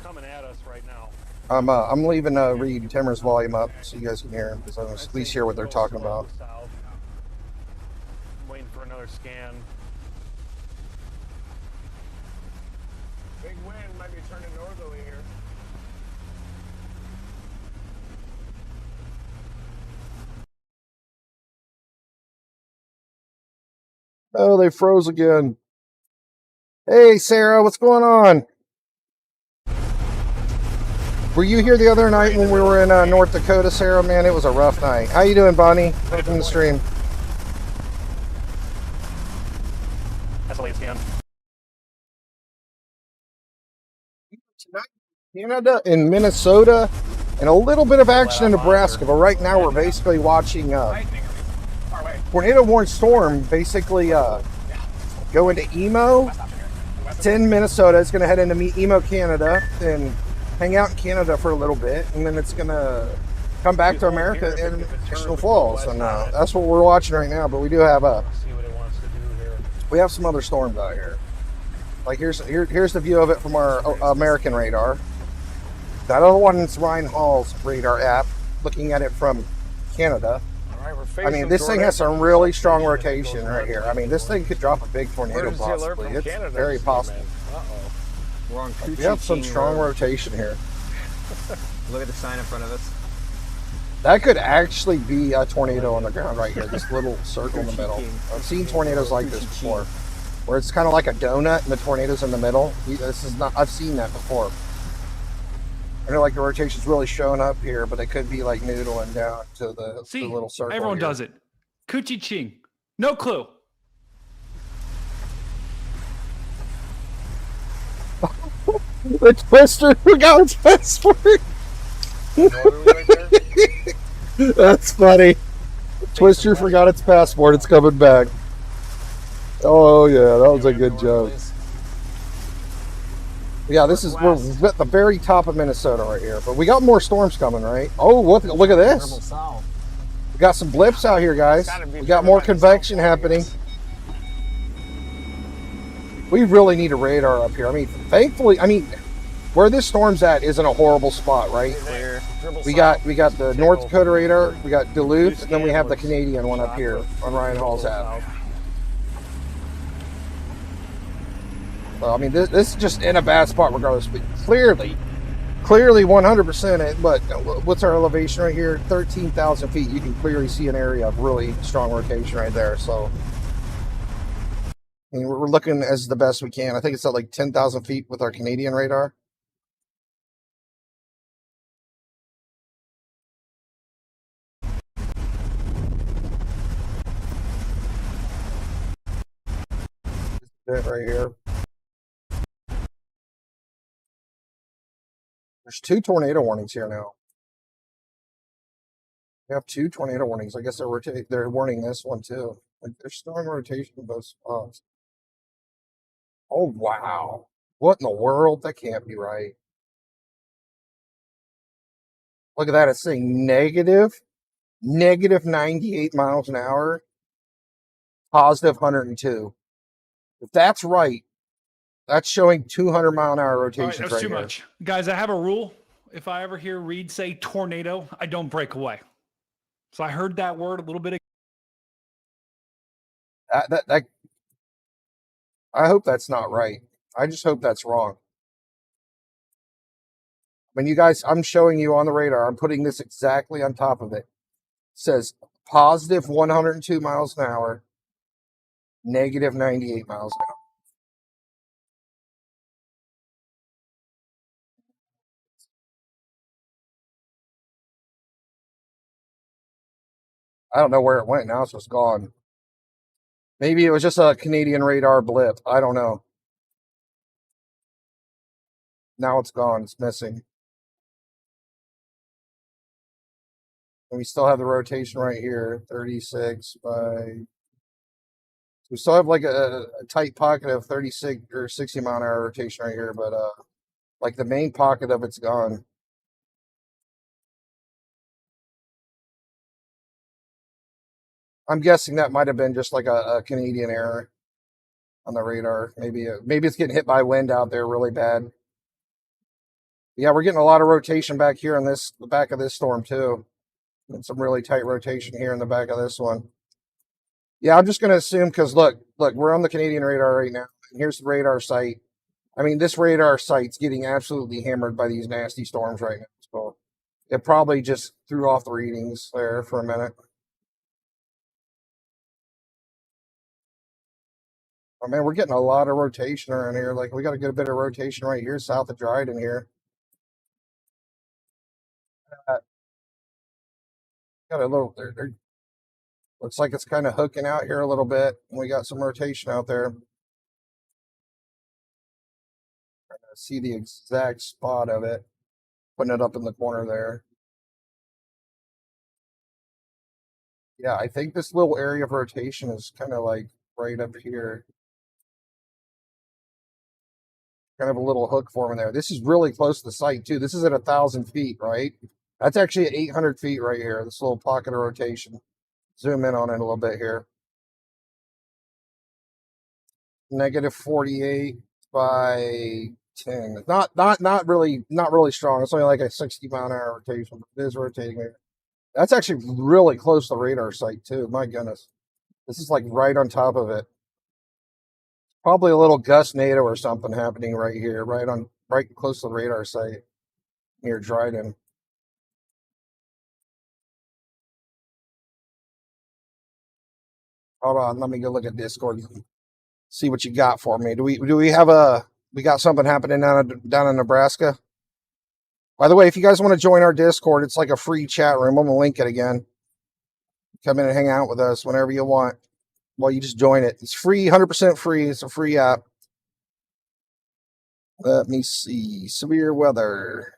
Speaker 9: Coming at us right now.
Speaker 1: I'm leaving Reed Timmer's volume up so you guys can hear him, because I want to at least hear what they're talking about.
Speaker 9: I'm waiting for another scan. Big wind might be turning northerly here.
Speaker 1: Oh, they froze again. Hey, Sarah, what's going on? Were you here the other night when we were in North Dakota, Sarah? Man, it was a rough night. How you doing, Bonnie? Welcome to the stream.
Speaker 10: That's all you can.
Speaker 1: Tonight, Canada and Minnesota, and a little bit of action in Nebraska. But right now, we're basically watching tornado warning storm basically go into Emo. It's in Minnesota. It's going to head into Emo, Canada, and hang out in Canada for a little bit, and then it's going to come back to America in National Falls. And that's what we're watching right now. But we do have we have some other storms out here. Like here's the view of it from our American radar. That other one's Ryan Hall's radar app, looking at it from Canada. I mean, this thing has some really strong rotation right here. I mean, this thing could drop a big tornado possibly. It's very possible.
Speaker 2: We're on
Speaker 1: We have some strong rotation here.
Speaker 2: Look at the sign in front of us.
Speaker 1: That could actually be a tornado on the ground right here. This little circle in the middle. I've seen tornadoes like this before, where it's kind of like a donut and the tornado's in the middle. This is not. I've seen that before. I know, like the rotation's really showing up here, but it could be like noodling down to the little circle.
Speaker 8: Everyone does it. Coochie Ching. No clue.
Speaker 1: The Twister forgot its password. That's funny. Twister forgot its passport. It's coming back. Oh yeah, that was a good joke. Yeah, we're at the very top of Minnesota right here, but we got more storms coming, right? Oh, look at this. We got some blips out here, guys. We got more convection happening. We really need a radar up here. I mean, thankfully, where this storm's at isn't a horrible spot, right? We got the North Dakota radar, we got Duluth, and then we have the Canadian one up here on Ryan Hall's app. So, I mean, this is just in a bad spot regardless, but clearly 100% it. But what's our elevation right here? 13,000 feet. You can clearly see an area of really strong rotation right there. So, I mean, we're looking as the best we can. I think it's at like 10,000 feet with our Canadian radar. This is it right here. There's 2 tornado warnings here now. We have 2 tornado warnings. I guess they're warning this one too. Like, there's storm rotation in both spots. Oh wow! What in the world? That can't be right. Look at that. It's saying negative 98 miles an hour, positive 102. If that's right, that's showing 200 mile an hour rotations.
Speaker 8: All right, that's too much. Guys, I have a rule. If I ever hear Reed say tornado, I don't break away. So I heard that word a little bit.
Speaker 1: I hope that's not right. I just hope that's wrong. I mean, you guys, I'm showing you on the radar. I'm putting this exactly on top of it. It says positive 102 miles an hour, negative 98 miles an hour. I don't know where it went now. It's just gone. Maybe it was just a Canadian radar blip. I don't know. Now it's gone. It's missing. And we still have the rotation right here, 36 by... We still have like a tight pocket of 36 or 60 mile an hour rotation right here, but like the main pocket of it's gone. I'm guessing that might have been just like a Canadian error on the radar. Maybe it's getting hit by wind out there really bad. Yeah, we're getting a lot of rotation back here on the back of this storm too. And some really tight rotation here in the back of this one. Yeah, I'm just going to assume because look, we're on the Canadian radar right now. And here's the radar site. I mean, this radar site's getting absolutely hammered by these nasty storms right now. So it probably just threw off the readings there for a minute. Oh man, we're getting a lot of rotation around here. Like we got to get a bit of rotation right here south of Dryden here. Got a little there. Looks like it's kind of hooking out here a little bit. We got some rotation out there. See the exact spot of it. Putting it up in the corner there. Yeah, I think this little area of rotation is kind of like right up here. Kind of a little hook forming there. This is really close to the site too. This is at 1,000 feet, right? That's actually at 800 feet right here. This little pocket of rotation. Zoom in on it a little bit here. Negative 48 by 10. Not really strong. It's only like a 60-mile-an-hour rotation, but it is rotating there. That's actually really close to the radar site too. My goodness. This is like right on top of it. Probably a little gust NATO or something happening right here, right close to the radar site near Dryden. Hold on, let me go look at Discord. See what you got for me. Do we have we got something happening down in Nebraska? By the way, if you guys want to join our Discord, it's like a free chat room. I'm gonna link it again. Come in and hang out with us whenever you want. Well, you just join it. It's free, 100% free. It's a free app. Let me see. Severe weather.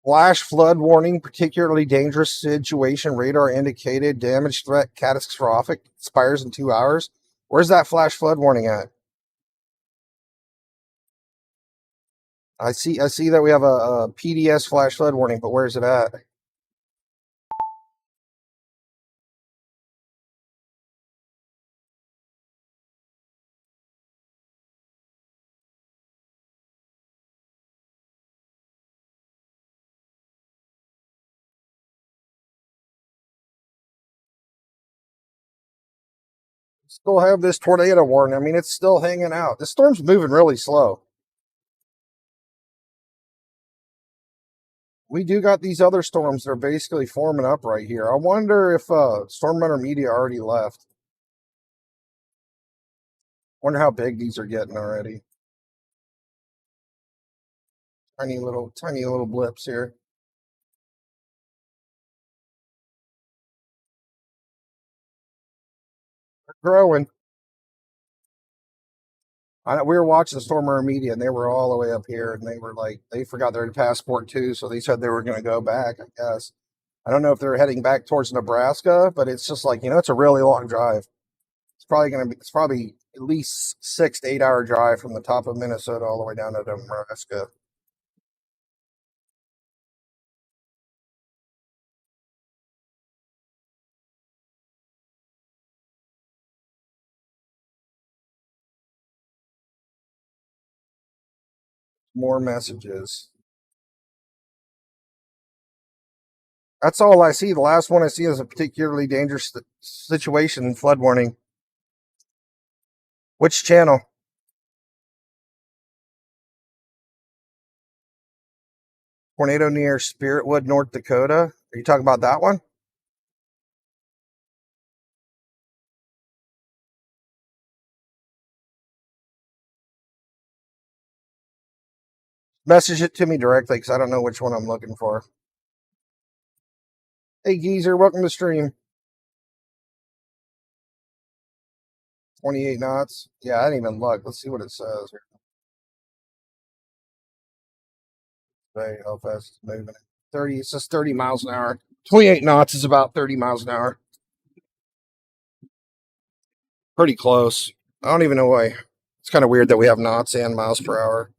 Speaker 1: Flash flood warning, particularly dangerous situation, radar indicated, damage threat catastrophic, expires in 2 hours. Where's that flash flood warning at? I see that we have a PDS flash flood warning, but where's it at? Still have this tornado warning. I mean, it's still hanging out. The storm's moving really slow. We do got these other storms that are basically forming up right here. I wonder if Storm Runner Media already left. Wonder how big these are getting already. Tiny little blips here. They're growing. We were watching the Storm Runner Media, and they were all the way up here, and they were like, they forgot their passport too, so they said they were going to go back, I guess. I don't know if they're heading back towards Nebraska, but it's just like, it's a really long drive. It's probably at least 6 to 8 hour drive from the top of Minnesota all the way down to Nebraska. More messages. That's all I see. The last one I see is a particularly dangerous situation flood warning. Which channel? Tornado near Spiritwood, North Dakota. Are you talking about that one? Message it to me directly because I don't know which one I'm looking for. Hey, Geezer, welcome to the stream. 28 knots. Yeah, I didn't even look. Let's see what it says here. How fast it's moving. 30. It says 30 miles an hour. 28 knots is about 30 miles an hour. Pretty close. I don't even know why. It's kind of weird that we have knots and miles per hour.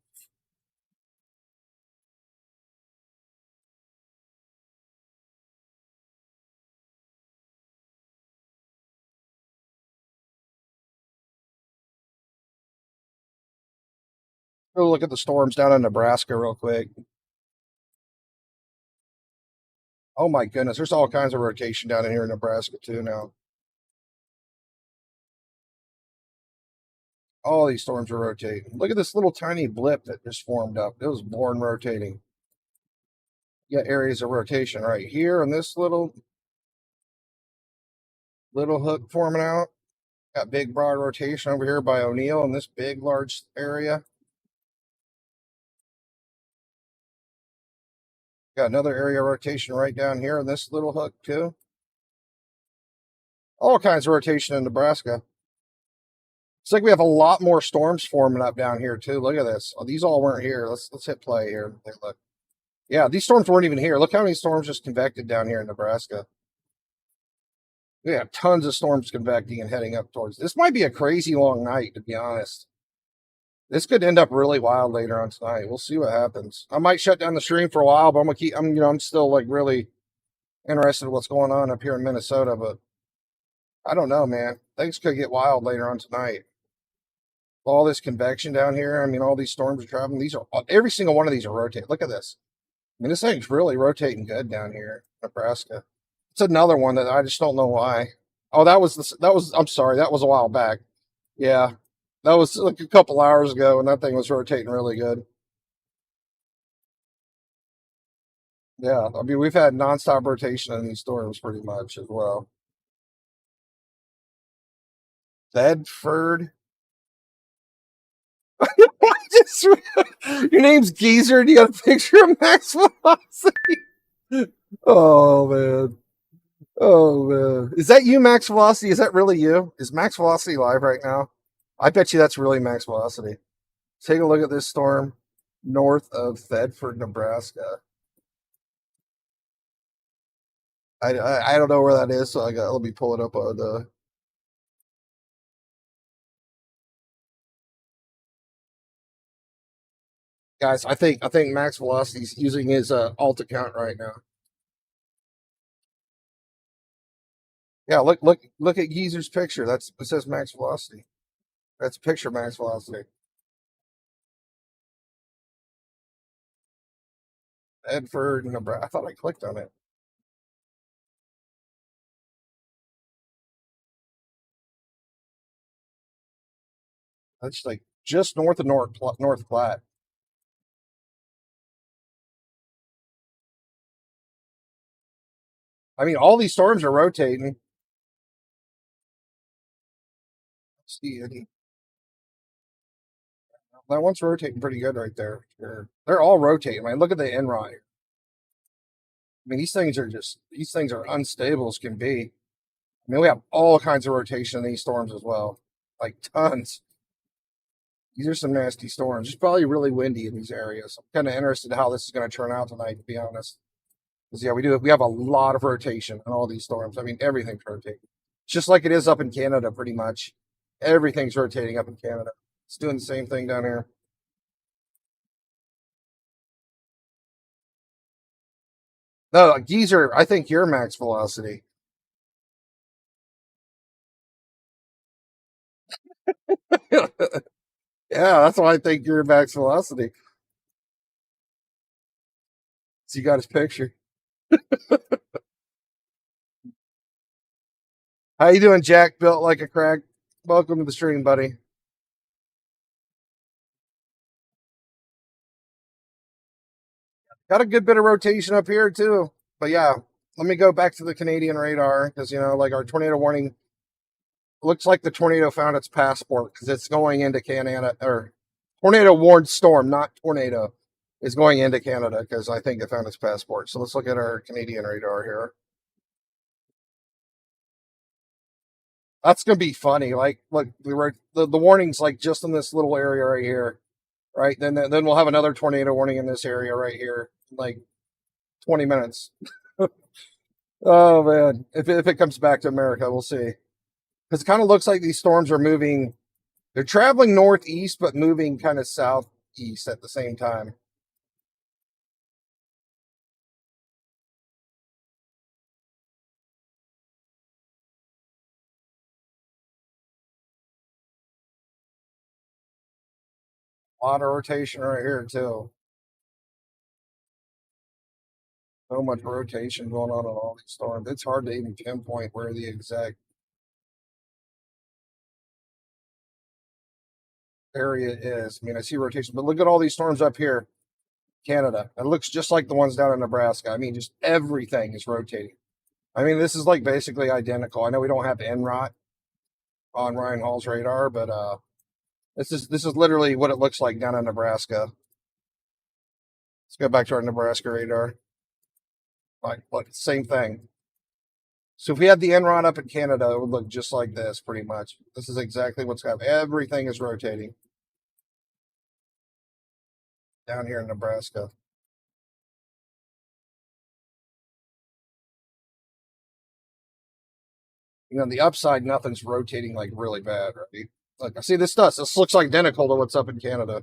Speaker 1: Go look at the storms down in Nebraska real quick. Oh my goodness, there's all kinds of rotation down in here in Nebraska too now. All these storms are rotating. Look at this little tiny blip that just formed up. It was born rotating. You got areas of rotation right here, and this little hook forming out. Got big broad rotation over here by O'Neill in this big large area. Got another area rotation right down here in this little hook too. All kinds of rotation in Nebraska. It's like we have a lot more storms forming up down here too. Look at this. Oh, these all weren't here. Let's hit play here. Take a look. Yeah, these storms weren't even here. Look how many storms just convected down here in Nebraska. We have tons of storms convecting and heading up towards. This might be a crazy long night, to be honest. This could end up really wild later on tonight. We'll see what happens. I might shut down the stream for a while, but I'm gonna keep. I'm still like really interested in what's going on up here in Minnesota. But I don't know, man. Things could get wild later on tonight. All this convection down here. I mean, all these storms are traveling. These are every single one of these are rotating. Look at this. I mean, this thing's really rotating good down here, in Nebraska. It's another one that I just don't know why. Oh, that was. I'm sorry. That was a while back. Yeah, that was like a couple hours ago, and that thing was rotating really good. Yeah, I mean, we've had nonstop rotation in these storms pretty much as well. Bedford. Your name's Geezer, and you got a picture of Max Velocity. Oh man. Oh man. Is that you, Max Velocity? Is that really you? Is Max Velocity live right now? I bet you that's really Max Velocity. Take a look at this storm north of Bedford, Nebraska. I don't know where that is, so let me pull it up on the. Guys, I think Max Velocity's using his alt account right now. Yeah, look at Geezer's picture. It says Max Velocity. That's a picture of Max Velocity. Bedford, Nebraska. I thought I clicked on it. That's like just north of North Platte. I mean, all these storms are rotating. Let's see any. That one's rotating pretty good right there. Sure. They're all rotating, man. Look at the NROT. I mean, these things are unstable as can be. I mean, we have all kinds of rotation in these storms as well, like tons. These are some nasty storms. It's probably really windy in these areas. I'm kind of interested in how this is going to turn out tonight, to be honest. Because yeah, we have a lot of rotation in all these storms. I mean, everything's rotating. It's just like it is up in Canada, pretty much. Everything's rotating up in Canada. It's doing the same thing down here. No, Geezer, I think you're Max Velocity. Yeah, that's why I think you're Max Velocity. So you got his picture. How you doing, Jack? Built like a crack. Welcome to the stream, buddy. Got a good bit of rotation up here too. But yeah, let me go back to the Canadian radar because like our tornado warning looks like the tornado found its passport because it's going into Canada, or tornado warned storm, not tornado, is going into Canada because I think it found its passport. So let's look at our Canadian radar here. That's gonna be funny. Like, look, the warning's like just in this little area right here, right? Then we'll have another tornado warning in this area right here, like 20 minutes. Oh man, if it comes back to America, we'll see. Because it kind of looks like these storms are moving. They're traveling northeast, but moving kind of southeast at the same time. A lot of rotation right here too. So much rotation going on in all these storms. It's hard to even pinpoint where the exact area is. I mean, I see rotation, but look at all these storms up here, Canada. It looks just like the ones down in Nebraska. I mean, just everything is rotating. I mean, this is like basically identical. I know we don't have NROT, on Ryan Hall's radar, but this is literally what it looks like down in Nebraska. Let's go back to our Nebraska radar. Like, look, same thing. So if we had the Enron up in Canada, it would look just like this, pretty much. This is exactly what's happening. Everything is rotating down here in Nebraska. You know, on the upside, nothing's rotating like really bad, right? Look, I see this does. This looks identical to what's up in Canada.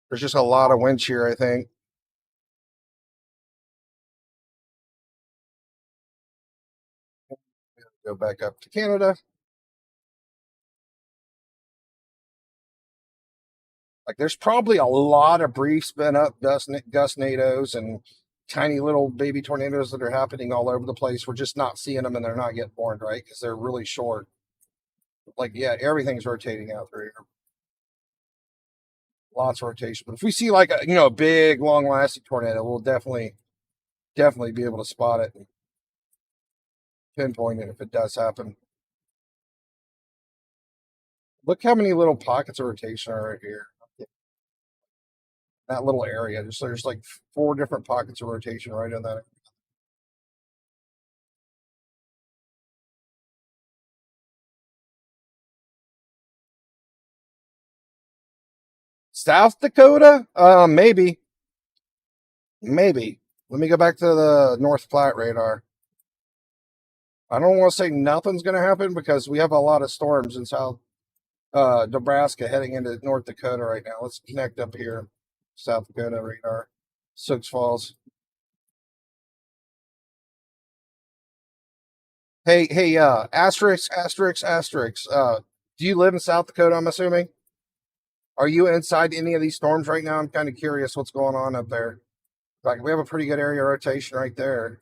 Speaker 1: There's just a lot of wind shear, I think. Go back up to Canada. Like, there's probably a lot of brief spin up gust nados and tiny little baby tornadoes that are happening all over the place. We're just not seeing them, and they're not getting formed, right? Because they're really short. Like, yeah, everything's rotating out through here. Lots of rotation. But if we see like a big, long lasting tornado, we'll definitely be able to spot it and pinpoint it if it does happen. Look how many little pockets of rotation are right here. That little area. There's like 4 different pockets of rotation right in that. South Dakota? Maybe. Maybe. Let me go back to the North Platte radar. I don't want to say nothing's going to happen because we have a lot of storms in South Nebraska heading into North Dakota right now. Let's connect up here. South Dakota radar. Sioux Falls. Hey, asterisk. Do you live in South Dakota, I'm assuming? Are you inside any of these storms right now? I'm kind of curious what's going on up there. Like, we have a pretty good area rotation right there.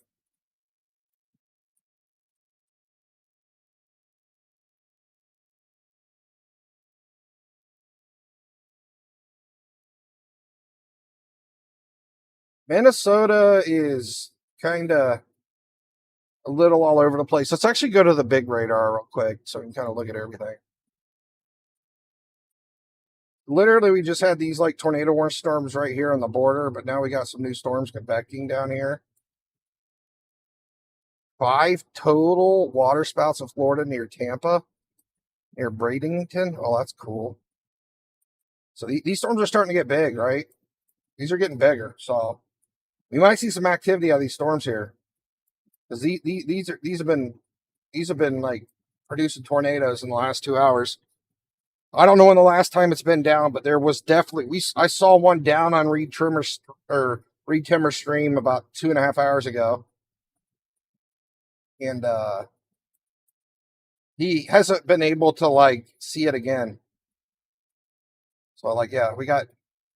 Speaker 1: Minnesota is kind of a little all over the place. Let's actually go to the big radar real quick so we can kind of look at everything. Literally, we just had these like tornado warning storms right here on the border, but now we got some new storms convecting down here. 5 total water spouts in Florida near Tampa, near Bradenton. Oh, that's cool. So these storms are starting to get big, right? These are getting bigger. So we might see some activity out of these storms here. Because these have been like producing tornadoes in the last 2 hours. I don't know when the last time it's been down, but there was definitely I saw one down on Reed Timmer Stream about 2.5 hours ago, and he hasn't been able to like see it again. So like, yeah, we got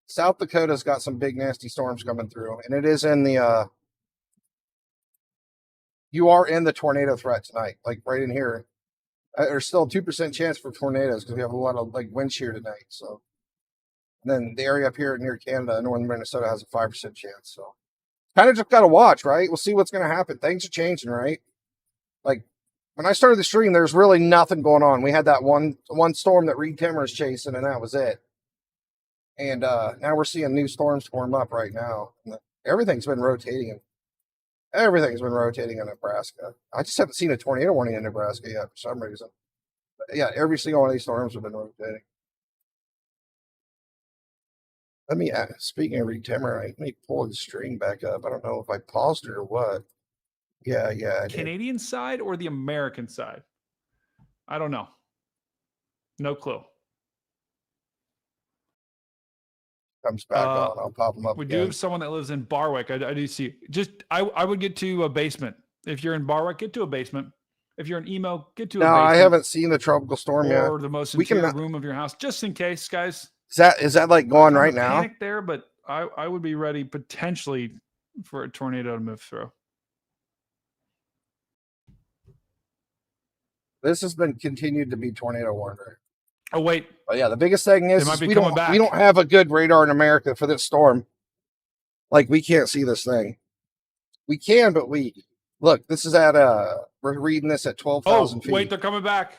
Speaker 1: South Dakota's got some big nasty storms coming through, and it is in the you are in the tornado threat tonight, like right in here. There's still a 2% chance for tornadoes because we have a lot of like wind shear tonight. So, and then the area up here near Canada, northern Minnesota, has a 5% chance. So, kind of just got to watch, right? We'll see what's going to happen. Things are changing, right? Like when I started the stream, there's really nothing going on. We had that one storm that Reed Timmer is chasing, and that was it. And now we're seeing new storms form up right now. Everything's been rotating. Everything's been rotating in Nebraska. I just haven't seen a tornado warning in Nebraska yet for some reason. But yeah, every single one of these storms have been rotating. Let me, speaking of Reed Timmer, let me pull the stream back up. I don't know if I paused it or what. Yeah, I
Speaker 8: Canadian side or the American side? I don't know. No clue.
Speaker 1: Comes back on. I'll pop them up.
Speaker 8: We
Speaker 1: again.
Speaker 8: do have someone that lives in Barwick. I do see. I would get to a basement. If you're in Barwick, get to a basement. If you're in Emo, get to a basement.
Speaker 1: No, I haven't seen the tropical storm yet.
Speaker 8: Or the most interior room of your house, just in case, guys.
Speaker 1: Is that like going right now?
Speaker 8: Panic there, but I would be ready potentially for a tornado to move through.
Speaker 1: This has been continued to be tornado warner.
Speaker 8: Oh wait.
Speaker 1: Oh yeah, the biggest thing is we don't have a good radar in America for this storm. Like we can't see this thing. We can, but look. This is at We're reading this at 12,000 feet.
Speaker 8: Wait, they're coming back.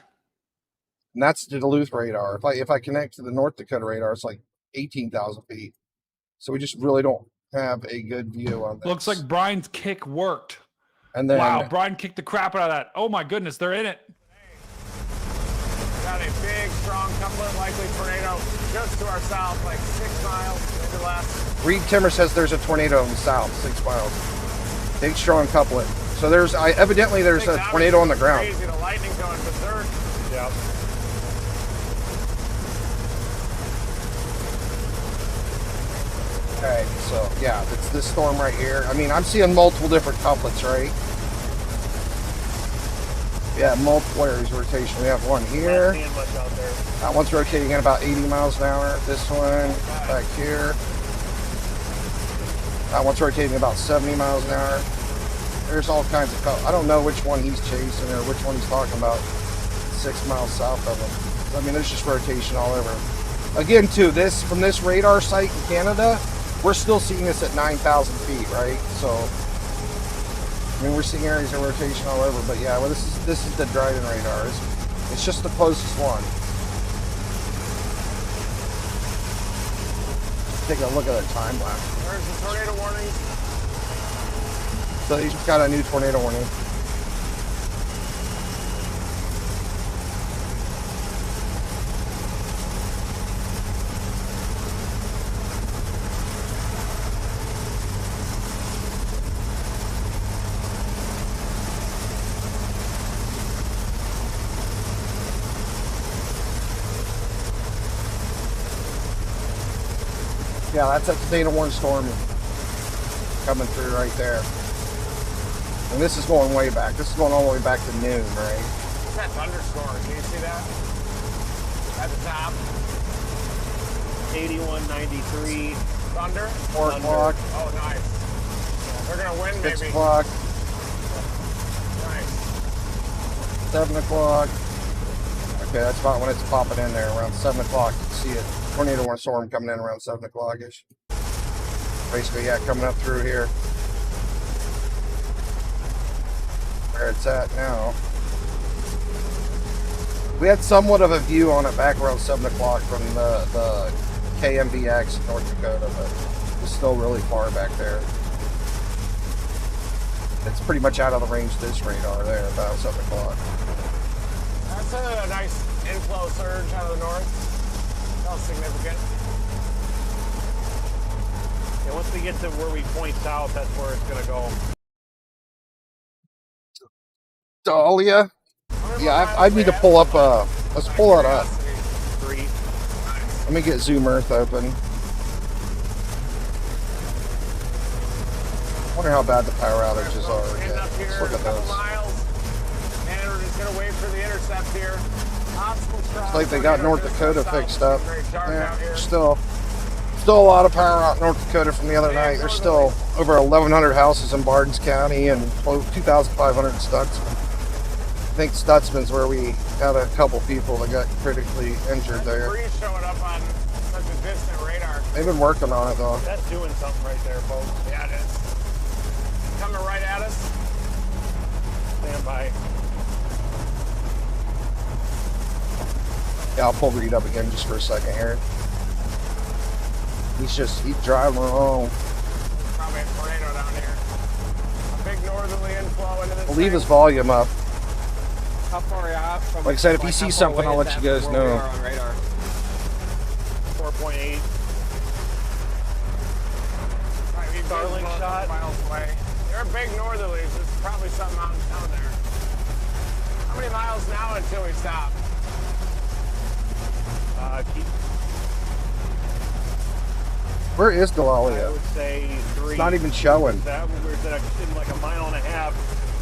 Speaker 1: And that's the Duluth radar. If I connect to the North Dakota radar, it's like 18,000 feet. So we just really don't have a good view on this.
Speaker 8: Looks like Brian's kick worked.
Speaker 1: And then,
Speaker 8: wow, Brian kicked the crap out of that. Oh my goodness, they're in it.
Speaker 9: Got a big, strong couplet, likely tornado just to our south, like 6 miles, maybe less.
Speaker 1: Reed Timmer says there's a tornado in the south, 6 miles. Big, strong couplet. So there's evidently there's a tornado on the ground.
Speaker 9: Crazy, the lightning going berserk.
Speaker 10: Yeah.
Speaker 1: Okay, so yeah, it's this storm right here. I mean, I'm seeing multiple different couplets, right? Yeah, multiple areas of rotation. We have one here.
Speaker 10: Not seeing much out there.
Speaker 1: That one's rotating at about 80 miles an hour. This one back here. That one's rotating about 70 miles an hour. There's all kinds of I don't know which one he's chasing or which one he's talking about 6 miles south of him. I mean, there's just rotation all over. Again, too, from this radar site in Canada, we're still seeing this at 9,000 feet, right? So, I mean, we're seeing areas of rotation all over. But yeah, well, this is the Dryden radar. It's just the closest one. Take a look at the time lapse.
Speaker 9: There's the tornado warning.
Speaker 1: So he's got a new tornado warning. Yeah, that's that tornado warning storm coming through right there. And this is going way back. This is going all the way back to noon, right?
Speaker 9: That thunderstorm, can you see that? At the top.
Speaker 10: 8193.
Speaker 9: Thunder?
Speaker 1: 4 o'clock.
Speaker 9: Oh, nice. They're going to win,
Speaker 1: 6
Speaker 9: maybe.
Speaker 1: o'clock.
Speaker 9: Nice.
Speaker 1: 7 o'clock. Okay, that's about when it's popping in there, around 7 o'clock. You can see it. Tornado warning storm coming in around 7 o'clock-ish. Basically, yeah, coming up through here. Where it's at now. We had somewhat of a view on it back around 7 o'clock from the KMVX in North Dakota, but it's still really far back there. It's pretty much out of the range of this radar there, about 7 o'clock.
Speaker 9: That's a nice inflow surge out of the north. How significant.
Speaker 10: Yeah, once we get to where we point south, that's where it's going to go.
Speaker 1: Dahlia? Yeah, I need to pull up, let's pull it up. Let me get Zoom Earth open. I wonder how bad the power outages are. Yeah, let's look at those.
Speaker 9: And we're just going to wait for the intercept here.
Speaker 1: It's like they got North Dakota fixed up. Yeah, still a lot of power out in North Dakota from the other night. There's still over 1,100 houses in Bardens County and 2,500 in Stutzman. I think Stutzman's where we had a couple people that got critically injured there.
Speaker 9: Showing up on such a distant radar.
Speaker 1: They've been working on it though.
Speaker 10: That's doing something right there, folks.
Speaker 9: Yeah, it is. Coming right at us.
Speaker 10: Stand by.
Speaker 1: Yeah, I'll pull Reed up again just for a second here. He's driving along.
Speaker 9: Probably a tornado down here. A big northerly inflow into this.
Speaker 1: I'll leave his volume up.
Speaker 2: How far are you out from?
Speaker 1: Like I said, if you see something, I'll let you guys know.
Speaker 10: 4.8.
Speaker 9: Starling shot. Miles away. They're big northerlies. There's probably something out down there. How many miles now until we stop?
Speaker 1: Where is Dahlia?
Speaker 10: I would say 3.
Speaker 1: It's not even showing.
Speaker 10: That we're in like a mile and a half.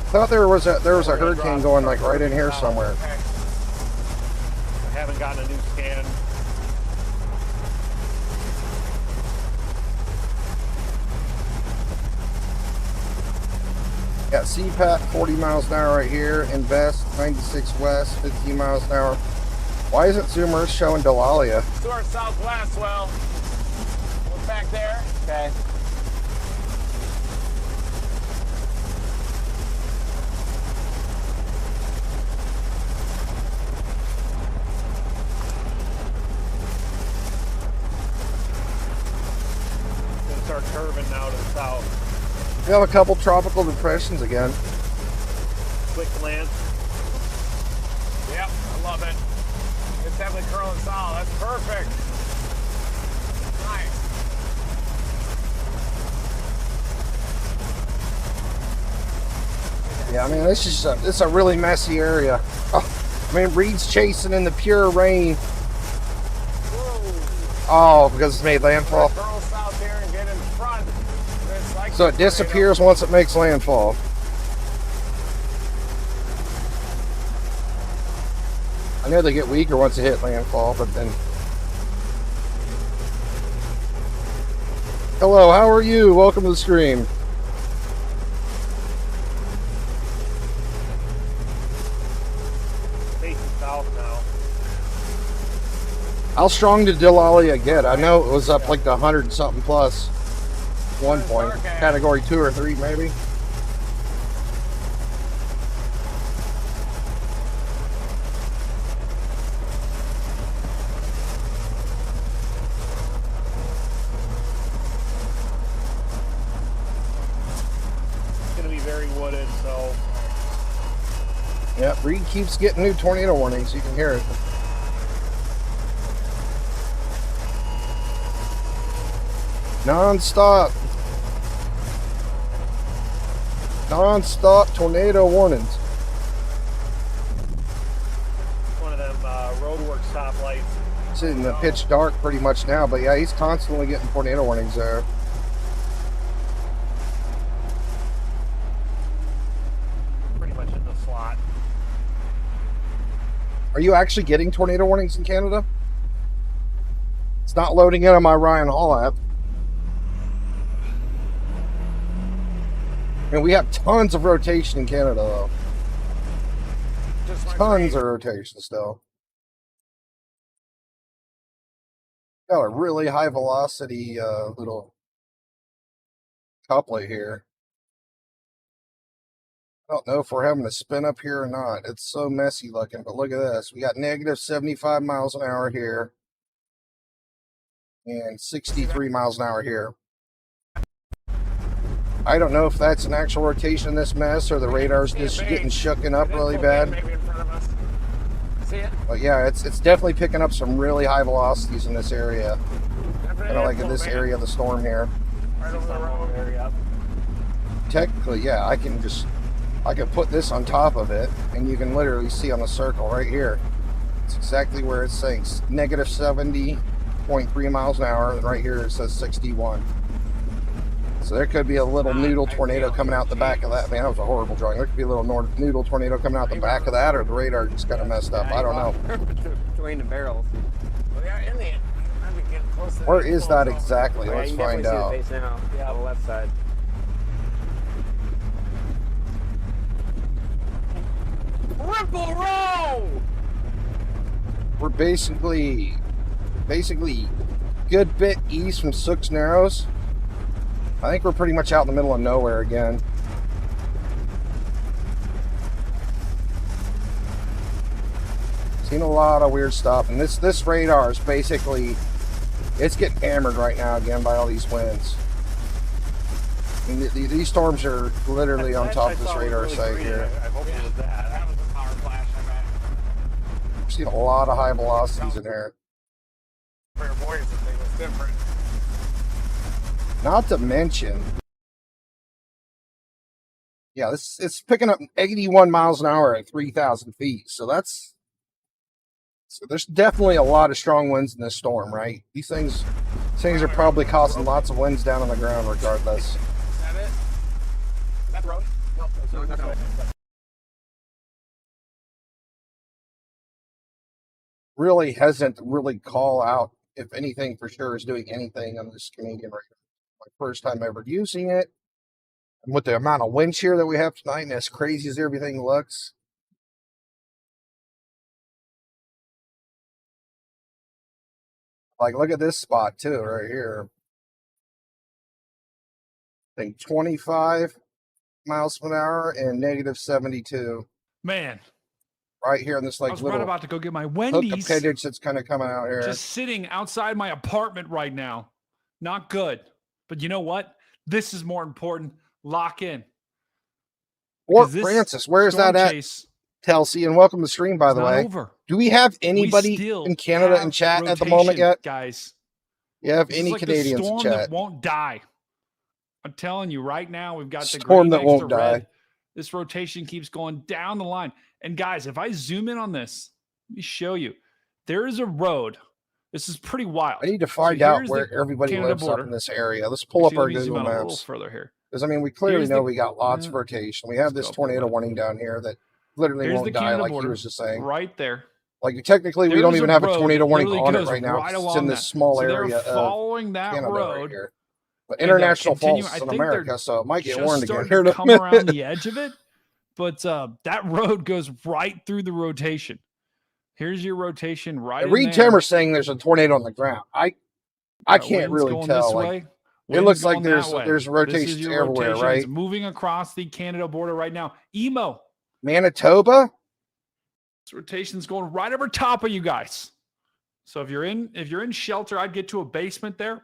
Speaker 1: I thought there was a hurricane going like right in here somewhere.
Speaker 9: Okay.
Speaker 10: I haven't gotten a new scan.
Speaker 1: Got CPAT 40 miles an hour right here. Invest 96 west, 15 miles an hour. Why isn't Zoom Earth showing Dahlia?
Speaker 9: To our southwest, well, look back there.
Speaker 2: Okay.
Speaker 10: start curving now to the south.
Speaker 1: We have a couple tropical depressions again.
Speaker 10: Quick glance.
Speaker 9: Yep, I love it. It's definitely curling solid. That's perfect. Nice.
Speaker 1: Yeah, I mean, it's a really messy area. Oh, I mean, Reed's chasing in the pure rain. Oh, because it's made landfall.
Speaker 9: Curl south here and get in front. It's like
Speaker 1: So it disappears once it makes landfall. I know they get weaker once they hit landfall, but then... Hello, how are you? Welcome to the stream.
Speaker 10: Facing south now.
Speaker 1: How strong did Dillalia get? I know it was up like the 100 something plus. 1 point. Category 2 or 3 maybe.
Speaker 10: It's going to be very wooded, so...
Speaker 1: Yep, Reed keeps getting new tornado warnings. You can hear it. Non-stop. Non-stop tornado warnings.
Speaker 10: One of them roadwork stoplights.
Speaker 1: It's in the pitch dark pretty much now, but yeah, he's constantly getting tornado warnings there.
Speaker 10: Pretty much in the slot.
Speaker 1: Are you actually getting tornado warnings in Canada? It's not loading in on my Ryan Hall app. And we have tons of rotation in Canada, though. Tons of rotation still. Got a really high velocity little couplet here. I don't know if we're having to spin up here or not. It's so messy looking, but look at this. We got negative 75 miles an hour here. And 63 miles an hour here. I don't know if that's an actual rotation in this mess or the radar's just getting shooken up really bad.
Speaker 9: Maybe in front of us. See it?
Speaker 1: But yeah, it's definitely picking up some really high velocities in this area. Kind of like in this area of the storm here.
Speaker 9: Right over the road.
Speaker 10: Area.
Speaker 1: Technically, yeah, I can put this on top of it, and you can literally see on the circle right here. It's exactly where it's saying negative 70.3 miles an hour, and right here it says 61. So there could be a little noodle tornado coming out the back of that. Man, that was a horrible drawing. There could be a little noodle tornado coming out the back of that, or the radar just kind of messed up. I don't know.
Speaker 2: Between the barrels.
Speaker 9: Well, yeah, in the end, I'm getting close to
Speaker 1: Where is that exactly?
Speaker 2: Yeah,
Speaker 1: Let's
Speaker 2: you can
Speaker 1: find
Speaker 2: definitely
Speaker 1: out.
Speaker 2: see the face now. Yeah, on the left side.
Speaker 9: Ripple roll!
Speaker 1: We're basically good bit east from Sook's Narrows. I think we're pretty much out in the middle of nowhere again. Seen a lot of weird stuff, and this radar is basically, it's getting hammered right now again by all these winds. I mean, these storms are literally on top of this radar site here.
Speaker 10: I hope it was that.
Speaker 9: That was a power flash, I bet.
Speaker 1: We're seeing a lot of high velocities in there.
Speaker 9: For your voice, the thing was different.
Speaker 1: Not to mention, yeah, it's picking up 81 miles an hour at 3,000 feet. So there's definitely a lot of strong winds in this storm, right? These things are probably causing lots of winds down on the ground regardless.
Speaker 9: Is that it? Is that the road? No, that's not it.
Speaker 1: Really hesitant to really call out if anything for sure is doing anything on this Canadian radar. My first time ever using it. And with the amount of wind shear that we have tonight, and as crazy as everything looks, like look at this spot too, right here. I think 25 miles per hour and negative 72.
Speaker 8: Man,
Speaker 1: Right here in this
Speaker 8: I
Speaker 1: like
Speaker 8: was
Speaker 1: little
Speaker 8: right about to go get my
Speaker 1: hook
Speaker 8: Wendy's.
Speaker 1: appendage that's kind of coming out here.
Speaker 8: Just sitting outside my apartment right now. Not good. But you know what? This is more important. Lock in.
Speaker 1: Fort Francis, where's that at? Telsey, and welcome to the stream, by the way.
Speaker 8: Over.
Speaker 1: Do we have anybody in Canada in chat at the moment yet?
Speaker 8: Guys.
Speaker 1: You have
Speaker 8: This
Speaker 1: any
Speaker 8: is like
Speaker 1: Canadians
Speaker 8: the storm
Speaker 1: in chat?
Speaker 8: that won't die. I'm telling you right now, we've got the
Speaker 1: storm
Speaker 8: green
Speaker 1: that
Speaker 8: next
Speaker 1: won't
Speaker 8: to
Speaker 1: die.
Speaker 8: red. This rotation keeps going down the line. And guys, if I zoom in on this, let me show you. There is a road. This is pretty wild.
Speaker 1: I need to find out where everybody
Speaker 8: Canada
Speaker 1: lives
Speaker 8: border.
Speaker 1: up in this area. Let's pull up our
Speaker 8: Let me zoom
Speaker 1: Google
Speaker 8: out a little
Speaker 1: Maps.
Speaker 8: further here.
Speaker 1: Because, I mean, we clearly
Speaker 8: Here's
Speaker 1: know
Speaker 8: the-
Speaker 1: we got lots of rotation. We have this tornado warning down here that literally
Speaker 8: Here's
Speaker 1: won't
Speaker 8: the
Speaker 1: die,
Speaker 8: Canada
Speaker 1: like
Speaker 8: border,
Speaker 1: he was just saying.
Speaker 8: right there.
Speaker 1: Like, technically, we
Speaker 8: There's
Speaker 1: don't even have a
Speaker 8: road
Speaker 1: tornado
Speaker 8: that
Speaker 1: warning
Speaker 8: literally
Speaker 1: on it
Speaker 8: goes
Speaker 1: right now.
Speaker 8: right
Speaker 1: It's
Speaker 8: along
Speaker 1: in this
Speaker 8: that.
Speaker 1: small
Speaker 8: So they're
Speaker 1: area of
Speaker 8: following that
Speaker 1: Canada
Speaker 8: road.
Speaker 1: right here. But
Speaker 8: And,
Speaker 1: International
Speaker 8: continue.
Speaker 1: Falls
Speaker 8: I
Speaker 1: in
Speaker 8: think they're
Speaker 1: America, so it might get
Speaker 8: just
Speaker 1: warned again
Speaker 8: starting
Speaker 1: here in
Speaker 8: to
Speaker 1: a
Speaker 8: come around
Speaker 1: minute.
Speaker 8: the edge of it. But that road goes right through the rotation. Here's your rotation right in
Speaker 1: Reed
Speaker 8: there.
Speaker 1: Timmer's saying there's a tornado on the ground. I can't
Speaker 8: Wind's
Speaker 1: really
Speaker 8: going
Speaker 1: tell.
Speaker 8: this
Speaker 1: Like,
Speaker 8: way.
Speaker 1: it
Speaker 8: Wind's
Speaker 1: looks like
Speaker 8: going that way.
Speaker 1: there's
Speaker 8: This is
Speaker 1: rotations
Speaker 8: your
Speaker 1: everywhere,
Speaker 8: rotation.
Speaker 1: right?
Speaker 8: It's moving across the Canada border right now. Emo.
Speaker 1: Manitoba?
Speaker 8: This rotation's going right over top of you guys. So if you're in shelter, I'd get to a basement there.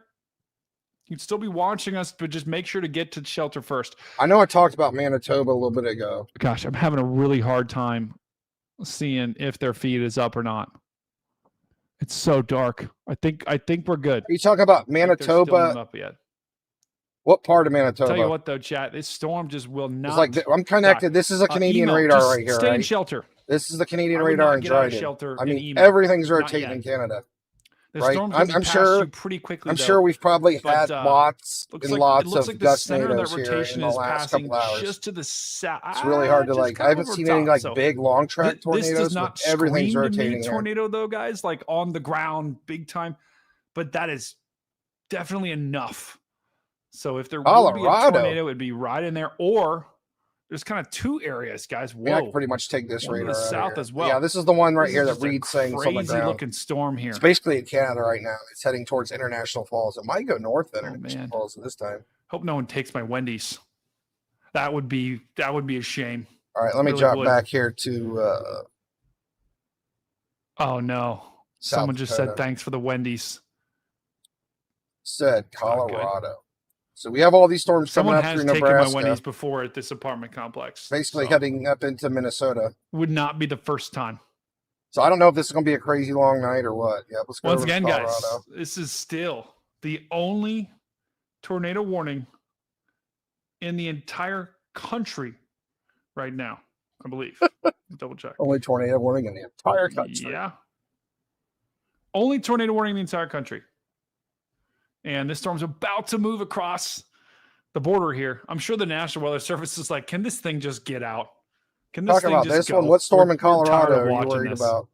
Speaker 8: You'd still be watching us, but just make sure to get to shelter first.
Speaker 1: I know I talked about Manitoba a little bit ago.
Speaker 8: Gosh, I'm having a really hard time seeing if their feed is up or not. It's so dark. I think we're good.
Speaker 1: Are you talking about
Speaker 8: I think they're still not
Speaker 1: Manitoba?
Speaker 8: up yet.
Speaker 1: What part of Manitoba?
Speaker 8: Tell you what though, chat, this storm just will not.
Speaker 1: It's like I'm connected.
Speaker 8: die.
Speaker 1: This is a Canadian
Speaker 8: Emo,
Speaker 1: radar
Speaker 8: just
Speaker 1: right here,
Speaker 8: stay in
Speaker 1: right?
Speaker 8: shelter.
Speaker 1: This is the Canadian
Speaker 8: I would
Speaker 1: radar
Speaker 8: not
Speaker 1: in
Speaker 8: get out of
Speaker 1: Dryden.
Speaker 8: shelter
Speaker 1: I
Speaker 8: in
Speaker 1: mean,
Speaker 8: Emo.
Speaker 1: everything's
Speaker 8: Not
Speaker 1: rotating
Speaker 8: yet.
Speaker 1: in Canada.
Speaker 8: The
Speaker 1: Right?
Speaker 8: storm's
Speaker 1: I'm
Speaker 8: gonna be past
Speaker 1: sure.
Speaker 8: you pretty quickly.
Speaker 1: I'm
Speaker 8: though.
Speaker 1: sure we've probably
Speaker 8: But,
Speaker 1: had lots
Speaker 8: looks
Speaker 1: and
Speaker 8: like,
Speaker 1: lots
Speaker 8: it looks
Speaker 1: of
Speaker 8: like the
Speaker 1: gust
Speaker 8: center of that
Speaker 1: tornadoes here
Speaker 8: rotation
Speaker 1: in the
Speaker 8: is
Speaker 1: last
Speaker 8: passing
Speaker 1: couple hours.
Speaker 8: just to the south.
Speaker 1: It's really hard to like. I haven't seen any like big long track tornadoes.
Speaker 8: This does not
Speaker 1: but everything's
Speaker 8: scream to me
Speaker 1: rotating here.
Speaker 8: tornado though, guys. Like on the ground, big time. But that is definitely enough. So if there would be a
Speaker 1: Colorado.
Speaker 8: tornado, it'd be right in there. Or there's kind of two areas, guys. Whoa.
Speaker 1: Yeah, I can pretty much take this
Speaker 8: One to
Speaker 1: radar
Speaker 8: the
Speaker 1: out of
Speaker 8: south
Speaker 1: here.
Speaker 8: as well.
Speaker 1: Yeah, this is the one right
Speaker 8: This
Speaker 1: here
Speaker 8: is
Speaker 1: that
Speaker 8: just a
Speaker 1: Reed's saying is on the
Speaker 8: crazy
Speaker 1: ground.
Speaker 8: looking storm here.
Speaker 1: It's basically in Canada right now. It's heading towards International Falls. It might go north of International
Speaker 8: man.
Speaker 1: Falls this time.
Speaker 8: Hope no one takes my Wendy's. That would be a shame.
Speaker 1: All right, let me
Speaker 8: Really
Speaker 1: drop
Speaker 8: would.
Speaker 1: back here to
Speaker 8: Oh no.
Speaker 1: South
Speaker 8: Someone just
Speaker 1: Dakota.
Speaker 8: said thanks for the Wendy's.
Speaker 1: said
Speaker 8: not good.
Speaker 1: Colorado. So we have all these storms
Speaker 8: Someone
Speaker 1: coming up
Speaker 8: has
Speaker 1: through
Speaker 8: taken my
Speaker 1: Nebraska,
Speaker 8: Wendy's before at this apartment complex.
Speaker 1: basically
Speaker 8: so
Speaker 1: heading up into Minnesota.
Speaker 8: would not be the first time.
Speaker 1: So I don't know if this is going to be a crazy long night or what. Yeah, let's go
Speaker 8: Once
Speaker 1: over to
Speaker 8: again, guys,
Speaker 1: Colorado.
Speaker 8: this is still the only tornado warning in the entire country right now, I believe. Double check.
Speaker 1: Only tornado warning in the entire country.
Speaker 8: Yeah. Only tornado warning in the entire country. And this storm's about to move across the border here. I'm sure the National Weather Service is like, can this thing just get out? Can this
Speaker 1: Talk
Speaker 8: thing
Speaker 1: about
Speaker 8: just
Speaker 1: this
Speaker 8: go?
Speaker 1: one. What storm in
Speaker 8: We're tired of
Speaker 1: Colorado are you
Speaker 8: watching
Speaker 1: worried
Speaker 8: this.
Speaker 1: about?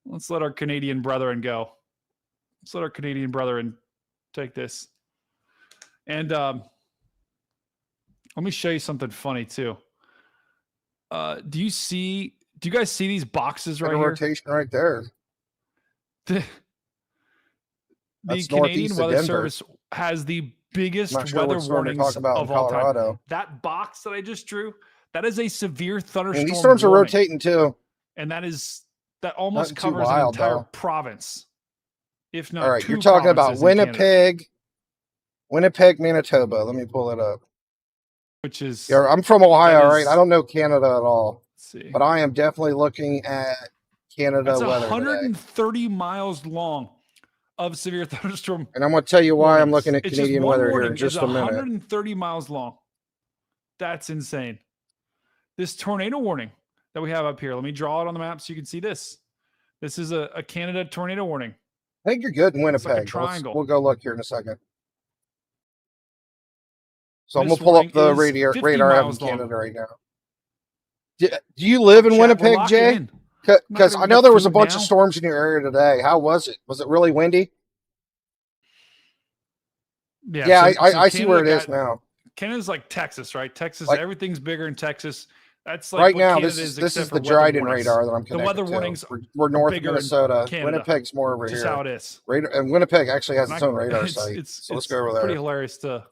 Speaker 8: Let's let our Canadian brethren go. Let's let our Canadian brethren take this. And let me show you something funny too. Do you guys see these boxes right
Speaker 1: Big
Speaker 8: here?
Speaker 1: rotation right there.
Speaker 8: The
Speaker 1: That's
Speaker 8: Canadian
Speaker 1: northeast of
Speaker 8: Weather
Speaker 1: Denver.
Speaker 8: Service has the biggest
Speaker 1: I'm not sure
Speaker 8: weather
Speaker 1: what storm you're
Speaker 8: warnings
Speaker 1: talking about in
Speaker 8: of all time.
Speaker 1: Colorado.
Speaker 8: That box that I just drew, that is a severe thunderstorm.
Speaker 1: And these storms are
Speaker 8: warning.
Speaker 1: rotating too.
Speaker 8: And that almost
Speaker 1: Nothing too
Speaker 8: covers
Speaker 1: wild,
Speaker 8: an entire
Speaker 1: though.
Speaker 8: province. If not,
Speaker 1: All right,
Speaker 8: two
Speaker 1: you're talking about
Speaker 8: provinces in Canada,
Speaker 1: Winnipeg, Manitoba. Let me pull it up.
Speaker 8: which is
Speaker 1: Yeah, I'm from Ohio,
Speaker 8: that
Speaker 1: right?
Speaker 8: is-
Speaker 1: I don't know Canada at all,
Speaker 8: let's see.
Speaker 1: but I am definitely looking at Canada
Speaker 8: That's
Speaker 1: weather today.
Speaker 8: 130 miles long of severe thunderstorm.
Speaker 1: And I'm going to tell you why I'm
Speaker 8: warnings.
Speaker 1: looking at
Speaker 8: It's just
Speaker 1: Canadian
Speaker 8: one
Speaker 1: weather here
Speaker 8: warning
Speaker 1: in just
Speaker 8: is
Speaker 1: a minute.
Speaker 8: 130 miles long. That's insane. This tornado warning that we have up here, let me draw it on the map so you can see this. This is a Canada tornado warning.
Speaker 1: I think you're good in
Speaker 8: It's like a
Speaker 1: Winnipeg.
Speaker 8: triangle.
Speaker 1: We'll go look here in a second. So I'm
Speaker 8: This
Speaker 1: going to pull up
Speaker 8: warning
Speaker 1: the
Speaker 8: is 50
Speaker 1: radar I have in
Speaker 8: miles long.
Speaker 1: Canada right now. Do you live in
Speaker 8: Chat, we're
Speaker 1: Winnipeg,
Speaker 8: locking
Speaker 1: Jay?
Speaker 8: in.
Speaker 1: Because
Speaker 8: gonna
Speaker 1: I know
Speaker 8: get
Speaker 1: there was a
Speaker 8: food
Speaker 1: bunch
Speaker 8: now.
Speaker 1: of storms in your area today. How was it? Was it really windy? Yeah,
Speaker 8: so
Speaker 1: I see where it
Speaker 8: Canada
Speaker 1: is now.
Speaker 8: Canada's like Texas, right? Texas,
Speaker 1: Like-
Speaker 8: everything's bigger in Texas. That's like
Speaker 1: Right
Speaker 8: what
Speaker 1: now,
Speaker 8: Canada
Speaker 1: this is
Speaker 8: except
Speaker 1: the
Speaker 8: for weather
Speaker 1: Dryden
Speaker 8: warnings.
Speaker 1: radar that I'm
Speaker 8: The
Speaker 1: connected
Speaker 8: weather
Speaker 1: to.
Speaker 8: warnings
Speaker 1: We're north of
Speaker 8: bigger in
Speaker 1: Minnesota.
Speaker 8: Canada.
Speaker 1: Winnipeg's more over
Speaker 8: Just
Speaker 1: here.
Speaker 8: how it is.
Speaker 1: Radar, and Winnipeg actually has its
Speaker 8: And
Speaker 1: own radar
Speaker 8: it's-
Speaker 1: site.
Speaker 8: it's-
Speaker 1: So let's
Speaker 8: it's
Speaker 1: go over
Speaker 8: Pretty
Speaker 1: there.
Speaker 8: hilarious to
Speaker 1: Let's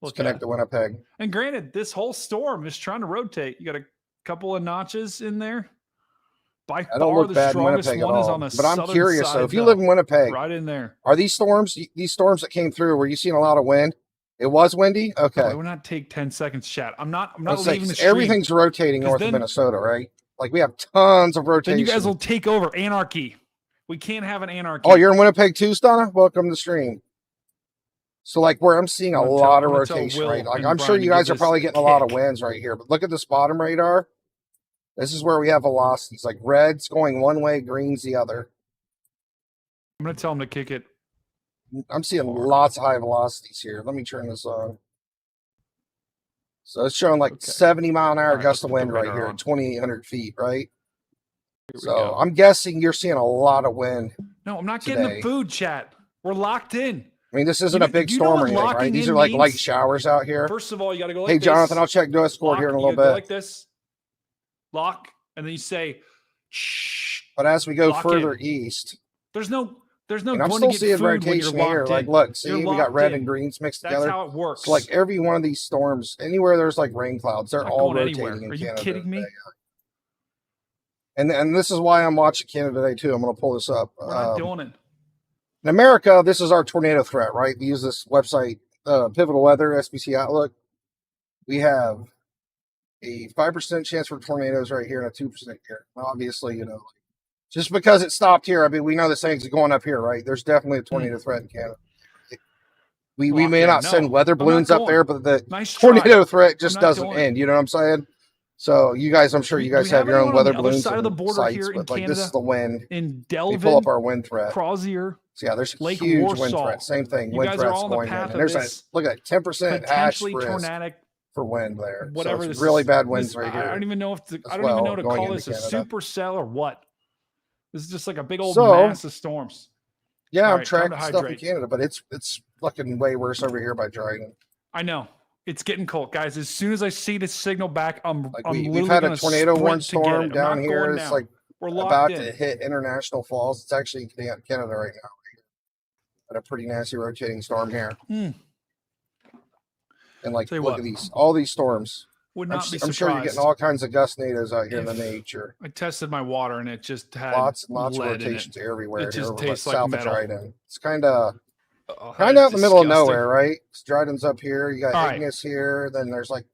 Speaker 8: look
Speaker 1: connect
Speaker 8: at.
Speaker 1: to Winnipeg.
Speaker 8: And granted, this whole storm is trying to rotate. You got a couple of notches in there, By
Speaker 1: I don't
Speaker 8: far
Speaker 1: look
Speaker 8: the
Speaker 1: bad in
Speaker 8: strongest
Speaker 1: Winnipeg at
Speaker 8: one is
Speaker 1: all.
Speaker 8: on the
Speaker 1: But I'm
Speaker 8: southern
Speaker 1: curious,
Speaker 8: side,
Speaker 1: though, if you live in Winnipeg,
Speaker 8: right in there.
Speaker 1: are these storms that came through, were you seeing a lot of wind? It was windy? Okay.
Speaker 8: Oh, it would not take 10 seconds, chat. I'm not
Speaker 1: Let's
Speaker 8: leaving
Speaker 1: say,
Speaker 8: the stream.
Speaker 1: everything's rotating north of Minnesota, right? Like, we have tons of rotation.
Speaker 8: Then you guys will take over. Anarchy. We can't have an anarchy.
Speaker 1: Oh, you're in Winnipeg too, Stana? Welcome to the stream. So, like, where I'm seeing a lot of rotation, right? Like, I'm sure you guys are probably getting a lot of winds right here. But look at this bottom radar. This is where we have velocities. Like, red's going one way, green's the other.
Speaker 8: I'm going to tell them to kick it.
Speaker 1: I'm seeing lots of high velocities here. Let me turn this on. So it's showing like 70 mile an hour gust of wind right here at 2,800 feet, right? So I'm guessing you're seeing a lot of wind.
Speaker 8: No, I'm not getting the food, chat. We're locked in.
Speaker 1: I mean, this isn't a big storm or anything, right? These are like light showers out here.
Speaker 8: First of all, you got to go like this.
Speaker 1: Hey, Jonathan, I'll check Discord here in a little bit.
Speaker 8: Go like this. Lock, and then you say, shh.
Speaker 1: But as we go further east,
Speaker 8: there's no.
Speaker 1: And I'm still seeing rotation here. Like, look, see, we got red and greens mixed together.
Speaker 8: That's how it works.
Speaker 1: So, like, every one of these storms, anywhere there's like rain clouds, they're all rotating in Canada.
Speaker 8: Are you kidding me?
Speaker 1: And this is why I'm watching Canada today too. I'm going to pull this up.
Speaker 8: We're not doing it.
Speaker 1: In America, this is our tornado threat, right? We use this website, Pivotal Weather, SBC Outlook. We have a 5% chance for tornadoes right here and a 2% here. Obviously, you know, just because it stopped here, I mean, we know this thing's going up here, right? There's definitely a tornado threat in Canada. We may not send weather balloons up there, but the tornado threat just doesn't end. You know what I'm saying? So you guys, I'm sure you guys have your own weather balloons
Speaker 8: side of the border
Speaker 1: sites,
Speaker 8: here in
Speaker 1: but like
Speaker 8: Canada,
Speaker 1: this is the wind.
Speaker 8: In Delvin,
Speaker 1: we pull up our wind threat.
Speaker 8: Crozier,
Speaker 1: so yeah, there's
Speaker 8: Lake
Speaker 1: huge
Speaker 8: Warsaw.
Speaker 1: wind threat. Same thing.
Speaker 8: You
Speaker 1: Wind
Speaker 8: guys
Speaker 1: threats
Speaker 8: are all on the
Speaker 1: going in.
Speaker 8: path
Speaker 1: And there's
Speaker 8: of this
Speaker 1: a look at 10% hash risk
Speaker 8: tornadic
Speaker 1: for wind there.
Speaker 8: Whatever.
Speaker 1: So it's really bad winds right here.
Speaker 8: I don't even know if I don't even know to call this a supercell or what. This is just like a big old mass of storms.
Speaker 1: Yeah, I'm tracking stuff in Canada, but it's fucking way worse over here by Dryden.
Speaker 8: I know. It's getting cold, guys. As soon as I see the signal back,
Speaker 1: we've had a tornado warning storm down here. It's like
Speaker 8: we're
Speaker 1: about to hit International Falls. It's actually in Canada right now. At a pretty nasty rotating storm here. And like, look at these, all these storms. I'm sure you're getting all kinds of gustnadoes out here in the nature.
Speaker 8: I tested my water and it just had
Speaker 1: lots and lots of rotations everywhere.
Speaker 8: It just tastes
Speaker 1: like
Speaker 8: metal.
Speaker 1: Dryden. It's kind of out in the middle of nowhere, right? Dryden's up here. You got Ignis here. Then there's like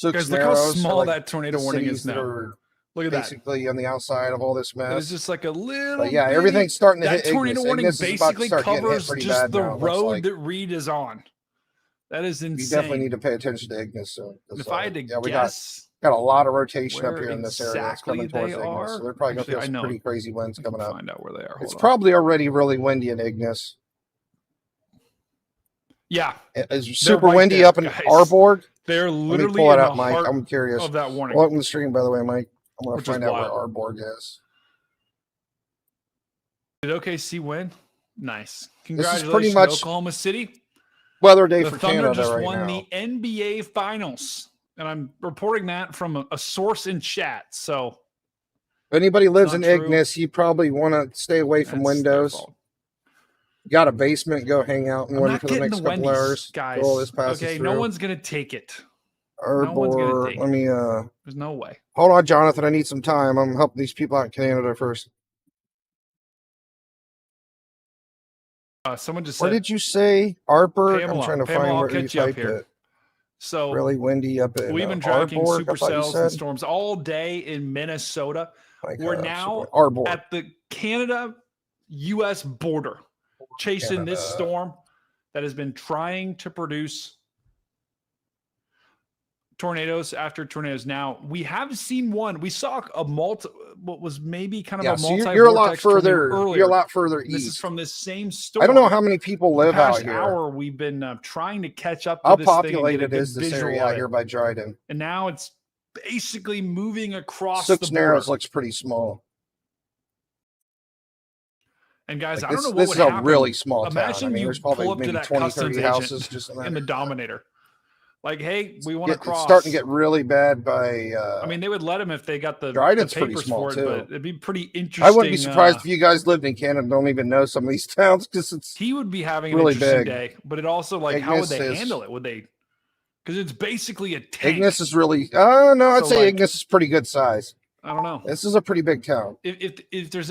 Speaker 8: Guys, look how small that tornado warning is now. Look at that.
Speaker 1: Basically on the outside of all this mess.
Speaker 8: It's just like a little.
Speaker 1: But yeah, everything's starting to hit.
Speaker 8: That tornado warning basically covers just the road
Speaker 1: that
Speaker 8: Reed is on. That is insane.
Speaker 1: You definitely need to pay attention to Ignis soon.
Speaker 8: If I had to guess,
Speaker 1: we got a lot of rotation up here in this area. It's coming towards Ignis, so they're probably going to feel some pretty crazy winds coming up.
Speaker 8: Find out where they are.
Speaker 1: It's probably already really windy in Ignis.
Speaker 8: Yeah,
Speaker 1: it's super windy up in Arborg.
Speaker 8: They're literally
Speaker 1: Let me pull it up, Mike. I'm curious.
Speaker 8: Of that warning.
Speaker 1: Welcome to the stream, by the way, Mike. I'm going to find out where Arborg is.
Speaker 8: Did OKC win? Nice. Congratulations,
Speaker 1: this is pretty much
Speaker 8: Oklahoma City.
Speaker 1: Weather day
Speaker 8: the
Speaker 1: for
Speaker 8: Thunder
Speaker 1: Canada
Speaker 8: just
Speaker 1: right
Speaker 8: won
Speaker 1: now.
Speaker 8: The NBA Finals, and I'm reporting that from a source in chat. So,
Speaker 1: if anybody lives in Ignis, you probably want to stay away from windows. Got a basement, go hang out in one for the next couple hours.
Speaker 8: Guys. Okay, no one's gonna take it.
Speaker 1: Arbor, let me
Speaker 8: there's no way.
Speaker 1: Hold on, Jonathan. I need some time. I'm helping these people out in Canada first.
Speaker 8: Someone just
Speaker 1: Where
Speaker 8: said,
Speaker 1: did you say? Arbor?
Speaker 8: Pamela,
Speaker 1: I'm trying to
Speaker 8: Pamela,
Speaker 1: find where you typed it.
Speaker 8: So
Speaker 1: really windy up in
Speaker 8: we've been tracking
Speaker 1: Arborg,
Speaker 8: supercells and storms all day in Minnesota. We're now at the Canada-U.S. border, chasing this storm that has been trying to produce tornadoes after tornadoes. Now we have seen one. We saw what was maybe kind of a multi.
Speaker 1: So you're a lot further. You're a lot further east.
Speaker 8: This is from this same storm.
Speaker 1: I don't know how many people live out here.
Speaker 8: Hour we've been trying to catch up. To
Speaker 1: how
Speaker 8: this
Speaker 1: populated
Speaker 8: thing
Speaker 1: is this area out here by Dryden?
Speaker 8: And now it's basically moving across
Speaker 1: Six
Speaker 8: the border.
Speaker 1: Narrows looks pretty small.
Speaker 8: And guys,
Speaker 1: like
Speaker 8: I don't know what
Speaker 1: this
Speaker 8: would
Speaker 1: is
Speaker 8: happen.
Speaker 1: a really small
Speaker 8: Imagine
Speaker 1: town. I mean, there's probably maybe 20, 30 houses just
Speaker 8: in the Dominator. Like, hey, we want to cross.
Speaker 1: It's starting to get really bad by.
Speaker 8: I mean, they would let him if they got the
Speaker 1: Dryden's
Speaker 8: papers
Speaker 1: pretty small
Speaker 8: for it,
Speaker 1: too.
Speaker 8: but it'd be pretty interesting.
Speaker 1: I wouldn't be surprised if you guys lived in Canada and don't even know some of these towns because it's.
Speaker 8: He would be having
Speaker 1: really
Speaker 8: an interesting
Speaker 1: big.
Speaker 8: day, but it also like how would they handle it? Would they? Because it's basically a tank.
Speaker 1: Ignis is really. Oh no, I'd say
Speaker 8: like,
Speaker 1: Ignis is pretty good size.
Speaker 8: I don't know.
Speaker 1: This is a pretty big town.
Speaker 8: If there's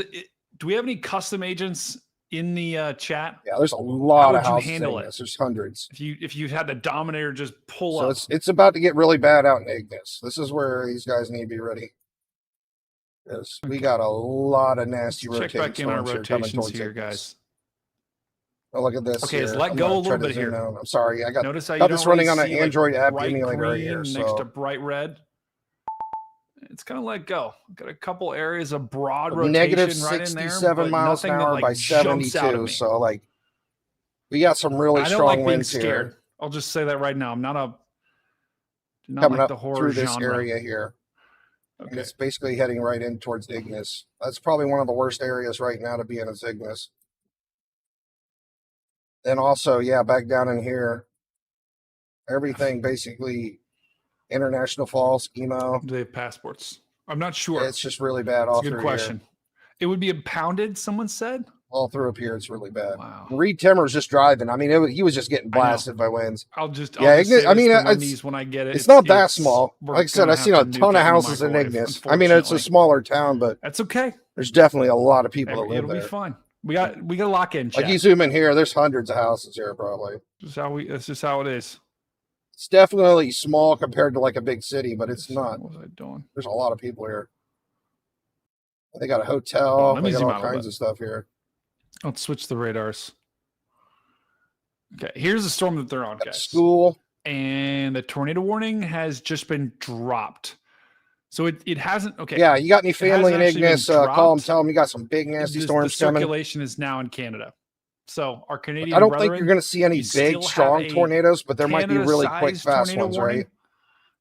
Speaker 8: do we have any custom agents in the chat?
Speaker 1: Yeah, there's a lot of
Speaker 8: How would you
Speaker 1: houses
Speaker 8: handle
Speaker 1: in
Speaker 8: it?
Speaker 1: this. There's hundreds.
Speaker 8: If you had the Dominator just pull
Speaker 1: So
Speaker 8: up.
Speaker 1: it's about to get really bad out in Ignis. This is where these guys need to be ready. Yes, we got a lot of nasty
Speaker 8: Check
Speaker 1: rotating
Speaker 8: back in our
Speaker 1: storms here coming
Speaker 8: rotations
Speaker 1: towards
Speaker 8: here,
Speaker 1: Ignis.
Speaker 8: guys.
Speaker 1: Oh, look at this.
Speaker 8: Okay,
Speaker 1: here.
Speaker 8: let's let
Speaker 1: I'm
Speaker 8: go
Speaker 1: gonna
Speaker 8: a
Speaker 1: try
Speaker 8: little
Speaker 1: to
Speaker 8: bit
Speaker 1: zoom
Speaker 8: here.
Speaker 1: out. I'm sorry. I got
Speaker 8: Notice how you
Speaker 1: got
Speaker 8: don't
Speaker 1: this running
Speaker 8: really
Speaker 1: on an
Speaker 8: see,
Speaker 1: Android app
Speaker 8: bright
Speaker 1: emulator right
Speaker 8: green
Speaker 1: here.
Speaker 8: next
Speaker 1: So
Speaker 8: to bright red. It's gonna let go. Got a couple areas of broad
Speaker 1: negative
Speaker 8: rotation right in there,
Speaker 1: 67
Speaker 8: but
Speaker 1: miles an
Speaker 8: nothing that,
Speaker 1: hour
Speaker 8: like,
Speaker 1: by
Speaker 8: jumps out at
Speaker 1: 72.
Speaker 8: me.
Speaker 1: So like we got some really
Speaker 8: I don't
Speaker 1: strong
Speaker 8: like being
Speaker 1: winds
Speaker 8: scared.
Speaker 1: here.
Speaker 8: I'll just say that right now. I'm not
Speaker 1: Coming
Speaker 8: like
Speaker 1: up
Speaker 8: the horror
Speaker 1: through this
Speaker 8: genre.
Speaker 1: area here.
Speaker 8: Okay.
Speaker 1: And it's basically heading right in towards Ignis. That's probably one of the worst areas right now to be in is Ignis. Then also, yeah, back down in here, everything basically International Falls, Emo.
Speaker 8: Do they have passports? I'm not sure.
Speaker 1: It's just really bad all
Speaker 8: It's a good
Speaker 1: through
Speaker 8: question.
Speaker 1: here.
Speaker 8: It would be impounded, someone said?
Speaker 1: All through up here, it's really bad.
Speaker 8: Wow.
Speaker 1: Reed Timmer's just driving. I mean, he was just getting blasted by winds.
Speaker 8: I'll just
Speaker 1: Ignis,
Speaker 8: say
Speaker 1: I mean,
Speaker 8: this to Wendy's when I get it.
Speaker 1: it's not that small. Like I said,
Speaker 8: gonna
Speaker 1: I've seen a
Speaker 8: have to
Speaker 1: ton
Speaker 8: nuke
Speaker 1: of
Speaker 8: it in the
Speaker 1: houses in
Speaker 8: microwave,
Speaker 1: Ignis. I mean, it's a
Speaker 8: unfortunately.
Speaker 1: smaller town, but
Speaker 8: That's okay.
Speaker 1: there's definitely a lot of people that live
Speaker 8: It'll
Speaker 1: there.
Speaker 8: be fine. We got to lock in, chat.
Speaker 1: Like you zoom in here, there's hundreds of houses here probably.
Speaker 8: That's just how it is.
Speaker 1: It's definitely small compared to like a big city, but it's not.
Speaker 8: What was I doing?
Speaker 1: There's a lot of people here. They got a hotel.
Speaker 8: Let me
Speaker 1: They got
Speaker 8: zoom
Speaker 1: all
Speaker 8: out a little
Speaker 1: kinds
Speaker 8: bit.
Speaker 1: of stuff here.
Speaker 8: Let's switch the radars. Okay, here's the storm that they're on, guys.
Speaker 1: School.
Speaker 8: And the tornado warning has just been dropped. So it hasn't. Okay.
Speaker 1: Yeah, you got any family in
Speaker 8: hasn't actually
Speaker 1: Ignis?
Speaker 8: been
Speaker 1: Call them.
Speaker 8: dropped.
Speaker 1: Tell them you got some big nasty storms
Speaker 8: The
Speaker 1: coming.
Speaker 8: circulation is now in Canada. So our Canadian
Speaker 1: I don't
Speaker 8: brethren,
Speaker 1: think you're going to see any
Speaker 8: you still
Speaker 1: big,
Speaker 8: have
Speaker 1: strong
Speaker 8: a
Speaker 1: tornadoes, but there might be really quick,
Speaker 8: Canada-sized
Speaker 1: fast
Speaker 8: tornado
Speaker 1: ones,
Speaker 8: warning.
Speaker 1: right?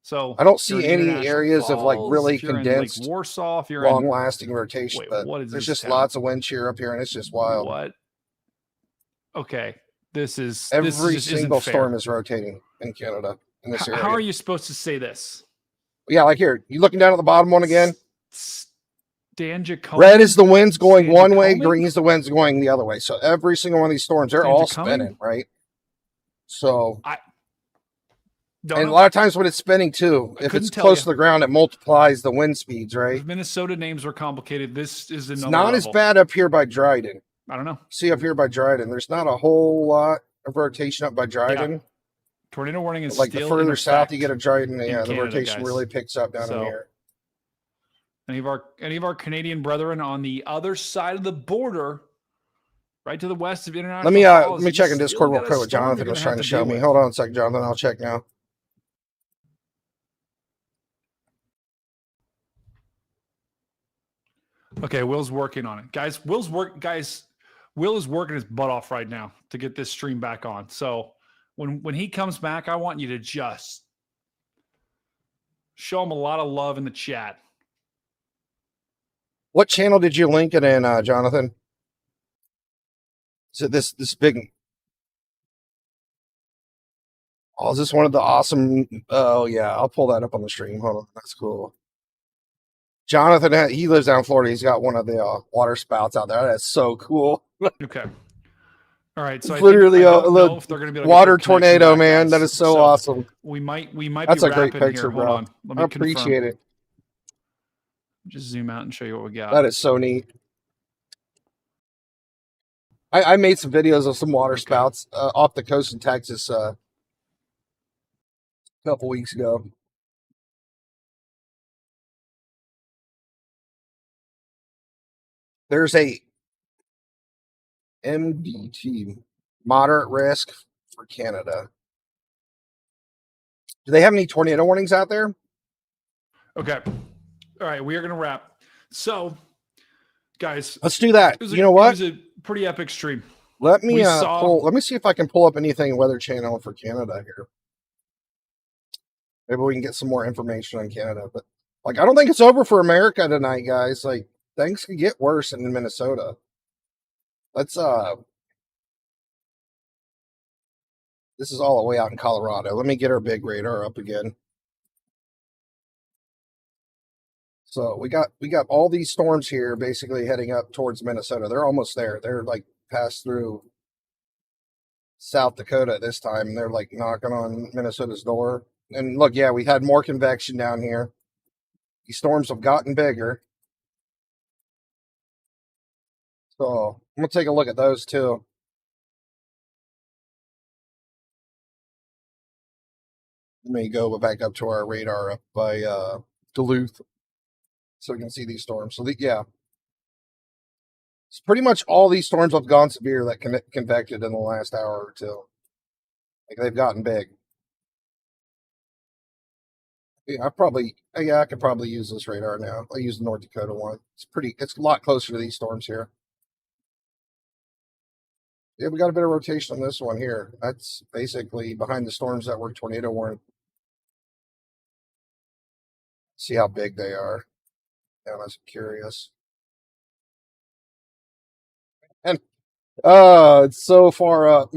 Speaker 8: So
Speaker 1: I don't
Speaker 8: if
Speaker 1: see
Speaker 8: you're in
Speaker 1: any
Speaker 8: International
Speaker 1: areas of like
Speaker 8: Falls,
Speaker 1: really
Speaker 8: if you're in,
Speaker 1: condensed,
Speaker 8: like, Warsaw, if you're in
Speaker 1: long-lasting rotation.
Speaker 8: Wait,
Speaker 1: But
Speaker 8: what is
Speaker 1: there's
Speaker 8: this
Speaker 1: just
Speaker 8: town?
Speaker 1: lots of wind shear up here, and it's just wild.
Speaker 8: What? Okay, this is
Speaker 1: Every
Speaker 8: this just
Speaker 1: single
Speaker 8: isn't fair.
Speaker 1: storm is rotating in Canada in this area.
Speaker 8: How are you supposed to say this?
Speaker 1: Yeah, like here. You looking down at the bottom one again?
Speaker 8: Stanjacomin?
Speaker 1: Red is the winds going one way,
Speaker 8: Stanjacomin?
Speaker 1: green is the winds going the other way. So every single one of these storms, they're all
Speaker 8: Stanjacomin?
Speaker 1: spinning, right? So,
Speaker 8: Don't
Speaker 1: and
Speaker 8: know.
Speaker 1: a lot of times when it's spinning too, if
Speaker 8: couldn't
Speaker 1: it's
Speaker 8: tell
Speaker 1: close
Speaker 8: you.
Speaker 1: to the ground, it multiplies the wind speeds, right?
Speaker 8: If Minnesota names were complicated, this is another
Speaker 1: It's not as
Speaker 8: level.
Speaker 1: bad up here by Dryden.
Speaker 8: I don't know.
Speaker 1: See up here by Dryden, there's not a whole lot of rotation up by Dryden.
Speaker 8: Tornado warning is
Speaker 1: Like the
Speaker 8: still
Speaker 1: further
Speaker 8: in
Speaker 1: south you
Speaker 8: effect
Speaker 1: get a Dryden,
Speaker 8: in
Speaker 1: yeah, the
Speaker 8: Canada,
Speaker 1: rotation
Speaker 8: guys.
Speaker 1: really picks up down
Speaker 8: So,
Speaker 1: in here.
Speaker 8: Any of our Canadian brethren on the other side of the border, right to the west of International
Speaker 1: Let
Speaker 8: Falls,
Speaker 1: me
Speaker 8: you
Speaker 1: check in
Speaker 8: still
Speaker 1: Discord real
Speaker 8: got a
Speaker 1: quick what
Speaker 8: storm
Speaker 1: Jonathan
Speaker 8: you're
Speaker 1: was
Speaker 8: gonna
Speaker 1: trying
Speaker 8: have
Speaker 1: to show
Speaker 8: deal
Speaker 1: me.
Speaker 8: with.
Speaker 1: Hold on a second, Jonathan. I'll check now.
Speaker 8: Okay, Will's working on it, guys. Will is working his butt off right now to get this stream back on. So when he comes back, I want you to just show him a lot of love in the chat.
Speaker 1: What channel did you link it in, Jonathan? Is it this big? Oh, is this one of the awesome? Oh yeah, I'll pull that up on the stream. Hold on, that's cool. Jonathan, he lives down in Florida. He's got one of the water spouts out there. That's so cool.
Speaker 8: Okay. All right. So
Speaker 1: It's literally
Speaker 8: I
Speaker 1: a
Speaker 8: don't know if they're gonna be able to get
Speaker 1: water
Speaker 8: their connection
Speaker 1: tornado,
Speaker 8: back,
Speaker 1: man.
Speaker 8: guys.
Speaker 1: That is so awesome.
Speaker 8: We might
Speaker 1: That's
Speaker 8: be
Speaker 1: a great
Speaker 8: wrapping
Speaker 1: picture,
Speaker 8: here. Hold
Speaker 1: bro.
Speaker 8: on. Let me
Speaker 1: I appreciate it.
Speaker 8: Just zoom out and show you what we got.
Speaker 1: That is so neat. I made some videos of some water spouts off the coast in Texas a couple weeks ago. There's a MDT, moderate risk for Canada. Do they have any tornado warnings out there?
Speaker 8: Okay. All right. We are going to wrap. So, guys,
Speaker 1: Let's do that.
Speaker 8: It
Speaker 1: You know what?
Speaker 8: was a pretty epic stream.
Speaker 1: Let me
Speaker 8: We
Speaker 1: let me see if I can pull up anything in Weather Channel for Canada here. Maybe we can get some more information on Canada. But like, I don't think it's over for America tonight, guys. Like, things could get worse in Minnesota. Let's this is all the way out in Colorado. Let me get our big radar up again. So we got all these storms here basically heading up towards Minnesota. They're almost there. They're like passed through South Dakota at this time, and they're like knocking on Minnesota's door. And look, yeah, we had more convection down here. These storms have gotten bigger. So I'm going to take a look at those too. Let me go back up to our radar up by Duluth so we can see these storms. So, yeah. It's pretty much all these storms have gone severe that convected in the last hour or two. Like, they've gotten big. Yeah, I could probably use this radar now. I use the North Dakota one. It's a lot closer to these storms here. Yeah, we got a bit of rotation on this one here. That's basically behind the storms that were tornado warned. See how big they are. Yeah, I was curious. And it's so far up.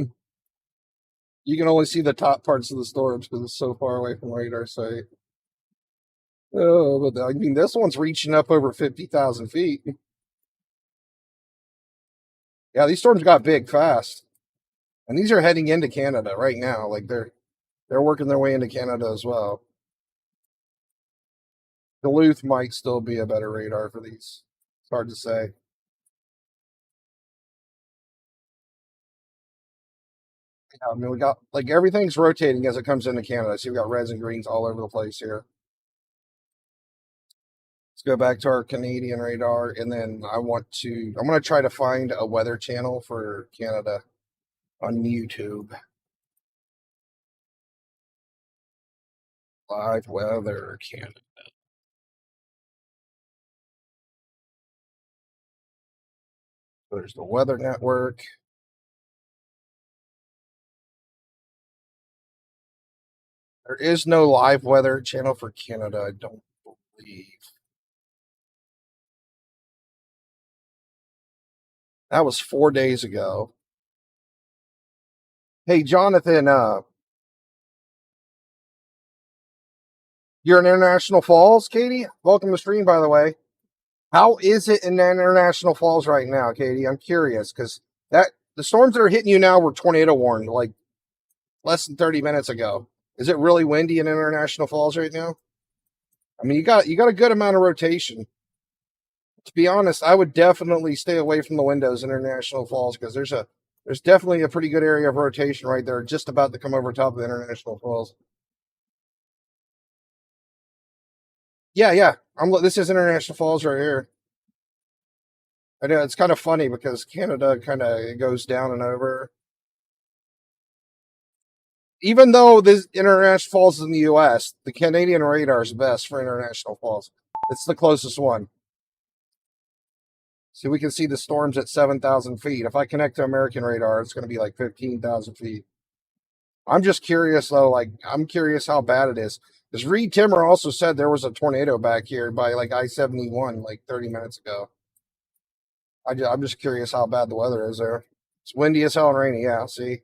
Speaker 1: You can only see the top parts of the storms because it's so far away from radar sight. Oh, but I mean, this one's reaching up over 50,000 feet. Yeah, these storms got big fast, and these are heading into Canada right now. Like they're working their way into Canada as well. Duluth might still be a better radar for these. It's hard to say. Yeah, I mean, we got like everything's rotating as it comes into Canada. See, we got reds and greens all over the place here. Let's go back to our Canadian radar, and then I'm going to try to find a weather channel for Canada on YouTube. Live weather Canada. There's the Weather Network. There is no live weather channel for Canada, I don't believe. That was 4 days ago. Hey, Jonathan, you're in International Falls, Katie? Welcome to stream, by the way. How is it in International Falls right now, Katie? I'm curious, because the storms that are hitting you now were tornado warned, like, less than 30 minutes ago. Is it really windy in International Falls right now? I mean, you got a good amount of rotation. To be honest, I would definitely stay away from the windows in International Falls because there's definitely a pretty good area of rotation right there, just about to come over top of the International Falls. Yeah. This is International Falls right here. I know it's kind of funny because Canada kind of goes down and over. Even though this International Falls is in the U.S., the Canadian radar is best for International Falls. It's the closest one. So we can see the storms at 7,000 feet. If I connect to American radar, it's going to be like 15,000 feet. I'm just curious, though. Like, I'm curious how bad it is. Because Reed Timmer also said there was a tornado back here by like I-71 like 30 minutes ago. I'm just curious how bad the weather is there. It's windy as hell and rainy. Yeah, see?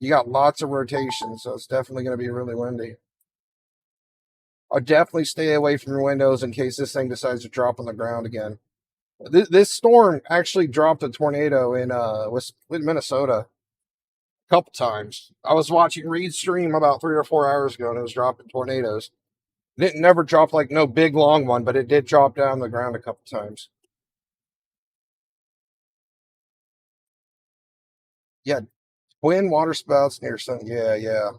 Speaker 1: You got lots of rotation, so it's definitely going to be really windy. I'll definitely stay away from your windows in case this thing decides to drop on the ground again. This storm actually dropped a tornado in Minnesota a couple times. I was watching Reed's stream about 3 or 4 hours ago, and it was dropping tornadoes. It never dropped like no big long one, but it did drop down the ground a couple times. Yeah, twin water spouts near some. Yeah.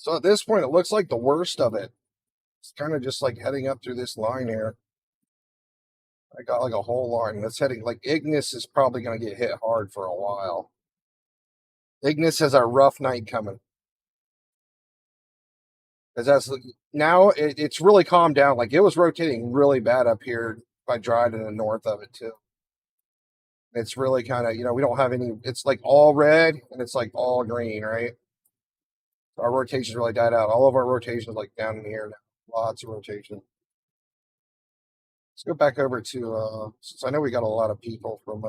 Speaker 1: So at this point, it looks like the worst of it. It's kind of just like heading up through this line here. I got like a whole line that's heading, like Ignis is probably going to get hit hard for a while. Ignis has a rough night coming. Because now it's really calmed down. Like it was rotating really bad up here by Dryden and north of it too. It's really kind of, we don't have any, it's like all red and it's like all green, right? Our rotation's really died out. All of our rotations like down in here now. Lots of rotation. Let's go back over to, since I know we got a lot of people from,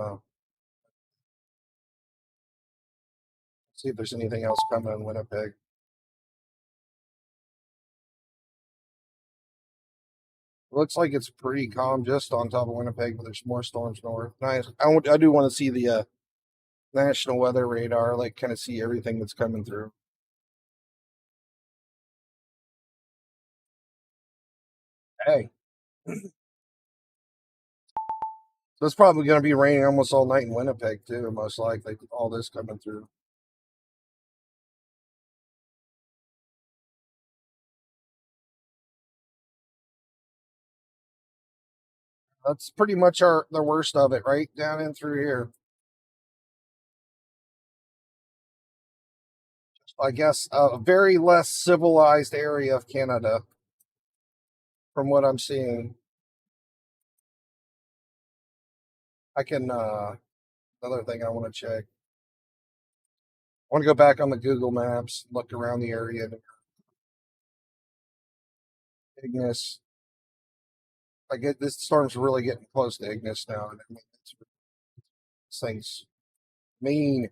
Speaker 1: see if there's anything else coming in Winnipeg. Looks like it's pretty calm just on top of Winnipeg, but there's more storms north. Nice. I do want to see the National Weather Radar, like kind of see everything that's coming through. Hey. So it's probably going to be raining almost all night in Winnipeg, too, most likely, with all this coming through. That's pretty much the worst of it, right down in through here. I guess a very less civilized area of Canada, from what I'm seeing. I can, another thing I want to check. I want to go back on the Google Maps, look around the area. Ignis. I get this storm's really getting close to Ignis now. And I mean, this thing's mean.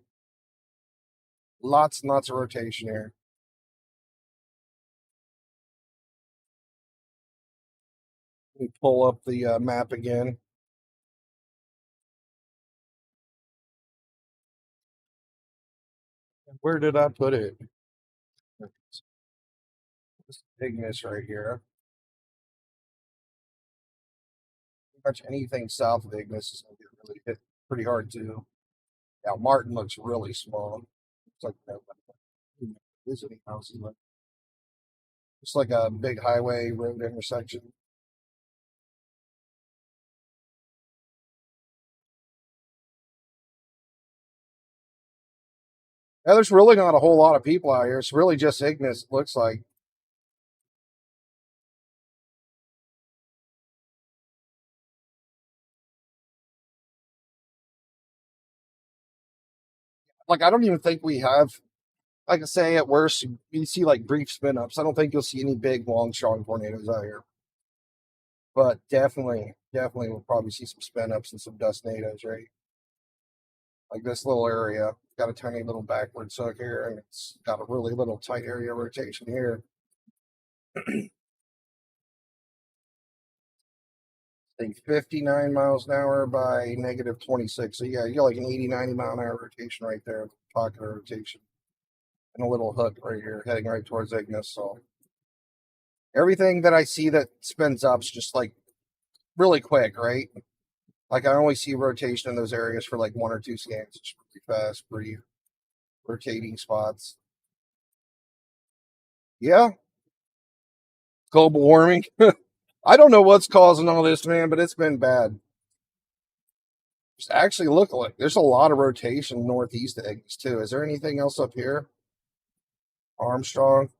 Speaker 1: Lots and lots of rotation here. Let me pull up the map again. Where did I put it? This Ignis right here. Pretty much anything south of Ignis is going to get really hit pretty hard too. Now Martin looks really small. It's like visiting houses, like it's like a big highway road intersection. Yeah, there's really not a whole lot of people out here. It's really just Ignis, it looks like. Like, I don't even think we have, like I say, at worst, you see like brief spin ups. I don't think you'll see any big, long, strong tornadoes out here. But definitely, we'll probably see some spin ups and some dust nados, right? Like this little area, got a tiny little backward suck here, and it's got a really little tight area of rotation here. I think 59 miles an hour by negative 26. So yeah, you got like an 80, 90 mile an hour rotation right there, pocket of rotation. And a little hook right here, heading right towards Ignis. So everything that I see that spins up's just like really quick, right? Like I only see rotation in those areas for like 1 or 2 scans. It's pretty fast, pretty rotating spots. Yeah. Global warming. I don't know what's causing all this, man, but it's been bad. Just actually look like there's a lot of rotation northeast of Ignis too. Is there anything else up here? Armstrong.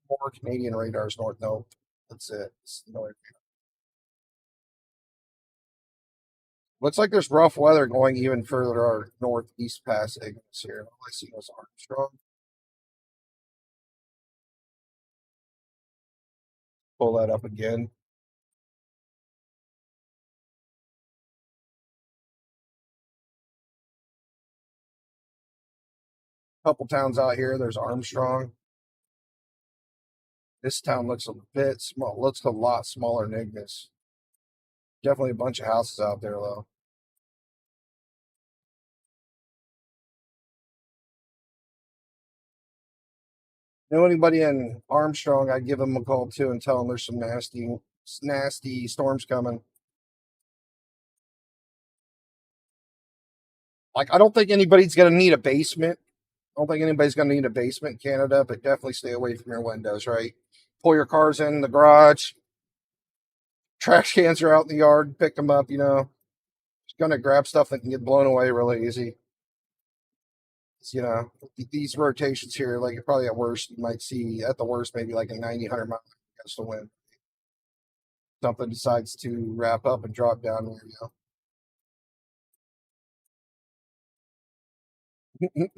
Speaker 1: More Canadian radars north. No, that's it. Looks like there's rough weather going even further northeast past Ignis here. All I see is Armstrong. Pull that up again. Couple towns out here. There's Armstrong. This town looks a bit small. Looks a lot smaller than Ignis. Definitely a bunch of houses out there, though. Know anybody in Armstrong? I'd give them a call too and tell them there's some nasty storms coming. Like, I don't think anybody's going to need a basement. I don't think anybody's going to need a basement in Canada, but definitely stay away from your windows, right? Pull your cars in the garage. Trash cans are out in the yard. Pick them up, you know. Just going to grab stuff that can get blown away really easy. You know, these rotations here, like probably at worst, you might see at the worst maybe like a 90, 100 mile against the wind. Something decides to wrap up and drop down there, you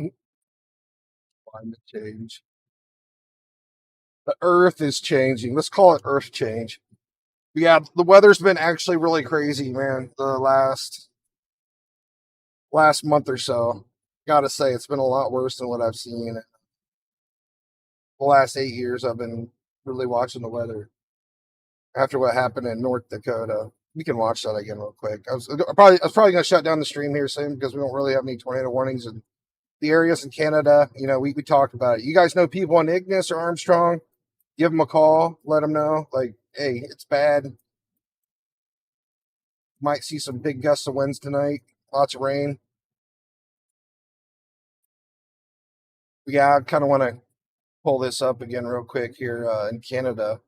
Speaker 1: know. Climate change. The earth is changing. Let's call it earth change. But yeah, the weather's been actually really crazy, man. The last month or so. Gotta say, it's been a lot worse than what I've seen. The last 8 years, I've been really watching the weather. After what happened in North Dakota, we can watch that again real quick. I was probably gonna shut down the stream here soon because we don't really have any tornado warnings in the areas in Canada. You know, we talked about it. You guys know people in Ignis or Armstrong? give them a call, let them know, like, hey, it's bad. Might see some big gusts of winds tonight, lots of rain. Yeah, I kind of want to pull this up again real quick here in Canada.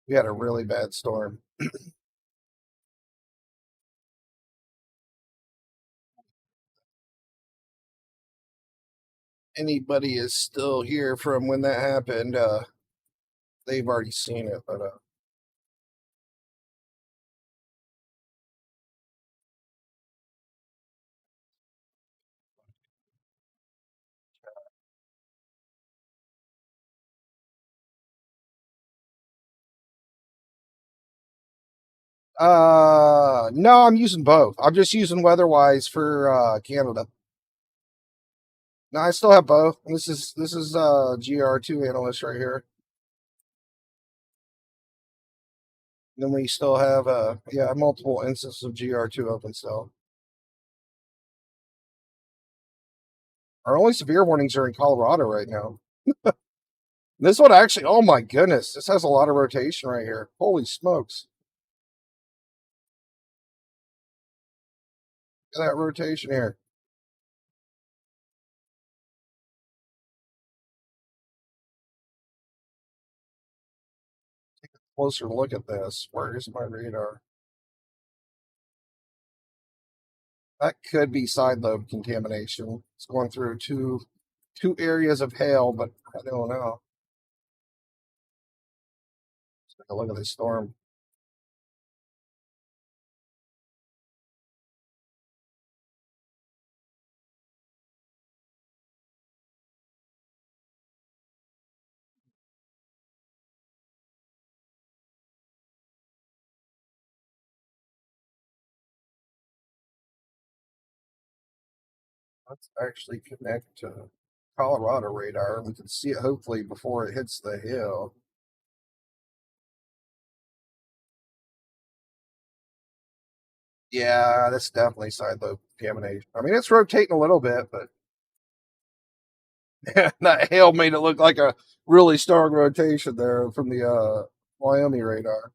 Speaker 1: We had a really bad storm. Anybody is still here from when that happened, they've already seen it, but no, I'm using both. I'm just using WeatherWise for Canada. No, I still have both. This is GR2 analyst right here. Then we still have multiple instances of GR2 open still. Our only severe warnings are in Colorado right now. This one actually, oh my goodness, this has a lot of rotation right here. Holy smokes. Look at that rotation here. Take a closer look at this. Where is my radar? That could be side lobe contamination. It's going through two areas of hail, but I don't know. Let's take a look at this storm. Let's actually connect to Colorado radar. We can see it hopefully before it hits the hill. Yeah, that's definitely side lobe contamination. I mean, it's rotating a little bit, but that hail made it look like a really strong rotation there from the Wyoming radar.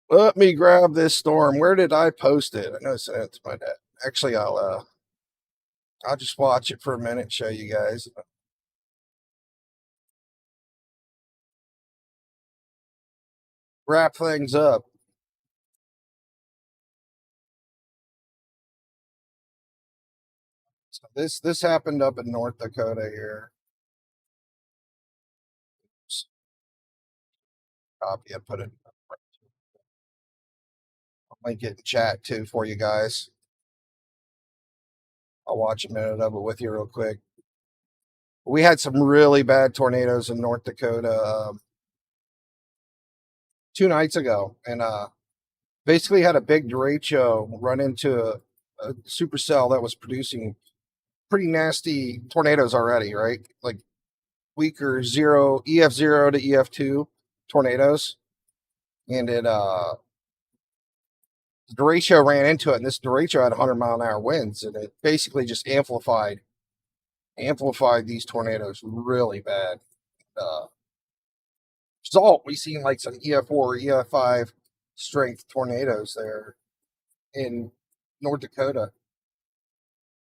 Speaker 1: Let me grab this storm. Where did I post it? I know I sent it to my dad. Actually, I'll just watch it for a minute, show you guys. Wrap things up. So this happened up in North Dakota here. Copy it, put it. I'll link it in chat too for you guys. I'll watch a minute of it with you real quick. We had some really bad tornadoes in North Dakota 2 nights ago, and basically had a big derecho run into a supercell that was producing pretty nasty tornadoes already, right? Like weaker EF0 to EF2 tornadoes, and it the derecho ran into it, and this derecho had 100-mile-an-hour winds, and it basically just amplified these tornadoes really bad. Result, we seen like some EF4, EF5 strength tornadoes there in North Dakota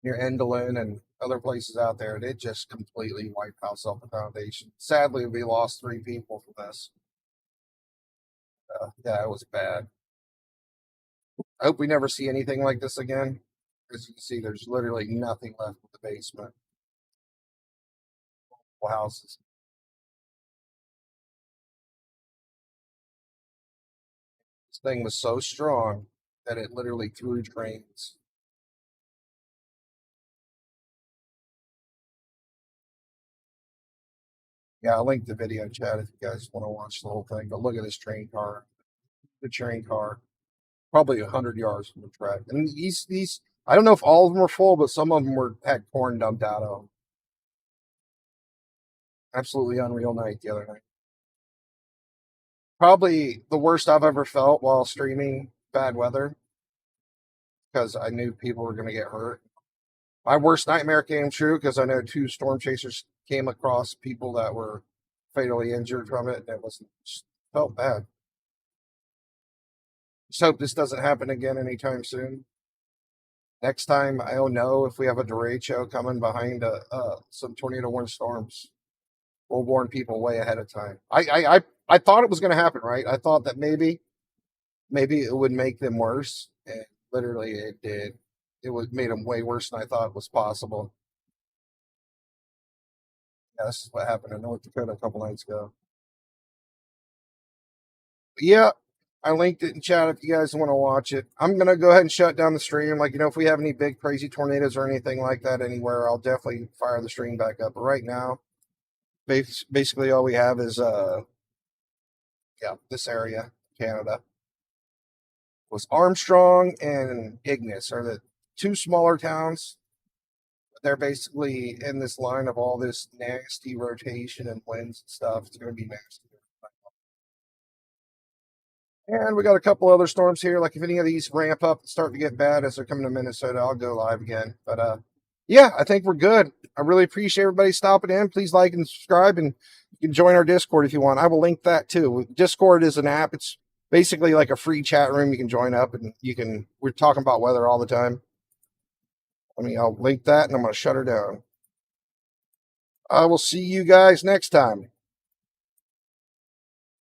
Speaker 1: near Endelin and other places out there. And it just completely wiped house off the foundation. Sadly, we lost 3 people from this. Yeah, it was bad. I hope we never see anything like this again. As you can see, there's literally nothing left in the basement. Houses. This thing was so strong that it literally threw drains. Yeah, I'll link the video in chat if you guys want to watch the whole thing. But look at this train car. The train car. Probably 100 yards from the track. And these I don't know if all of them were full, but some of them had corn dumped out of them. Absolutely unreal night the other night. Probably the worst I've ever felt while streaming bad weather, because I knew people were going to get hurt. My worst nightmare came true because I know 2 storm chasers came across people that were fatally injured from it, and it just felt bad. Just hope this doesn't happen again anytime soon. Next time, I don't know if we have a derecho coming behind some tornado warning storms. We'll warn people way ahead of time. I thought it was going to happen, right? I thought that maybe it would make them worse, and literally it did. It made them way worse than I thought was possible. Yeah, this is what happened in North Dakota a couple nights ago. But yeah, I linked it in chat if you guys want to watch it. I'm going to go ahead and shut down the stream. Like, if we have any big crazy tornadoes or anything like that anywhere, I'll definitely fire the stream back up. But right now, basically all we have is, this area, Canada. Was Armstrong and Ignis are the 2 smaller towns. They're basically in this line of all this nasty rotation and winds and stuff. It's going to be nasty. And we got a couple other storms here. Like if any of these ramp up and start to get bad as they're coming to Minnesota, I'll go live again. But yeah, I think we're good. I really appreciate everybody stopping in. Please like and subscribe, and you can join our Discord if you want. I will link that too. Discord is an app. It's basically like a free chat room. You can join up and we're talking about weather all the time. I'll link that and I'm going to shut her down. I will see you guys next time.